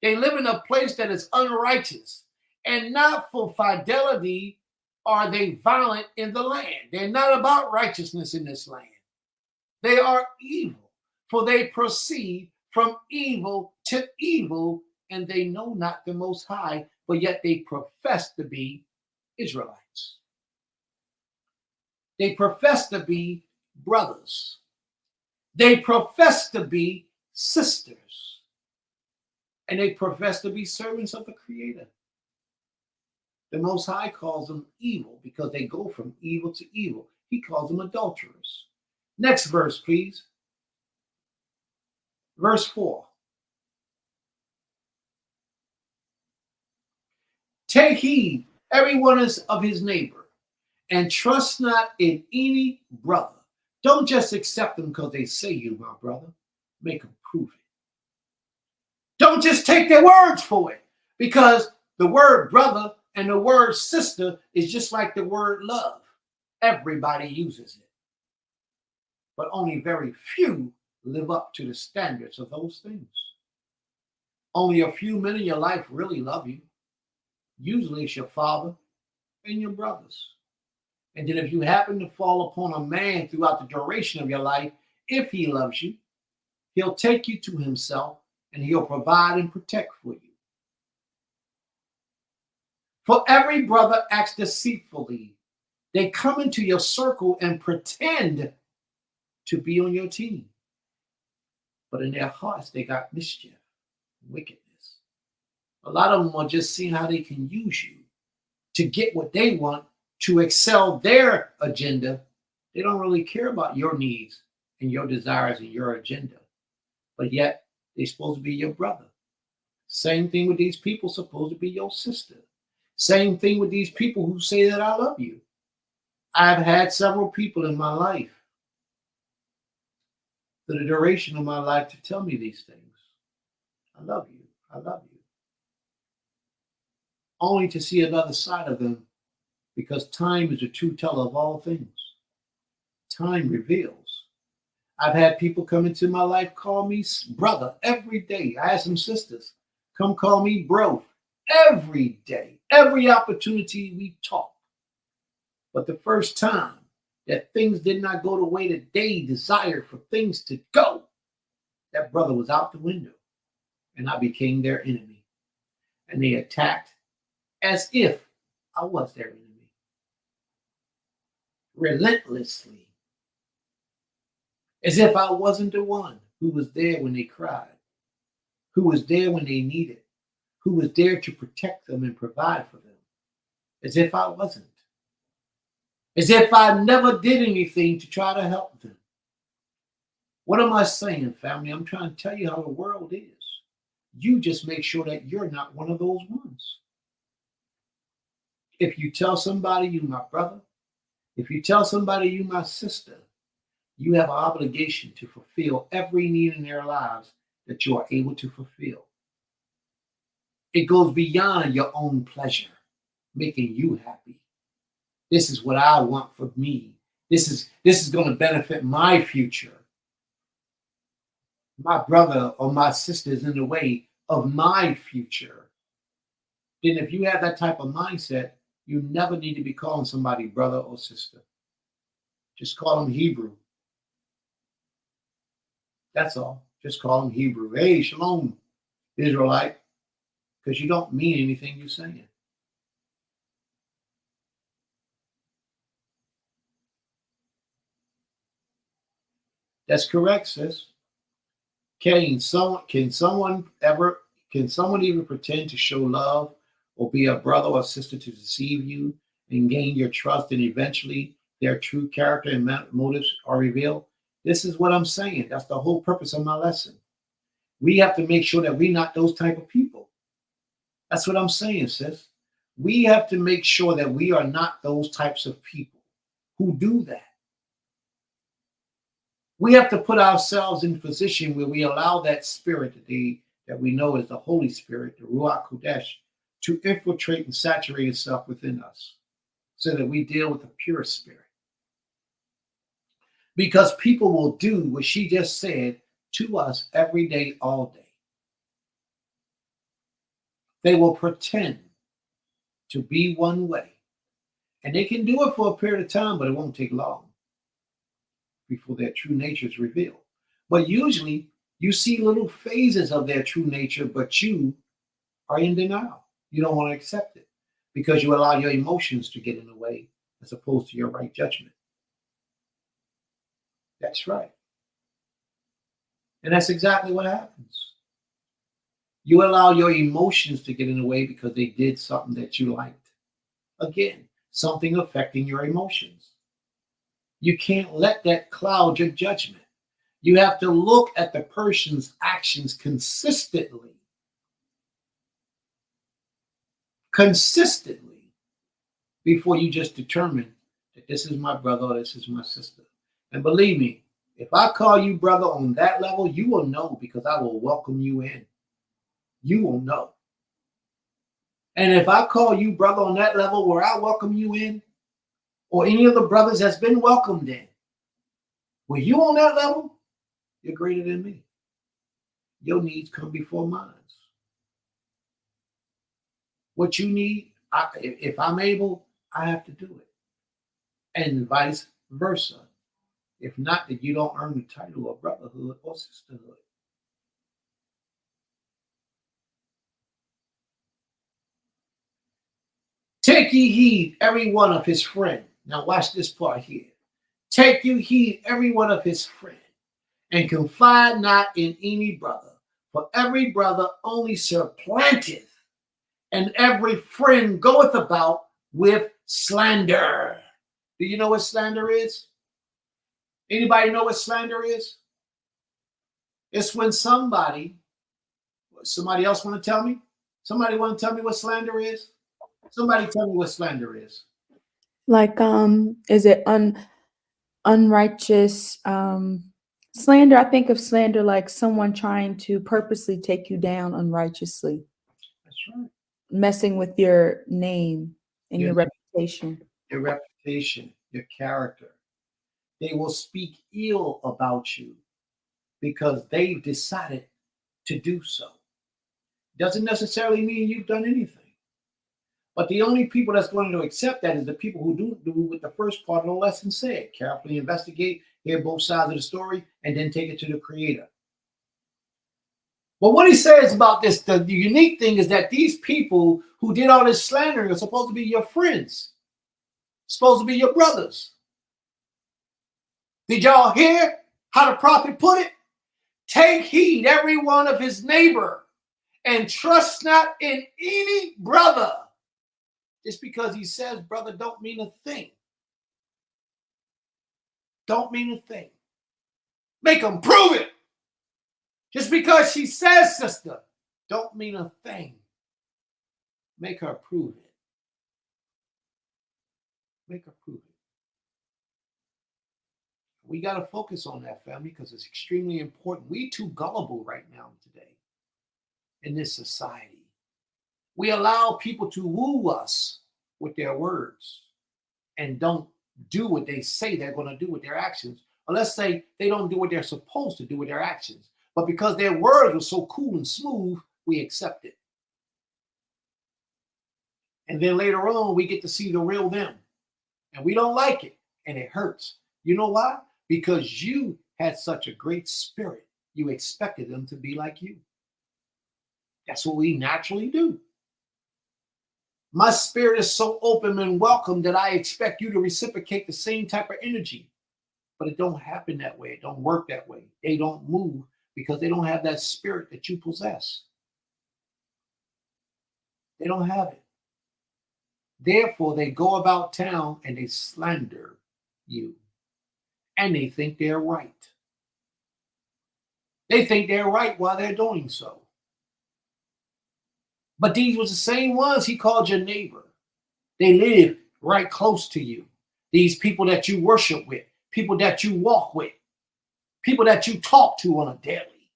A: They live in a place that is unrighteous, and not for fidelity are they violent in the land. They're not about righteousness in this land. They are evil, for they proceed from evil to evil, and they know not the Most High, but yet they profess to be Israelites. They profess to be brothers. They profess to be sisters. And they profess to be servants of the Creator. The Most High calls them evil because they go from evil to evil. He calls them adulterers. Next verse, please. Verse 4. Take heed, every one of his neighbor, and trust not in any brother. Don't just accept them because they say you, my brother. Make them prove it. Don't just take their words for it, because the word brother and the word sister is just like the word love. Everybody uses it. But only very few live up to the standards of those things. Only a few men in your life really love you. Usually it's your father and your brothers. And then if you happen to fall upon a man throughout the duration of your life, if he loves you, he'll take you to himself and he'll provide and protect for you. For every brother acts deceitfully. They come into your circle and pretend to be on your team. But in their hearts, they got mischief, wickedness. A lot of them are just seeing how they can use you to get what they want, to excel their agenda. They don't really care about your needs and your desires and your agenda. But yet, they're supposed to be your brother. Same thing with these people supposed to be your sister. Same thing with these people who say that I love you. I've had several people in my life, for the duration of my life, to tell me these things. I love you. I love you. Only to see another side of them, because time is the true teller of all things. Time reveals. I've had people come into my life, call me brother every day. I had some sisters come call me bro every day. Every opportunity we talk. But the first time that things did not go the way that they desired for things to go, that brother was out the window. and I became their enemy. And they attacked as if I was their enemy, relentlessly, as if I wasn't the one who was there when they cried, who was there when they needed, who was there to protect them and provide for them, as if I wasn't, as if I never did anything to try to help them. What am I saying, family? I'm trying to tell you how the world is. You just make sure that you're not one of those ones. If you tell somebody you my brother, if you tell somebody you my sister, you have an obligation to fulfill every need in their lives that you are able to fulfill. It goes beyond your own pleasure, making you happy. This is what I want for me. This is going to benefit my future. My brother or my sister is in the way of my future. Then if you have that type of mindset, you never need to be calling somebody brother or sister. Just call them Hebrew. That's all. Just call them Hebrew. Hey, shalom, Israelite, because you don't mean anything you're saying. That's correct, sis. Can someone even pretend to show love or be a brother or sister to deceive you and gain your trust, and eventually their true character and motives are revealed? This is what I'm saying. That's the whole purpose of my lesson. We have to make sure that we're not those type of people. That's what I'm saying, sis. We have to make sure that we are not those types of people who do that. We have to put ourselves in a position where we allow that spirit that we know is the Holy Spirit, the Ruwah HaQodesh, to infiltrate and saturate itself within us so that we deal with the pure spirit. Because people will do what she just said to us every day, all day. They will pretend to be one way. And they can do it for a period of time, but it won't take long before their true nature is revealed. But usually you see little phases of their true nature, but you are in denial. You don't want to accept it because you allow your emotions to get in the way as opposed to your right judgment. That's right. And that's exactly what happens. You allow your emotions to get in the way because they did something that you liked. Again, something affecting your emotions. You can't let that cloud your judgment. You have to look at the person's actions consistently before you just determine that this is my brother or this is my sister. And believe me, if I call you brother on that level, you will know because I will welcome you in. You will know. And if I call you brother on that level where I welcome you in, or any of the brothers that's been welcomed in, when you on that level, you're greater than me. Your needs come before mine. What you need, if I'm able, I have to do it. And vice versa. If not, then you don't earn the title of brotherhood or sisterhood. Take ye heed every one of his friend. Now watch this part here. Take you heed every one of his friend, and confide not in any brother, for every brother only supplanteth, and every friend goeth about with slander. Do you know what slander is? Anybody know what slander is? It's when somebody else want to tell me? Somebody want to tell me what slander is? Somebody tell me what slander is.
C: Like, is it unrighteous slander? I think of slander like someone trying to purposely take you down unrighteously.
A: That's right.
C: Messing with your name and your reputation.
A: Your reputation, your character. They will speak ill about you because they've decided to do so. Doesn't necessarily mean you've done anything. But the only people that's going to accept that is the people who do what the first part of the lesson said. Carefully investigate, hear both sides of the story, and then take it to the Creator. But what he says about this, the unique thing is that these people who did all this slandering are supposed to be your friends, supposed to be your brothers. Did y'all hear how the prophet put it? Take heed, every one of his neighbor, and trust not in any brother. Just because he says brother don't mean a thing. Don't mean a thing. Make them prove it. Just because she says sister don't mean a thing. Make her prove it. Make her prove it. We got to focus on that, family, because it's extremely important. We too gullible right now today in this society. We allow people to woo us with their words and don't do what they say they're going to do with their actions. Or let's say they don't do what they're supposed to do with their actions. But because their words are so cool and smooth, we accept it. And then later on, we get to see the real them. And we don't like it. And it hurts. You know why? Because you had such a great spirit. You expected them to be like you. That's what we naturally do. My spirit is so open and welcome that I expect you to reciprocate the same type of energy. But it don't happen that way. It don't work that way. They don't move because they don't have that spirit that you possess. They don't have it. Therefore, they go about town and they slander you. And they think they're right. They think they're right while they're doing so. But these were the same ones he called your neighbor. They live right close to you. These people that you worship with, people that you walk with, people that you talk to on a daily.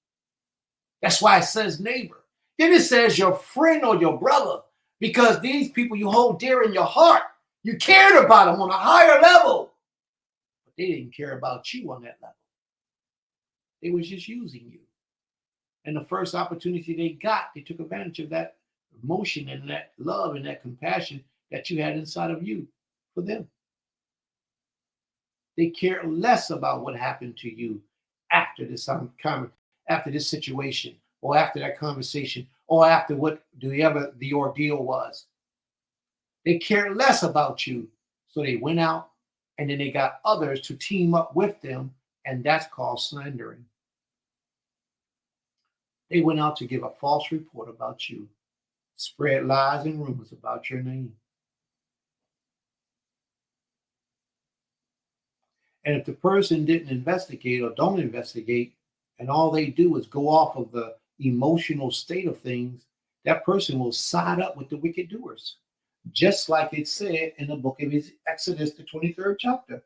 A: That's why it says neighbor. Then it says your friend or your brother, because these people you hold dear in your heart, you cared about them on a higher level. But they didn't care about you on that level. They was just using you. And the first opportunity they got, they took advantage of that emotion and that love and that compassion that you had inside of you for them. They care less about what happened to you after this situation, or after that conversation, or after whatever the ordeal was. They care less about you, so they went out and then they got others to team up with them, and that's called slandering. They went out to give a false report about you, spread lies and rumors about your name. And if the person didn't investigate or don't investigate, and all they do is go off of the emotional state of things, that person will side up with the wicked doers. Just like it said in the book of Exodus, the 23rd chapter.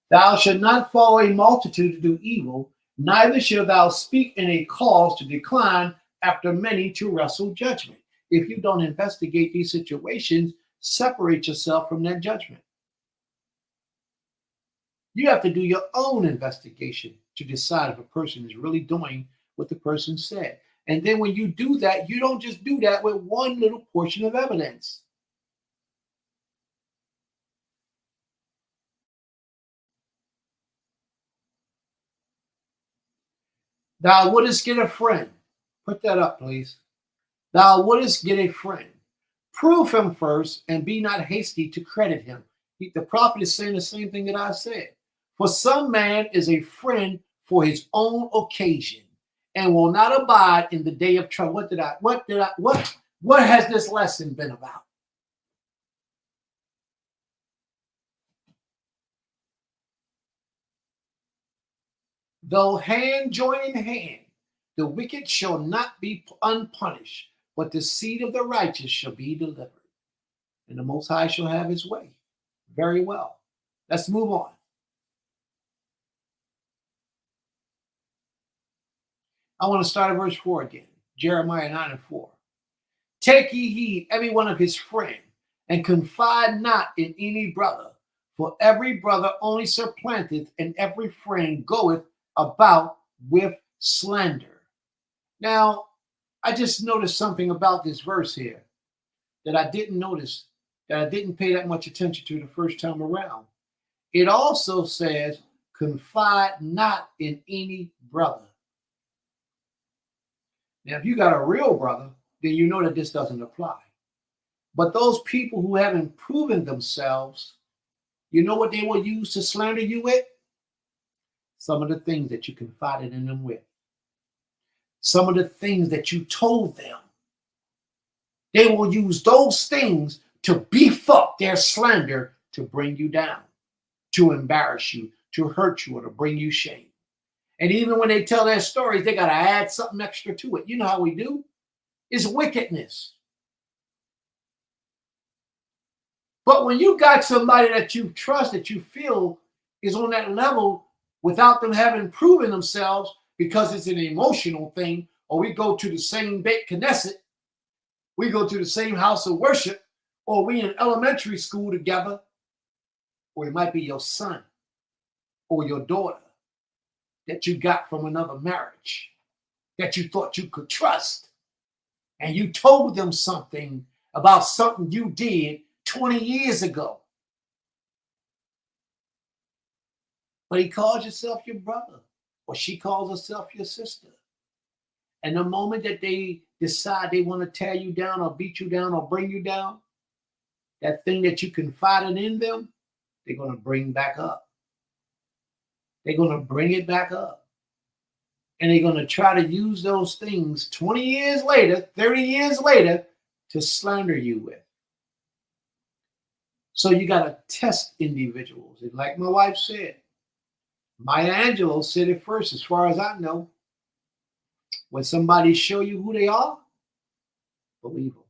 A: Thou shalt not follow a multitude to do evil, neither shalt thou speak in a cause to decline after many to wrestle judgment. If you don't investigate these situations, separate yourself from that judgment. You have to do your own investigation to decide if a person is really doing what the person said. And then when you do that, you don't just do that with one little portion of evidence. Thou wouldest get a friend. Put that up, please. Thou wouldest get a friend. Prove him first and be not hasty to credit him. The prophet is saying the same thing that I said. For some man is a friend for his own occasion and will not abide in the day of trouble. What has this lesson been about? Though hand join in hand, the wicked shall not be unpunished, but the seed of the righteous shall be delivered. And the Most High shall have his way. Very well. Let's move on. I want to start at verse 4 again. Jeremiah 9:4. Take ye heed, every one of his friend, and confide not in any brother, for every brother only supplanteth, and every friend goeth about with slander. Now, I just noticed something about this verse here that I didn't notice, that I didn't pay that much attention to the first time around. It also says, confide not in any brother. Now, if you got a real brother, then you know that this doesn't apply. But those people who haven't proven themselves, you know what they will use to slander you with? Some of the things that you confided in them with. Some of the things that you told them. They will use those things to beef up their slander to bring you down, to embarrass you, to hurt you, or to bring you shame. And even when they tell their stories, they got to add something extra to it. You know how we do? It's wickedness. But when you got somebody that you trust, that you feel is on that level without them having proven themselves, because it's an emotional thing, or we go to the same Beit Knesset, we go to the same house of worship, or we in elementary school together, or it might be your son or your daughter that you got from another marriage that you thought you could trust. And you told them something about something you did 20 years ago. But he calls yourself your brother, or she calls herself your sister. And the moment that they decide they want to tear you down or beat you down or bring you down, that thing that you confided in them, they're going to bring back up. They're going to bring it back up. And they're going to try to use those things 20 years later, 30 years later, to slander you with. So you got to test individuals. And like my wife said, Maya Angelou said it first, as far as I know. When somebody show you who they are, believe them.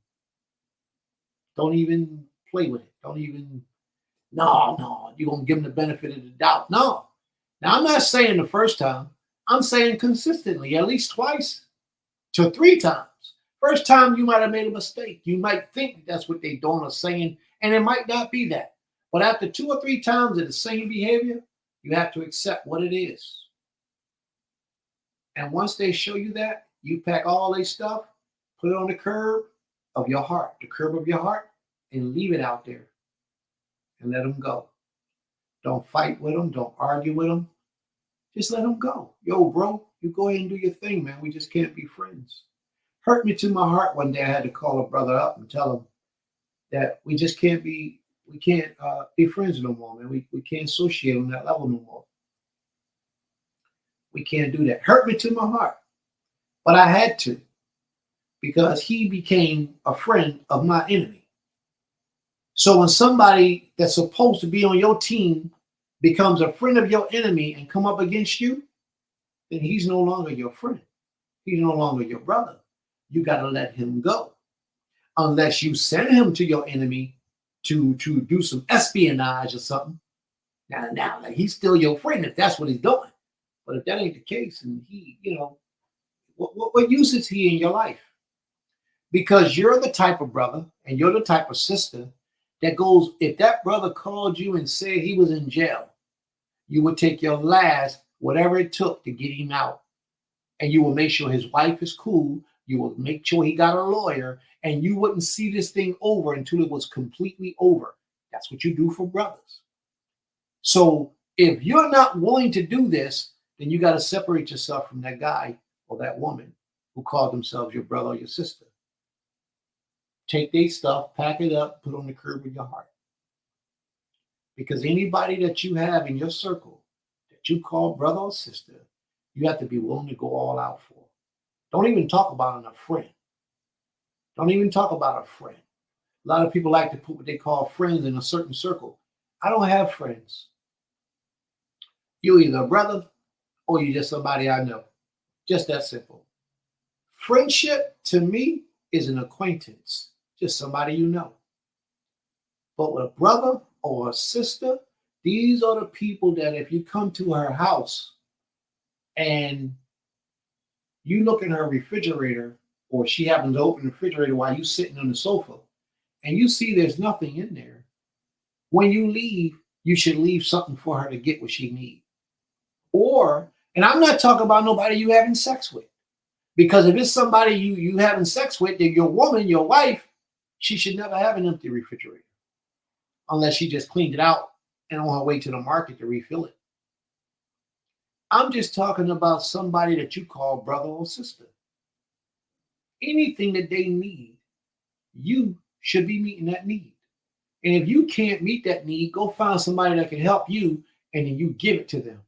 A: Don't even play with it. Don't even, no, you're going to give them the benefit of the doubt. No. Now, I'm not saying the first time. I'm saying consistently, at least twice to 3 times. First time, you might have made a mistake. You might think that's what they're doing or saying, and it might not be that. But after 2 or 3 times of the same behavior, you have to accept what it is. And once they show you that, you pack all their stuff, put it on the curb of your heart, and leave it out there and let them go. Don't fight with them. Don't argue with them. Just let them go. Yo, bro, you go ahead and do your thing, man. We just can't be friends. Hurt me to my heart one day. I had to call a brother up and tell him that we just can't be friends no more, man. We can't associate on that level no more. We can't do that. Hurt me to my heart. But I had to, because he became a friend of my enemy. So when somebody that's supposed to be on your team becomes a friend of your enemy and come up against you, then he's no longer your friend. He's no longer your brother. You got to let him go. Unless you send him to your enemy to do some espionage or something. Now, like, he's still your friend if that's what he's doing. But if that ain't the case, and he, what use is he in your life? Because you're the type of brother and you're the type of sister that goes, if that brother called you and said he was in jail, you would take your last, whatever it took to get him out. And you will make sure his wife is cool. You will make sure he got a lawyer, and you wouldn't see this thing over until it was completely over. That's what you do for brothers. So if you're not willing to do this, then you got to separate yourself from that guy or that woman who called themselves your brother or your sister. Take their stuff, pack it up, put on the curb of your heart. Because anybody that you have in your circle that you call brother or sister, you have to be willing to go all out for. Don't even talk about a friend. Don't even talk about a friend. A lot of people like to put what they call friends in a certain circle. I don't have friends. You're either a brother or you're just somebody I know. Just that simple. Friendship to me is an acquaintance, just somebody you know. But with a brother or a sister, these are the people that if you come to her house and you look in her refrigerator, or she happens to open the refrigerator while you're sitting on the sofa, and you see there's nothing in there, when you leave, you should leave something for her to get what she needs. Or, and I'm not talking about nobody you having sex with, because if it's somebody you having sex with, then your woman, your wife, she should never have an empty refrigerator unless she just cleaned it out and on her way to the market to refill it. I'm just talking about somebody that you call brother or sister. anything that they need, you should be meeting that need. And if you can't meet that need, go find somebody that can help you, and then you give it to them.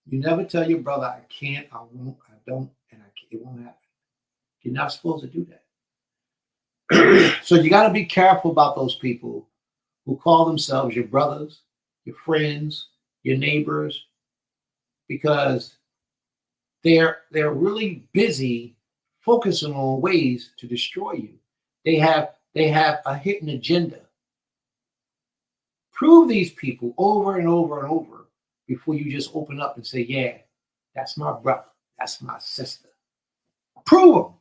A: You never tell your brother, I can't, I won't, I don't, and it won't happen. You're not supposed to do that. So you got to be careful about those people who call themselves your brothers, your friends, your neighbors, because they're really busy focusing on ways to destroy you. They have a hidden agenda. Prove these people over and over and over before you just open up and say, yeah, that's my brother, that's my sister. Prove them.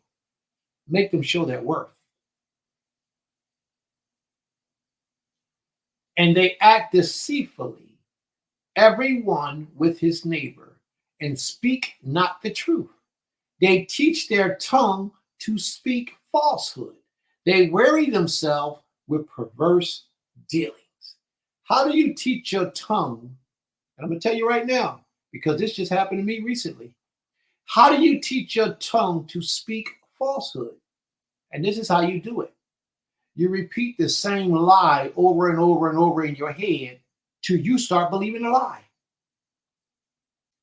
A: Make them show their worth. And they act deceitfully, everyone with his neighbor, and speak not the truth. They teach their tongue to speak falsehood. They weary themselves with perverse dealings. How do you teach your tongue? And I'm going to tell you right now, because this just happened to me recently. How do you teach your tongue to speak falsehood? And this is how you do it. You repeat the same lie over and over and over in your head till you start believing the lie.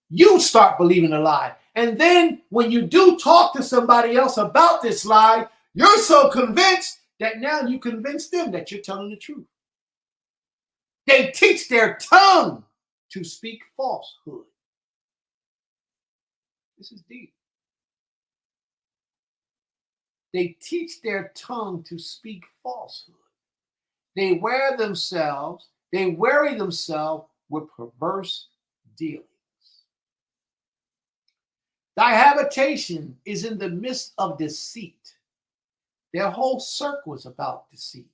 A: You start believing the lie. And then when you do talk to somebody else about this lie, you're so convinced that now you convince them that you're telling the truth. They teach their tongue to speak falsehood. This is deep. They teach their tongue to speak falsehood. They weary themselves with perverse dealings. Thy habitation is in the midst of deceit. Their whole circle is about deceit.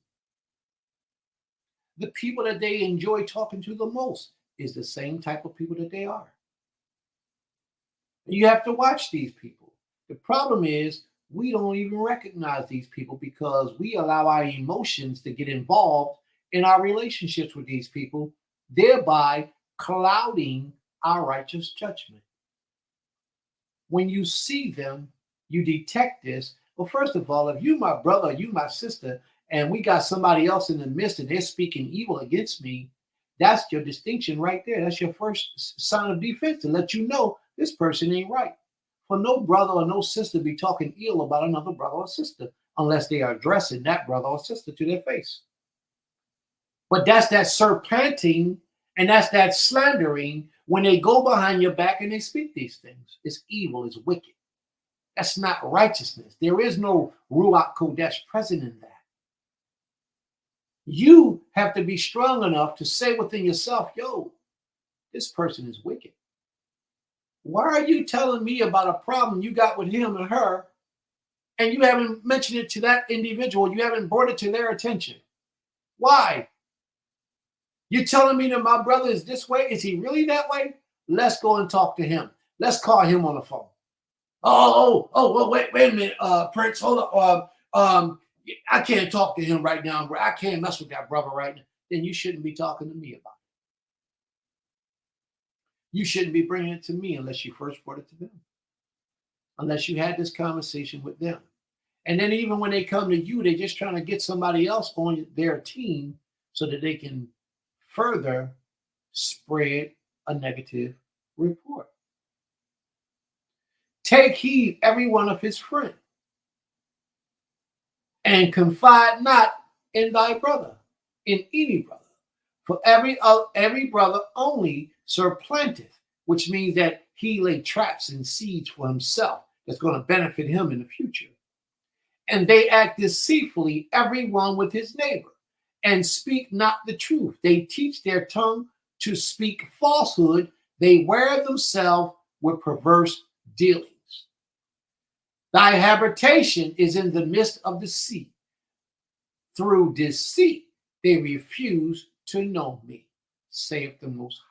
A: The people that they enjoy talking to the most is the same type of people that they are. You have to watch these people. The problem is we don't even recognize these people because we allow our emotions to get involved in our relationships with these people, thereby clouding our righteous judgment. When you see them, you detect this. Well, first of all, if you my brother, you my sister, and we got somebody else in the midst and they're speaking evil against me, that's your distinction right there. That's your first sign of defense to let you know this person ain't right. For no brother or no sister be talking ill about another brother or sister unless they are addressing that brother or sister to their face. But that's that serpenting and that's that slandering when they go behind your back and they speak these things. It's evil, it's wicked. That's not righteousness. There is no Ruwah HaQodesh present in that. You have to be strong enough to say within yourself, yo, this person is wicked. Why are you telling me about a problem you got with him and her, and you haven't mentioned it to that individual? You haven't brought it to their attention. Why? You're telling me that my brother is this way? Is he really that way? Let's go and talk to him. Let's call him on the phone. Well, wait a minute, Prince, hold up. I can't talk to him right now. I can't mess with that brother right now. Then you shouldn't be talking to me about it. You shouldn't be bringing it to me unless you first brought it to them. Unless you had this conversation with them. And then even when they come to you, they're just trying to get somebody else on their team so that they can further spread a negative report. Take heed, every one of his friends, and confide not in thy brother, in any brother. For every brother only surplanteth, which means that he lay traps and seeds for himself that's going to benefit him in the future. And they act deceitfully, every one with his neighbor, and speak not the truth. They teach their tongue to speak falsehood. They wear themselves with perverse dealings. Thy habitation is in the midst of deceit. Through deceit, they refuse to know me, saith the Most High.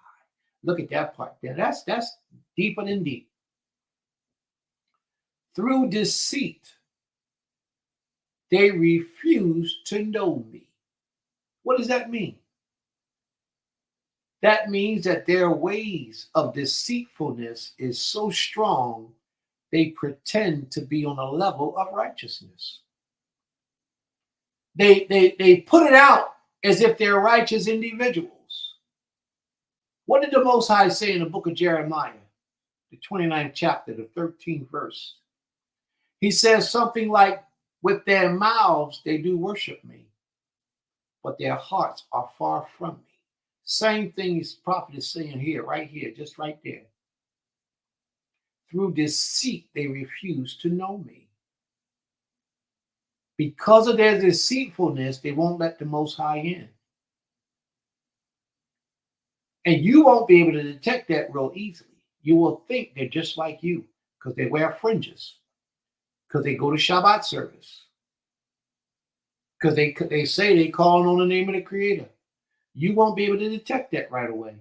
A: Look at that part there. That's deeper than deep. Through deceit, they refuse to know me. What does that mean? That means that their ways of deceitfulness is so strong they pretend to be on a level of righteousness. They put it out as if they're righteous individuals. What did the Most High say in the book of Jeremiah, the 29th chapter, the 13th verse? He says something like, with their mouths they do worship me, but their hearts are far from me. Same thing his prophet is saying here, right here, just right there. Through deceit they refuse to know me. Because of their deceitfulness, they won't let the Most High in. And you won't be able to detect that real easily. You will think they're just like you because they wear fringes, because they go to Shabbat service, because they say they calling on the name of the Creator. You won't be able to detect that right away.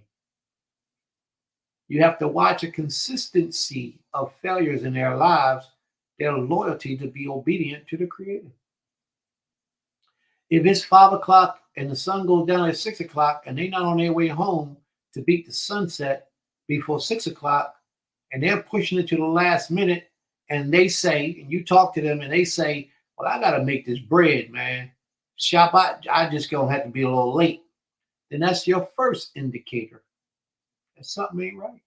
A: You have to watch a consistency of failures in their lives, their loyalty to be obedient to the Creator. If it's 5 o'clock and the sun goes down at 6 o'clock and they're not on their way home to beat the sunset before 6 o'clock, and they're pushing it to the last minute, and they say, and you talk to them and they say, well, I got to make this bread, man. Shabbat, I just going to have to be a little late. Then that's your first indicator that something ain't right.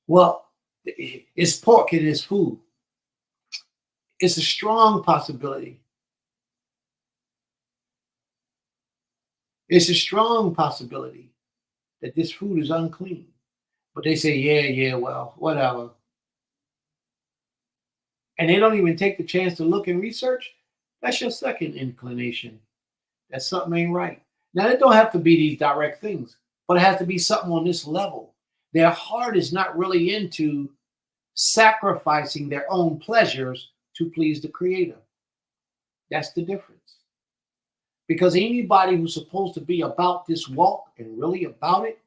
A: Well, it's pork, it is food. It's a strong possibility. It's a strong possibility that this food is unclean. But they say, yeah, well, whatever. And they don't even take the chance to look and research. That's your second inclination that something ain't right. Now, it don't have to be these direct things, but it has to be something on this level. Their heart is not really into sacrificing their own pleasures to please the Creator. That's the difference. Because anybody who's supposed to be about this walk and really about it,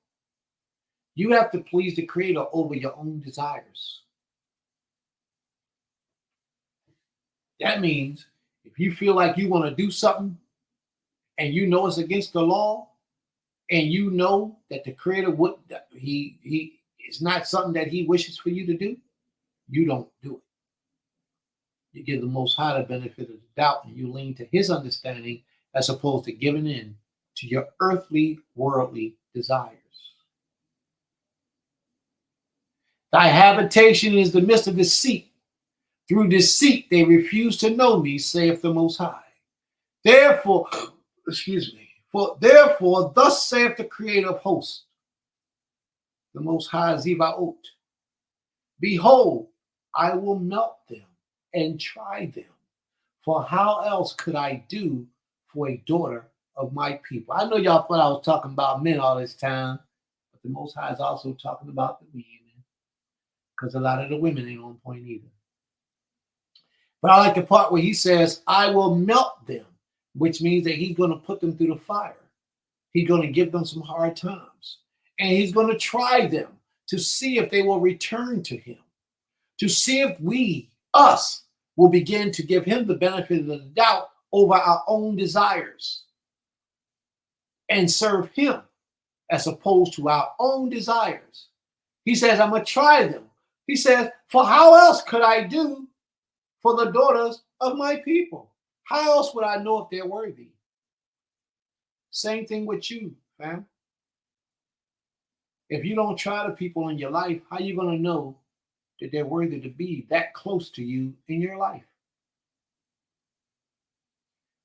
A: you have to please the Creator over your own desires. That means if you feel like you want to do something and you know it's against the law, and you know that the Creator would, he is not something that he wishes for you to do, you don't do it. You give the Most High the benefit of the doubt, and you lean to his understanding as opposed to giving in to your earthly, worldly desires. Thy habitation is the midst of deceit. Through deceit they refuse to know me, saith the Most High. Therefore, therefore, thus saith the Creator of hosts, the Most High Zebaot, behold, I will melt them and try them. For how else could I do for a daughter of my people? I know y'all thought I was talking about men all this time, but the Most High is also talking about the women, because a lot of the women ain't on point either. But I like the part where he says, I will melt them, which means that he's going to put them through the fire. He's going to give them some hard times. And he's going to try them to see if they will return to him, to see if us, will begin to give him the benefit of the doubt over our own desires and serve him as opposed to our own desires. He says, I'm going to try them. He says, for how else could I do for the daughters of my people? How else would I know if they're worthy? Same thing with you, fam. If you don't try the people in your life, how are you going to know that they're worthy to be that close to you in your life?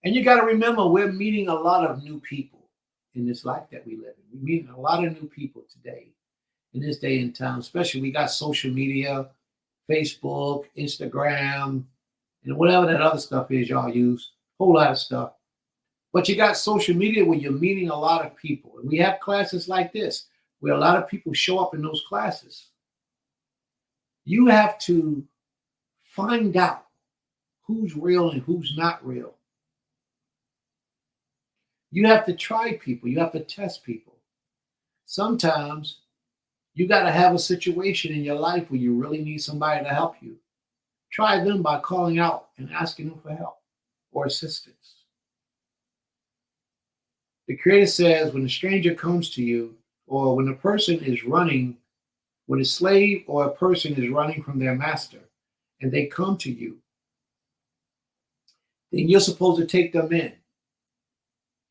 A: And you got to remember, we're meeting a lot of new people in this life that we live in. We're meeting a lot of new people today, in this day and time, especially we got social media, Facebook, Instagram, and whatever that other stuff is y'all use, whole lot of stuff. But you got social media where you're meeting a lot of people. And we have classes like this, where a lot of people show up in those classes. You have to find out who's real and who's not real. You have to try people. You have to test people. Sometimes you got to have a situation in your life where you really need somebody to help you. Try them by calling out and asking them for help or assistance. The Creator says when a stranger comes to you, or when a person is running When a slave or a person is running from their master and they come to you, then you're supposed to take them in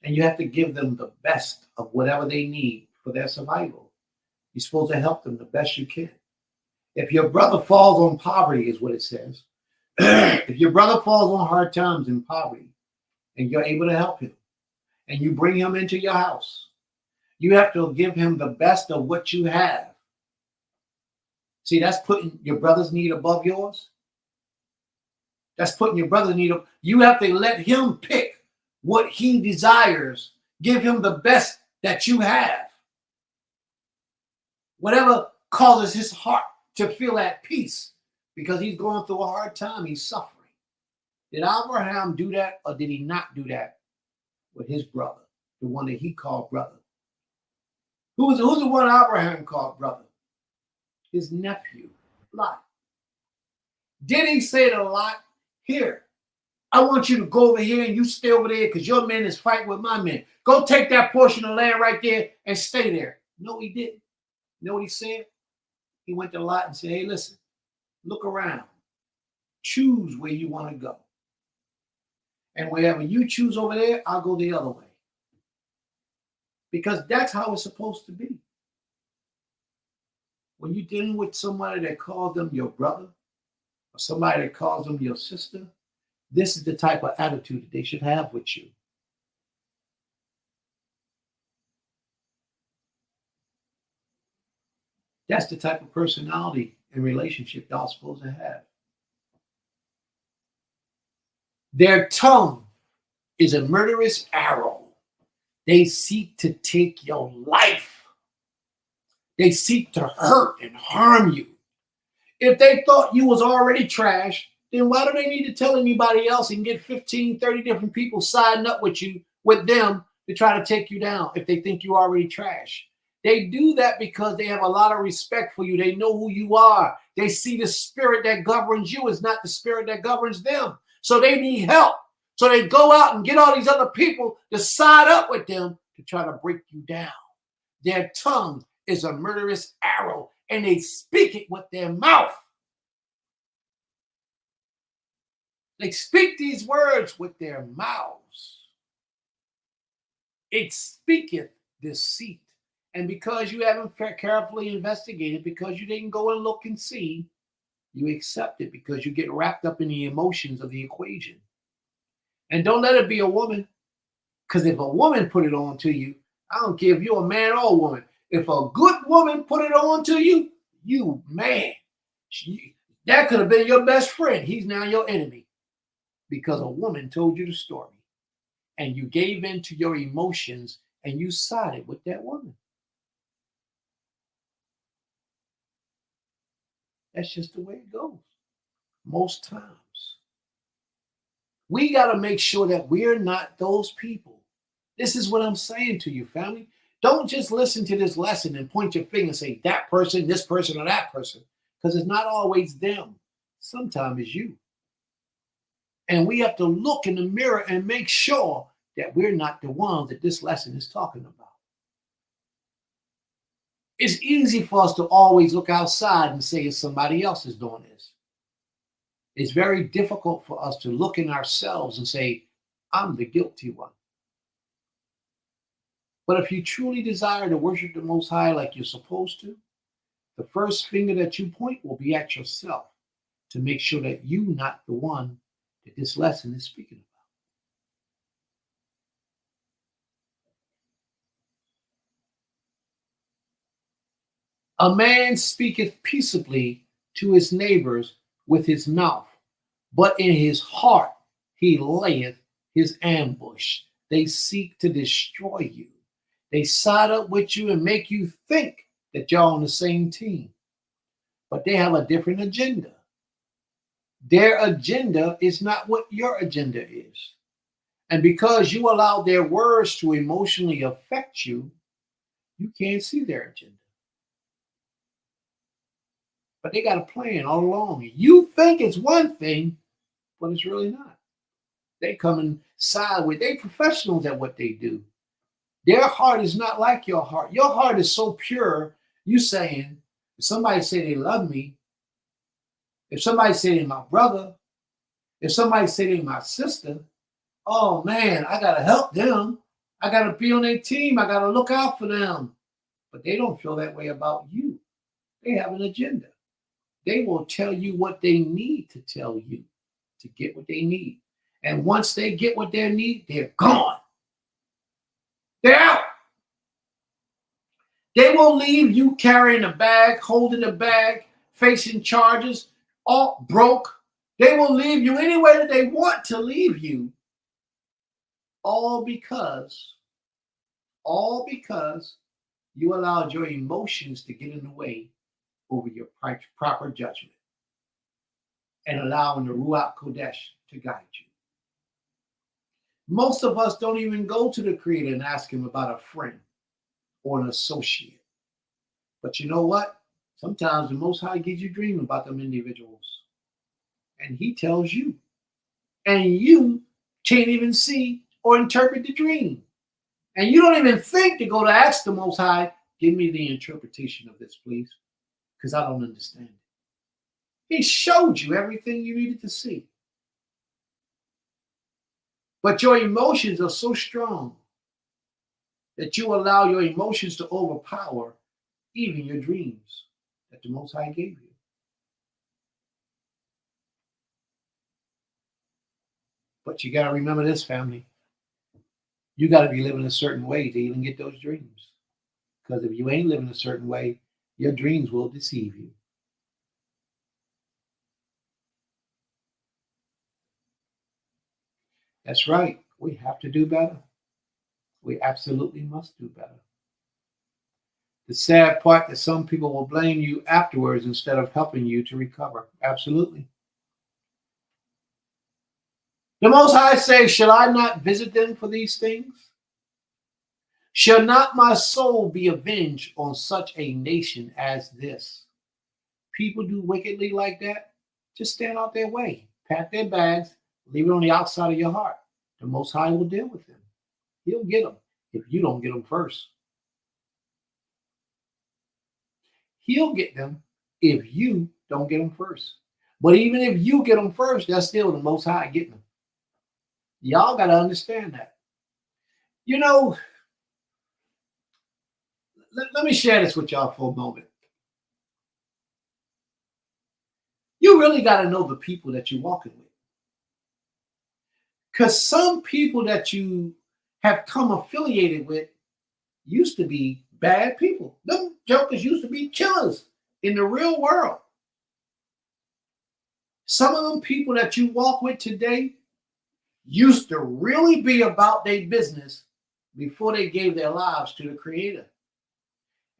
A: and you have to give them the best of whatever they need for their survival. You're supposed to help them the best you can. If your brother falls on poverty, is what it says. If your brother falls on hard times in poverty and you're able to help him and you bring him into your house, you have to give him the best of what you have. See, that's putting your brother's need above yours. That's putting your brother's need up. You have to let him pick what he desires. Give him the best that you have. Whatever causes his heart to feel at peace because he's going through a hard time, he's suffering. Did Abraham do that or did he not do that with his brother, the one that he called brother? Who's the one Abraham called brother? His nephew, Lot. Did he say to Lot, here, I want you to go over here and you stay over there because your men is fighting with my men. Go take that portion of land right there and stay there. No, he didn't. You know what he said? He went to Lot and said, hey, listen, look around. Choose where you want to go. And wherever you choose over there, I'll go the other way. Because that's how it's supposed to be. When you're dealing with somebody that calls them your brother or somebody that calls them your sister, this is the type of attitude that they should have with you. That's the type of personality and relationship y'all supposed to have. Their tongue is a murderous arrow. They seek to take your life. They seek to hurt and harm you. If they thought you was already trash, then why do they need to tell anybody else and get 15, 30 different people siding up with you, with them, to try to take you down if they think you already trash? They do that because they have a lot of respect for you. They know who you are. They see the spirit that governs you is not the spirit that governs them. So they need help. So they go out and get all these other people to side up with them to try to break you down. Their tongue is a murderous arrow, and they speak it with their mouth. They speak these words with their mouths. It speaketh deceit. And because you haven't carefully investigated, because you didn't go and look and see, you accept it because you get wrapped up in the emotions of the equation. And don't let it be a woman, because if a woman put it on to you, I don't care if you're a man or a woman. If a good woman put it on to you, you man, that could have been your best friend. He's now your enemy because a woman told you the story and you gave in to your emotions and you sided with that woman. That's just the way it goes most times. We got to make sure that we're not those people. This is what I'm saying to you, family. Don't just listen to this lesson and point your finger and say that person, this person, or that person, because it's not always them. Sometimes it's you. And we have to look in the mirror and make sure that we're not the ones that this lesson is talking about. It's easy for us to always look outside and say it's somebody else is doing this. It's very difficult for us to look in ourselves and say, I'm the guilty one. But if you truly desire to worship the Most High like you're supposed to, the first finger that you point will be at yourself to make sure that you're not the one that this lesson is speaking about. A man speaketh peaceably to his neighbors with his mouth, but in his heart he layeth his ambush. They seek to destroy you. They side up with you and make you think that you're on the same team. But they have a different agenda. Their agenda is not what your agenda is. And because you allow their words to emotionally affect you, you can't see their agenda. But they got a plan all along. You think it's one thing, but it's really not. They come and side with, they professionals at what they do. Their heart is not like your heart. Your heart is so pure, you saying, If somebody say they love me, if somebody say they're my brother, if somebody say they're my sister, oh man, I gotta help them. I gotta be on their team. I gotta look out for them. But they don't feel that way about you. They have an agenda. They will tell you what they need to tell you to get what they need. And once they get what they need, they're gone. They're out. They will leave you carrying a bag, holding a bag, facing charges, all broke. They will leave you any way that they want to leave you. All because you allowed your emotions to get in the way over your proper judgment and allowing the Ruwah HaQodesh to guide you. Most of us don't even go to the Creator and ask him about a friend or an associate. But you know what? Sometimes the Most High gives you dreams about them individuals. And he tells you. And you can't even see or interpret the dream. And you don't even think to go to ask the Most High, give me the interpretation of this, please. Because I don't understand it. He showed you everything you needed to see. But your emotions are so strong that you allow your emotions to overpower even your dreams that the Most High gave you. But you got to remember this, family. You got to be living a certain way to even get those dreams. Because if you ain't living a certain way, your dreams will deceive you. That's right. We have to do better. We absolutely must do better. The sad part that some people will blame you afterwards instead of helping you to recover. Absolutely. The Most High says, shall I not visit them for these things? Shall not my soul be avenged on such a nation as this? People do wickedly like that. Just stand out their way. Pack their bags. Leave it on the outside of your heart. The Most High will deal with them. He'll get them if you don't get them first. He'll get them if you don't get them first. But even if you get them first, that's still the Most High getting them. Y'all got to understand that. You know, let me share this with y'all for a moment. You really got to know the people that you're walking with. Because some people that you have come affiliated with used to be bad people. Them jokers used to be killers in the real world. Some of them people that you walk with today used to really be about their business before they gave their lives to the Creator.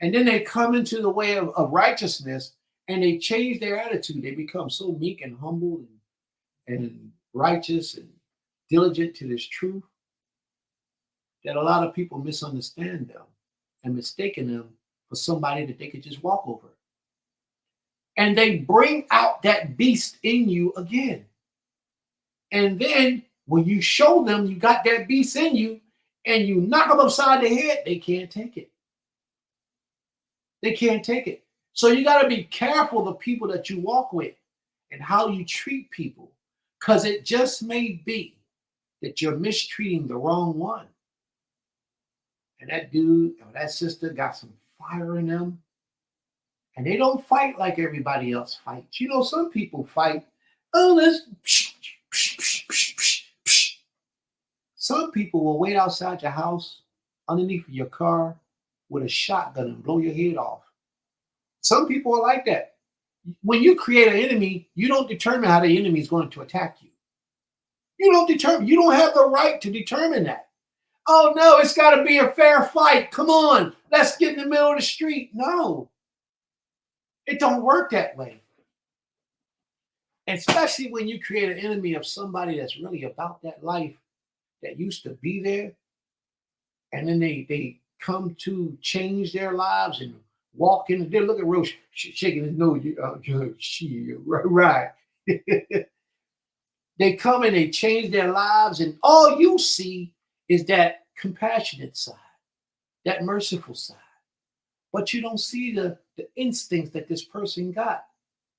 A: And then they come into the way of righteousness and they change their attitude. They become so meek and humble and righteous and diligent to this truth that a lot of people misunderstand them and mistaken them for somebody that they could just walk over. And they bring out that beast in you again. And then when you show them you got that beast in you and you knock them upside the head, they can't take it. They can't take it. So you got to be careful the people that you walk with and how you treat people, because it just may be that you're mistreating the wrong one. And that dude or that sister got some fire in them. And they don't fight like everybody else fights. You know, some people fight, oh, let's... Some people will wait outside your house, underneath your car, with a shotgun and blow your head off. Some people are like that. When you create an enemy, you don't determine how the enemy is going to attack you. You don't have the right to determine that. Oh no, it's got to be a fair fight. Come on, let's get in the middle of the street. No, it don't work that way. Especially when you create an enemy of somebody that's really about that life, that used to be there, and then they come to change their lives and walk in. They look at Roche shaking his nose. Right. They come and they change their lives, and all you see is that compassionate side, that merciful side. but you don't see the instincts that this person got.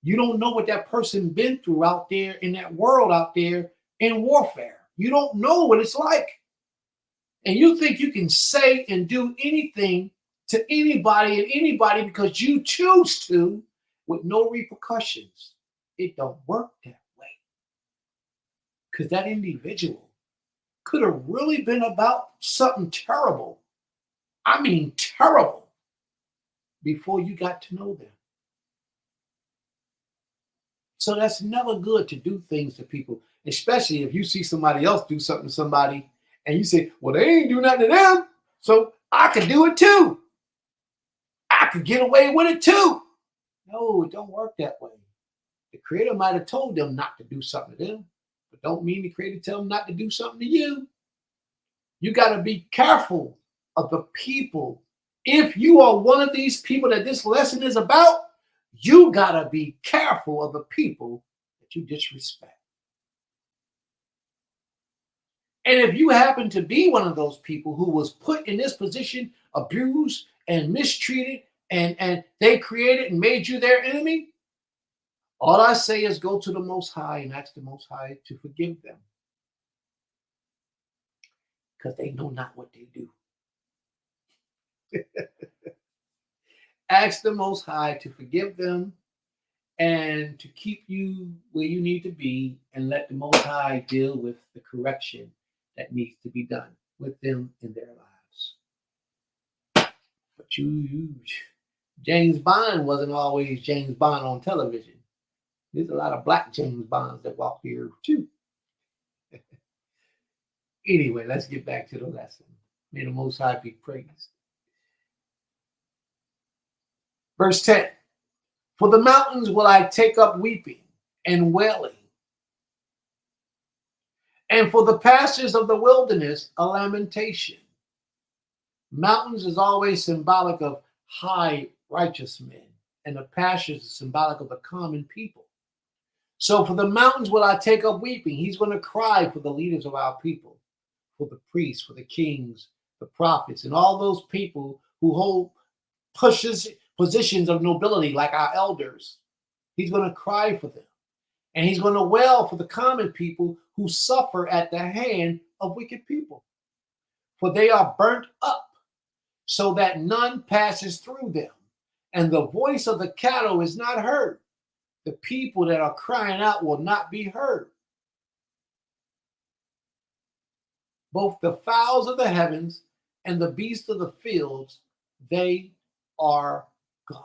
A: You don't know what that person been through out there in that world out there in warfare. You don't know what it's like. And you think you can say and do anything to anybody and anybody because you choose to with no repercussions. It don't work that way. Because that individual could have really been about something terrible. I mean, terrible, before you got to know them. So that's never good to do things to people, especially if you see somebody else do something to somebody and you say, well, they ain't do nothing to them, so I could do it too. I could get away with it too. No, it don't work that way. The Creator might have told them not to do something to them, but don't mean the Creator tell them not to do something to you. You got to be careful of the people. If you are one of these people that this lesson is about, you got to be careful of the people that you disrespect. And if you happen to be one of those people who was put in this position, abused and mistreated, and they created and made you their enemy, all I say is go to the Most High and ask the Most High to forgive them. Because they know not what they do. Ask the Most High to forgive them and to keep you where you need to be, and let the Most High deal with the correction that needs to be done with them in their lives. But James Bond wasn't always James Bond on television. There's a lot of black James Bonds that walk here too. Anyway, let's get back to the lesson. May the Most High be praised. Verse 10. For the mountains will I take up weeping and wailing, and for the pastures of the wilderness a lamentation. Mountains is always symbolic of high righteous men, and the pastures is symbolic of the common people. So for the mountains will I take up weeping. He's going to cry for the leaders of our people, for the priests, for the kings, the prophets, and all those people who hold positions of nobility like our elders. He's going to cry for them. And he's going to wail for the common people who suffer at the hand of wicked people. For they are burnt up so that none passes through them. And the voice of the cattle is not heard. The people that are crying out will not be heard. Both the fowls of the heavens and the beasts of the fields, they are gone.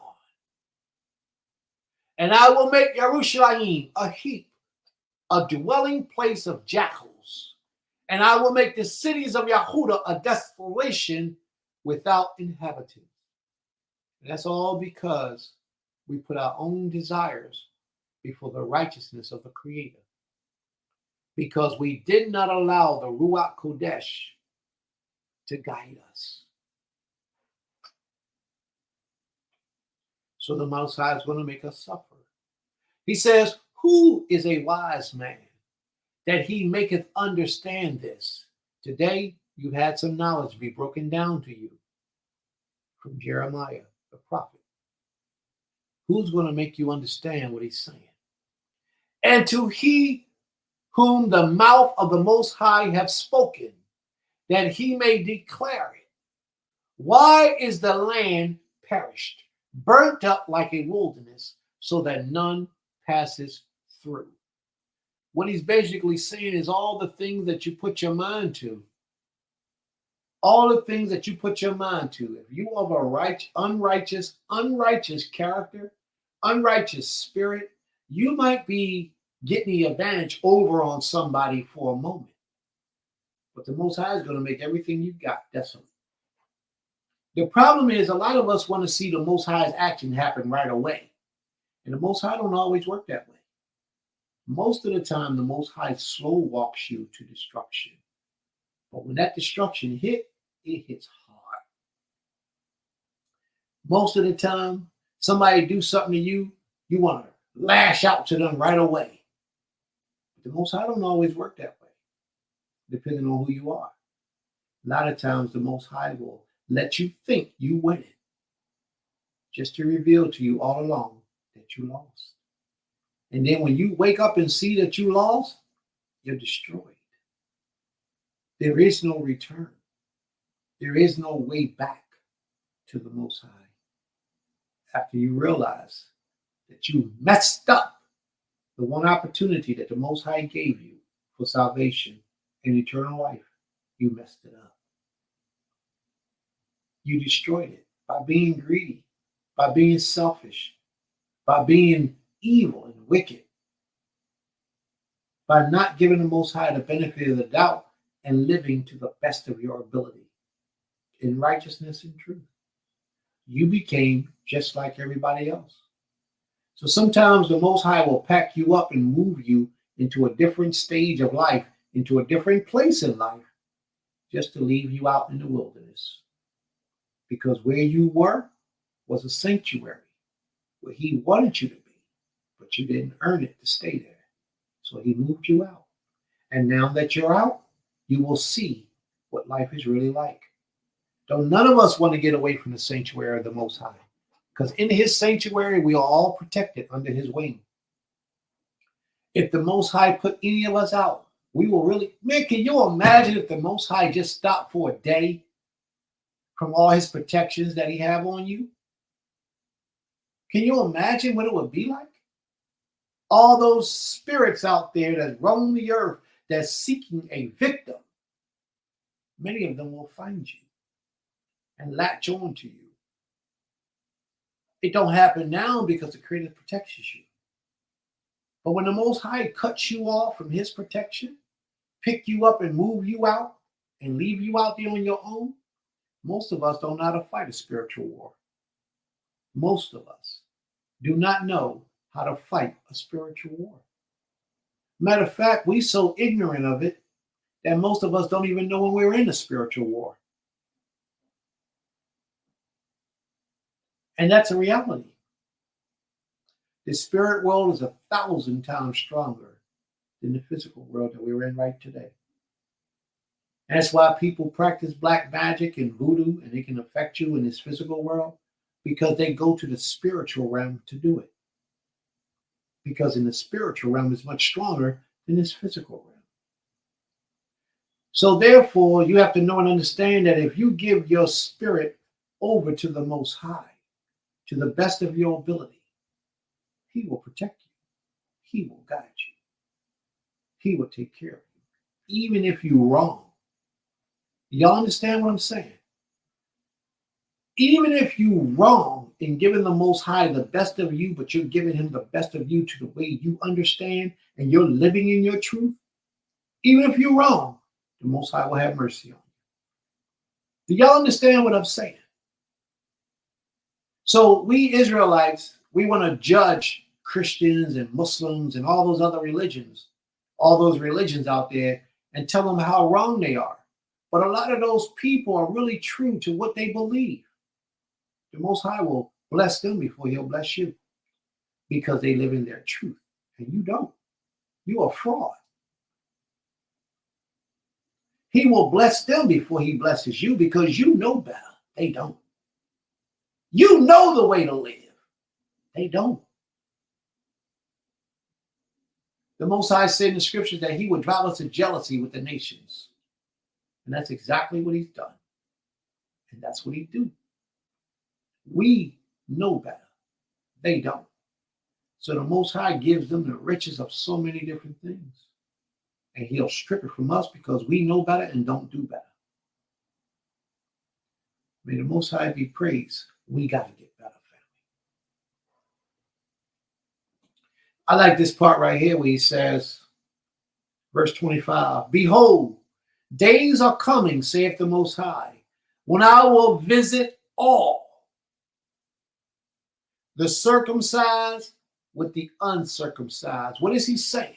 A: And I will make Jerusalem a heap, a dwelling place of jackals. And I will make the cities of Yehudah a desolation without inhabitants. And that's all because we put our own desires before the righteousness of the Creator. Because we did not allow the Ruwah HaQodesh to guide us. So the Most High is going to make us suffer. He says, who is a wise man that he maketh understand this? Today, you've had some knowledge be broken down to you from Jeremiah, the prophet. Who's going to make you understand what he's saying? And to he whom the mouth of the Most High have spoken, that he may declare it. Why is the land perished, burnt up like a wilderness, so that none passes through? What he's basically saying is all the things that you put your mind to, all the things that you put your mind to, if you have a unrighteous character, unrighteous spirit, you might be getting the advantage over on somebody for a moment. But the Most High is going to make everything you got desolate. The problem is a lot of us want to see the Most High's action happen right away. And the Most High don't always work that way. Most of the time, the Most High slow walks you to destruction. But when that destruction hit, it hits hard. Most of the time, somebody do something to you, you want to lash out to them right away. But the Most High don't always work that way, depending on who you are. A lot of times, the Most High will let you think you win it. just to reveal to you all along that you lost. And then when you wake up and see that you lost, you're destroyed. There is no return. There is no way back to the Most High. After you realize that you messed up the one opportunity that the Most High gave you for salvation and eternal life, you messed it up. You destroyed it by being greedy, by being selfish, by being evil and wicked, by not giving the Most High the benefit of the doubt and living to the best of your ability in righteousness and truth. You became just like everybody else. So sometimes the Most High will pack you up and move you into a different stage of life, into a different place in life, just to leave you out in the wilderness. Because where you were was a sanctuary, where He wanted you to be, but you didn't earn it to stay there. So He moved you out. And now that you're out, you will see what life is really like. Though none of us want to get away from the sanctuary of the Most High, because in His sanctuary, we are all protected under His wing. If the Most High put any of us out, we will really, man, can you imagine if the Most High just stopped for a day from all His protections that He have on you? Can you imagine what it would be like? All those spirits out there that roam the earth, that's seeking a victim, many of them will find you and latch on to you. It don't happen now because the Creator protects you. But when the Most High cuts you off from His protection, pick you up and move you out and leave you out there on your own, most of us don't know how to fight a spiritual war. Most of us do not know how to fight a spiritual war. Matter of fact, we're so ignorant of it that most of us don't even know when we're in a spiritual war. And that's a reality. The spirit world is 1,000 times stronger than the physical world that we're in right today. And that's why people practice black magic and voodoo, and it can affect you in this physical world, because they go to the spiritual realm to do it. Because in the spiritual realm is much stronger than this physical realm. So therefore, you have to know and understand that if you give your spirit over to the Most High, to the best of your ability, He will protect you. He will guide you. He will take care of you, even if you're wrong. Y'all understand what I'm saying? Even if you're wrong in giving the Most High the best of you, but you're giving Him the best of you to the way you understand and you're living in your truth, even if you're wrong, the Most High will have mercy on you. Do y'all understand what I'm saying? So we Israelites, we want to judge Christians and Muslims and all those other religions, all those religions out there, and tell them how wrong they are. But a lot of those people are really true to what they believe. The Most High will bless them before He'll bless you, because they live in their truth and you don't. You are fraud. He will bless them before He blesses you, because you know better. They don't. You know the way to live. They don't. The Most High said in the scriptures that He would drive us to jealousy with the nations. And that's exactly what He's done. And that's what He do. We know better. They don't. So the Most High gives them the riches of so many different things. And He'll strip it from us because we know better and don't do better. May the Most High be praised. We got to get better, family. I like this part right here where He says, verse 25, "Behold, days are coming, saith the Most High, when I will visit all, the circumcised with the uncircumcised." What is He saying?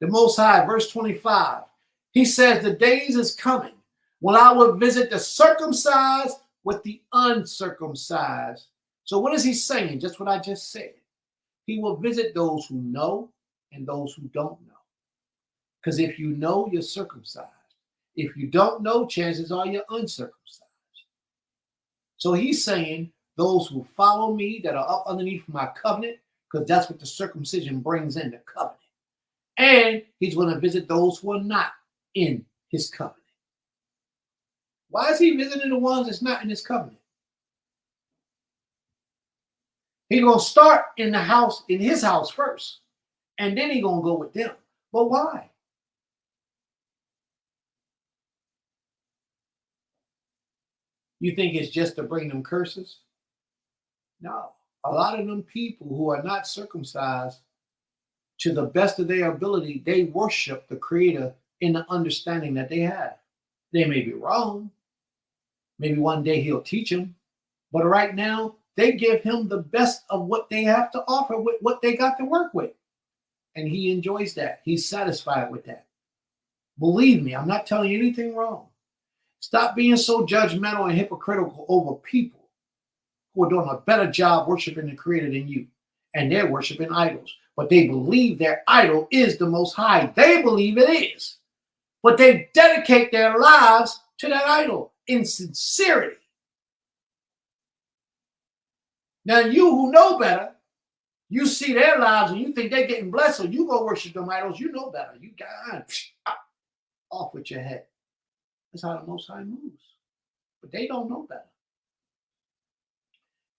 A: The Most High, verse 25, He says the days is coming when I will visit the circumcised with the uncircumcised. So what is He saying? Just what I just said. He will visit those who know and those who don't know. Because if you know, you're circumcised. If you don't know, chances are you're uncircumcised. So He's saying, those who follow me that are up underneath my covenant, because that's what the circumcision brings in, the covenant. And he's going to visit those who are not in his covenant. Why is he visiting the ones that's not in his covenant? He's going to start in his house first, and then he's going to go with them. But why? You think it's just to bring them curses? No. A lot of them people who are not circumcised, to the best of their ability, they worship the Creator in the understanding that they have. They may be wrong. Maybe one day he'll teach them. But right now, they give him the best of what they have to offer with what they got to work with. And he enjoys that. He's satisfied with that. Believe me, I'm not telling you anything wrong. Stop being so judgmental and hypocritical over people who are doing a better job worshiping the Creator than you. And they're worshiping idols. But they believe their idol is the Most High. They believe it is. But they dedicate their lives to that idol in sincerity. Now, you who know better, you see their lives and you think they're getting blessed, so you go worship them idols. You know better. You got off with your head. That's how the Most High moves. But they don't know better.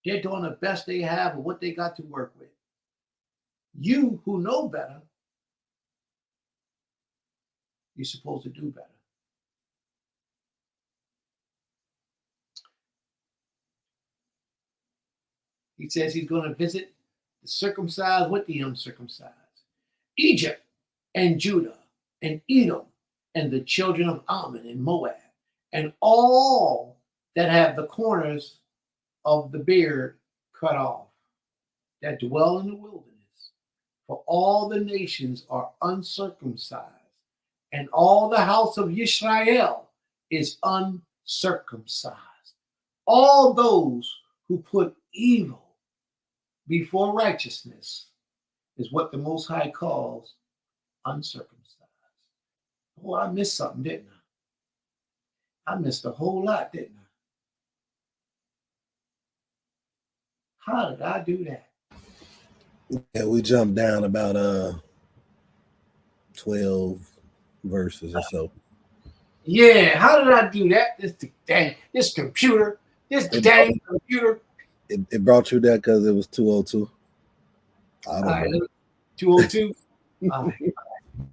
A: They're doing the best they have with what they got to work with. You who know better, you're supposed to do better. He says he's going to visit the circumcised with the uncircumcised. Egypt and Judah and Edom and the children of Ammon and Moab and all that have the corners of the beard cut off, that dwell in the wilderness. For all the nations are uncircumcised, and all the house of Israel is uncircumcised. All those who put evil before righteousness is what the Most High calls uncircumcised. Oh, I missed something, didn't I? I missed a whole lot, didn't I? How did I do that?
E: Yeah, we jumped down about 12 verses or so.
A: Yeah, how did I do that? This computer.
E: It brought you there because it was 202. I don't know.
A: 202. All right.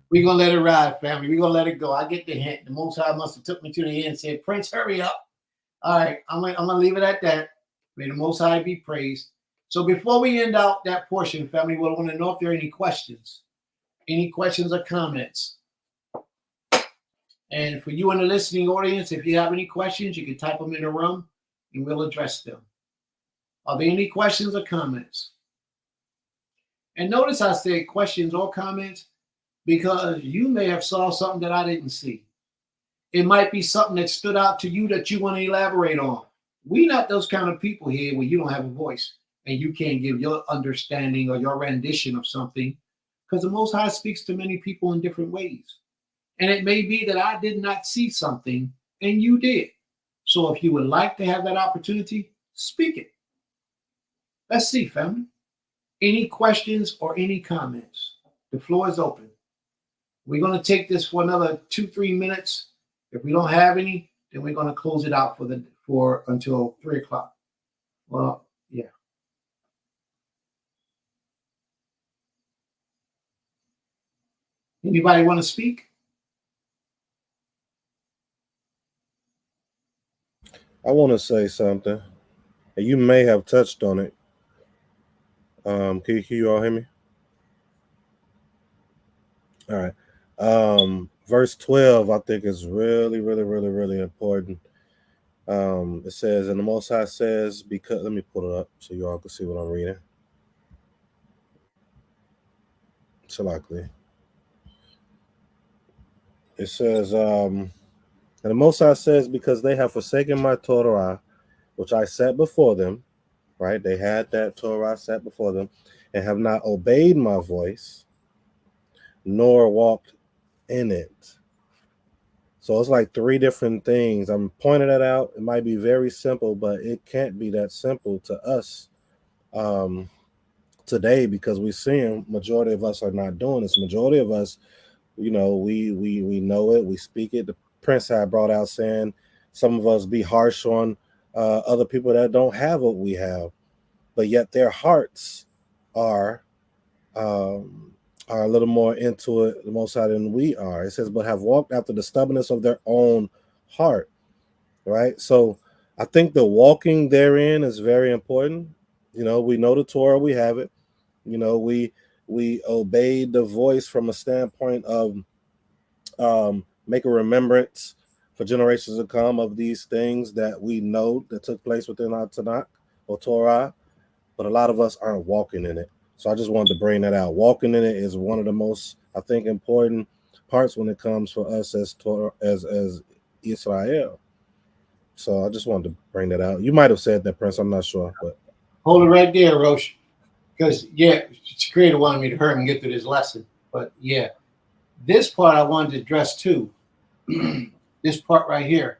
A: We're going to let it ride, family. We're going to let it go. I get the hint. The Most High must have took me to the end and said, Prince, hurry up. All right, I'm going to leave it at that. May the Most High be praised. So before we end out that portion, family, we want to know if there are any questions. Any questions or comments? And for you in the listening audience, if you have any questions, you can type them in the room and we'll address them. Are there any questions or comments? And notice I said questions or comments because you may have saw something that I didn't see. It might be something that stood out to you that you want to elaborate on. We're not those kind of people here where you don't have a voice and you can't give your understanding or your rendition of something, because the Most High speaks to many people in different ways. And it may be that I did not see something and you did. So if you would like to have that opportunity, speak it. Let's see, family. Any questions or any comments? The floor is open. We're going to take this for another 2-3 minutes. If we don't have any, then we're going to close it out for until 3 o'clock. Well, yeah. Anybody want to speak?
E: I want to say something. You may have touched on it. Can you all hear me? All right. Verse 12, I think is really, really, really, really important. It says, and the Most High says, because, let me pull it up so you all can see what I'm reading. Shalakli. It says, and the Most High says, because they have forsaken my Torah, which I set before them, right? They had that Torah set before them, and have not obeyed my voice, nor walked in it. So it's like three different things. I'm pointing it out. It might be very simple, but it can't be that simple to us um, today, because we're seeing majority of us are not doing this. Majority of us, we know it, we speak it. The Prince had brought out saying some of us be harsh on other people that don't have what we have, but yet their hearts are um, are a little more into it, the Most High, than we are. It says, "But have walked after the stubbornness of their own heart." Right. So I think the walking therein is very important. We know the Torah, we have it. We obeyed the voice from a standpoint of make a remembrance for generations to come of these things that we know that took place within our Tanakh or Torah, but a lot of us aren't walking in it. So I just wanted to bring that out. Walking in it is one of the most, I think, important parts when it comes for us as Torah, as Israel. So I just wanted to bring that out. You might have said that, Prince. I'm not sure, but
A: Hold it right there, Roche. Because, yeah, the Creator wanted me to hurry and get through this lesson. But, yeah, this part I wanted to address too. This part right here.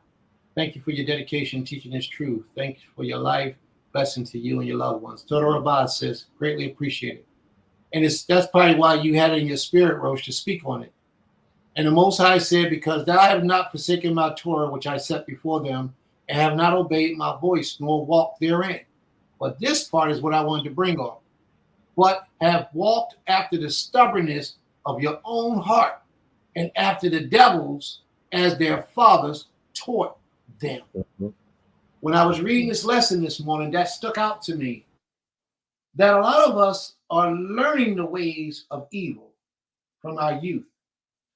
A: Thank you for your dedication teaching this truth. Thank you for your life. Blessing to you and your loved ones. Torah Rabbah says, greatly appreciate it. And that's probably why you had it in your spirit, Roche, to speak on it. And the Most High said, because thou have not forsaken my Torah, which I set before them, and have not obeyed my voice, nor walked therein. But this part is what I wanted to bring on. But have walked after the stubbornness of your own heart, and after the devils, as their fathers taught them.
E: mm-hmm.
A: When I was reading this lesson this morning, that stuck out to me. That a lot of us are learning the ways of evil from our youth,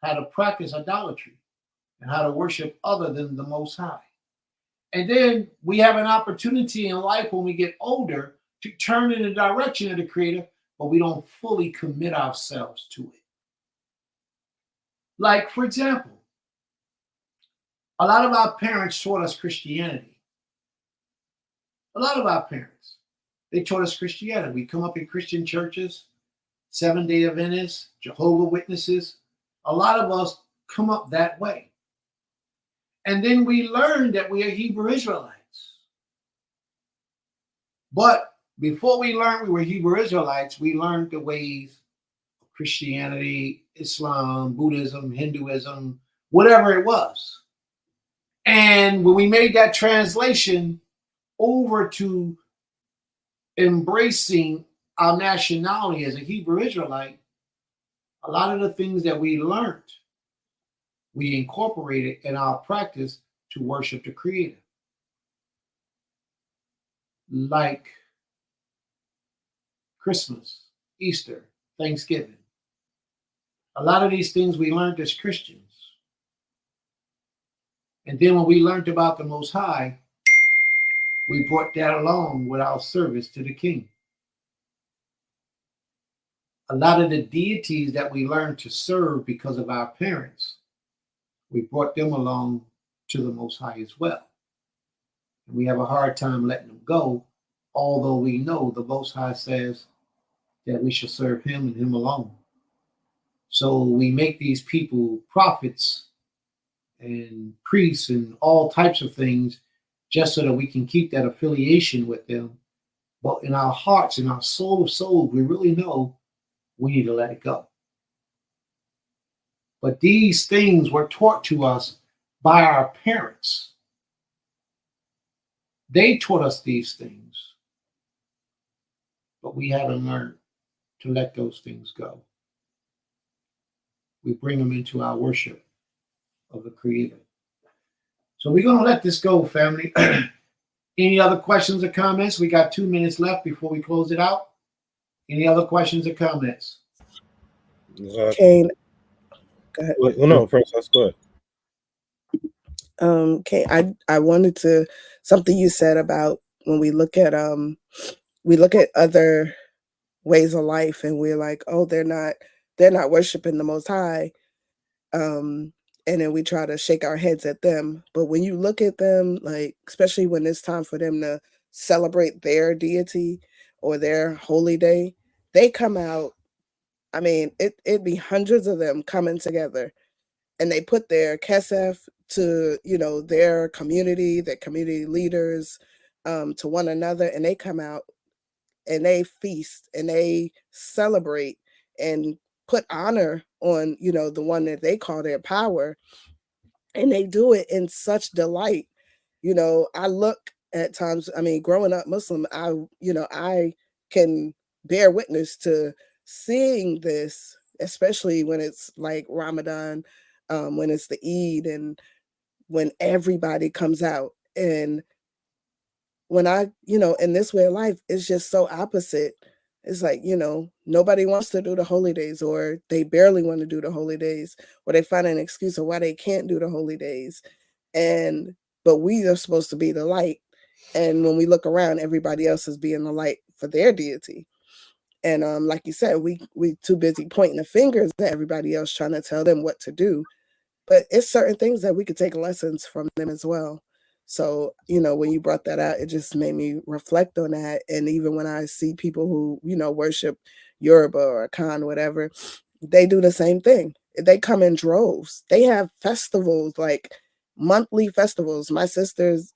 A: how to practice idolatry, and how to worship other than the Most High. And then we have an opportunity in life when we get older to turn in the direction of the Creator, but we don't fully commit ourselves to it. Like, for example, a lot of our parents taught us Christianity. A lot of our parents, they taught us Christianity. We come up in Christian churches, Seventh-day Adventists, Jehovah Witnesses. A lot of us come up that way. And then we learned that we are Hebrew Israelites. But before we learned we were Hebrew Israelites, we learned the ways of Christianity, Islam, Buddhism, Hinduism, whatever it was. And when we made that translation over to embracing our nationality as a Hebrew Israelite, a lot of the things that we learned, we incorporated in our practice to worship the Creator. Like Christmas, Easter, Thanksgiving. A lot of these things we learned as Christians. And then when we learned about the Most High, we brought that along with our service to the King. A lot of the deities that we learned to serve because of our parents, we brought them along to the Most High as well. And we have a hard time letting them go, although we know the Most High says that we should serve Him and Him alone. So we make these people prophets and priests and all types of things just so that we can keep that affiliation with them. But in our hearts, in our soul of souls, we really know we need to let it go. But these things were taught to us by our parents. They taught us these things, but we haven't learned to let those things go. We bring them into our worship of the Creator. So we're going to let this go, family. Any other questions or comments? We got 2 minutes left before we close it out. Any other questions or comments?
I: Kane, go ahead.
E: Well, no, first, let's go ahead.
I: Kane, I wanted to, something you said about when we look at other ways of life and we're like, oh, they're not worshiping the Most High. And then we try to shake our heads at them. But when you look at them, like, especially when it's time for them to celebrate their deity or their holy day, they come out. I mean, it'd be hundreds of them coming together, and they put their kesef, to, their community leaders, to one another, and they come out and they feast and they celebrate and put honor on, the one that they call their power. And they do it in such delight. I look at times, growing up Muslim, I can bear witness to seeing this, especially when it's like Ramadan, when it's the Eid, and when everybody comes out. And when in this way of life, it's just so opposite. It's like, nobody wants to do the holy days, or they barely want to do the holy days, or they find an excuse of why they can't do the holy days. But we are supposed to be the light. And when we look around, everybody else is being the light for their deity. And like you said, we too busy pointing the fingers at everybody else, trying to tell them what to do. But it's certain things that we could take lessons from them as well. So, when you brought that out, it just made me reflect on that. And even when I see people who, worship Yoruba or Khan, whatever, they do the same thing. They come in droves. They have festivals, like monthly festivals. I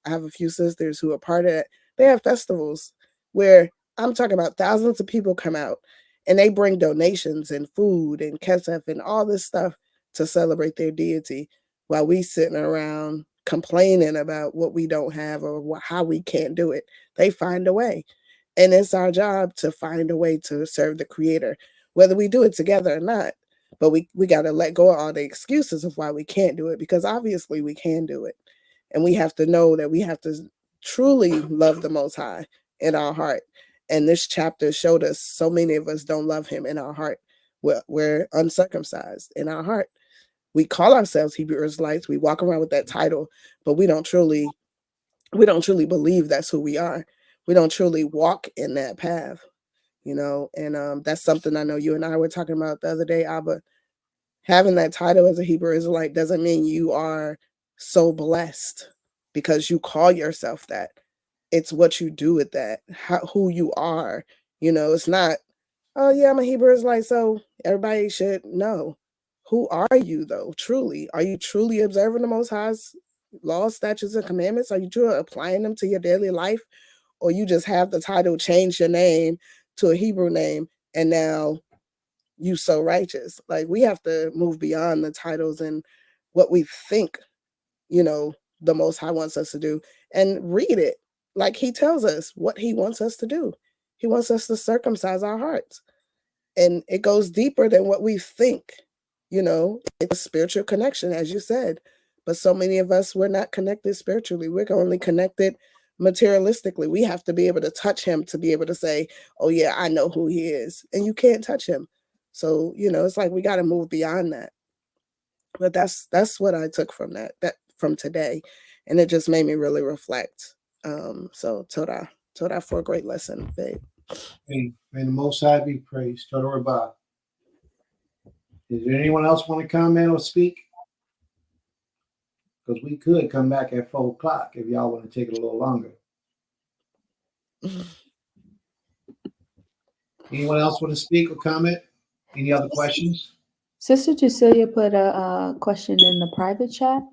I: have a few sisters who are part of it. They have festivals where I'm talking about thousands of people come out, and they bring donations and food and kesef and all this stuff to celebrate their deity, while we sitting around complaining about what we don't have or how we can't do it. They find a way. And it's our job to find a way to serve the Creator, whether we do it together or not. But we got to let go of all the excuses of why we can't do it, because obviously we can do it. And we have to know that we have to truly love the Most High in our heart. And this chapter showed us so many of us don't love Him in our heart. We're uncircumcised in our heart. We call ourselves Hebrew Israelites. We walk around with that title, but we don't truly believe that's who we are. We don't truly walk in that path, and that's something I know you and I were talking about the other day, Abba. Having that title as a Hebrew Israelite doesn't mean you are so blessed because you call yourself that. It's what you do with that, who you are. It's not, oh yeah, I'm a Hebrew Israelite, so everybody should know. Who are you, though, truly? Are you truly observing the Most High's laws, statutes, and commandments? Are you truly applying them to your daily life? Or you just have the title, change your name to a Hebrew name, and now you so righteous? Like, we have to move beyond the titles and what we think, the Most High wants us to do, and read it. Like He tells us what He wants us to do. He wants us to circumcise our hearts. And it goes deeper than what we think. It's a spiritual connection, as you said. But so many of us, we're not connected spiritually. We're only connected materialistically. We have to be able to touch Him to be able to say, oh yeah, I know who He is. And you can't touch Him. So, it's like we got to move beyond that. But that's what I took from that from today. And it just made me really reflect. So Torah for a great lesson, babe.
A: May the Most High be praised. Torah. Is there anyone else want to comment or speak? Because we could come back at 4 o'clock if y'all want to take it a little longer. Anyone else want to speak or comment? Any other questions?
C: Sister Cecilia put a question in the private chat.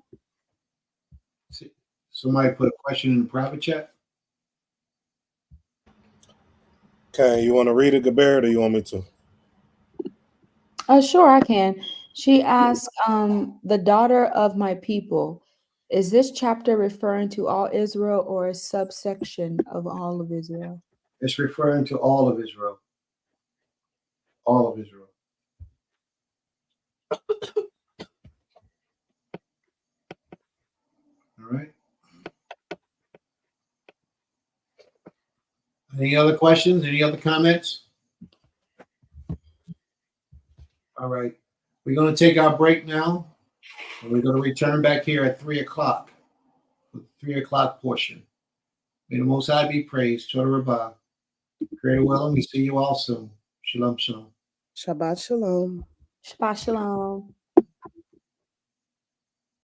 A: Somebody put a question in the private chat.
E: Okay, you want to read it, Gaber, or you want me to?
C: Sure, I can. She asked, the daughter of my people, is this chapter referring to all Israel or a subsection of all of Israel?
A: It's referring to all of Israel. All of Israel. All right. Any other questions? Any other comments? All right. We're going to take our break now. And we're going to return back here at 3 o'clock. The 3 o'clock portion. May the Most High be praised. Torah Rabbah. Very well, and we see you all soon. Shalom, shalom.
I: Shabbat shalom.
C: Shabbat shalom.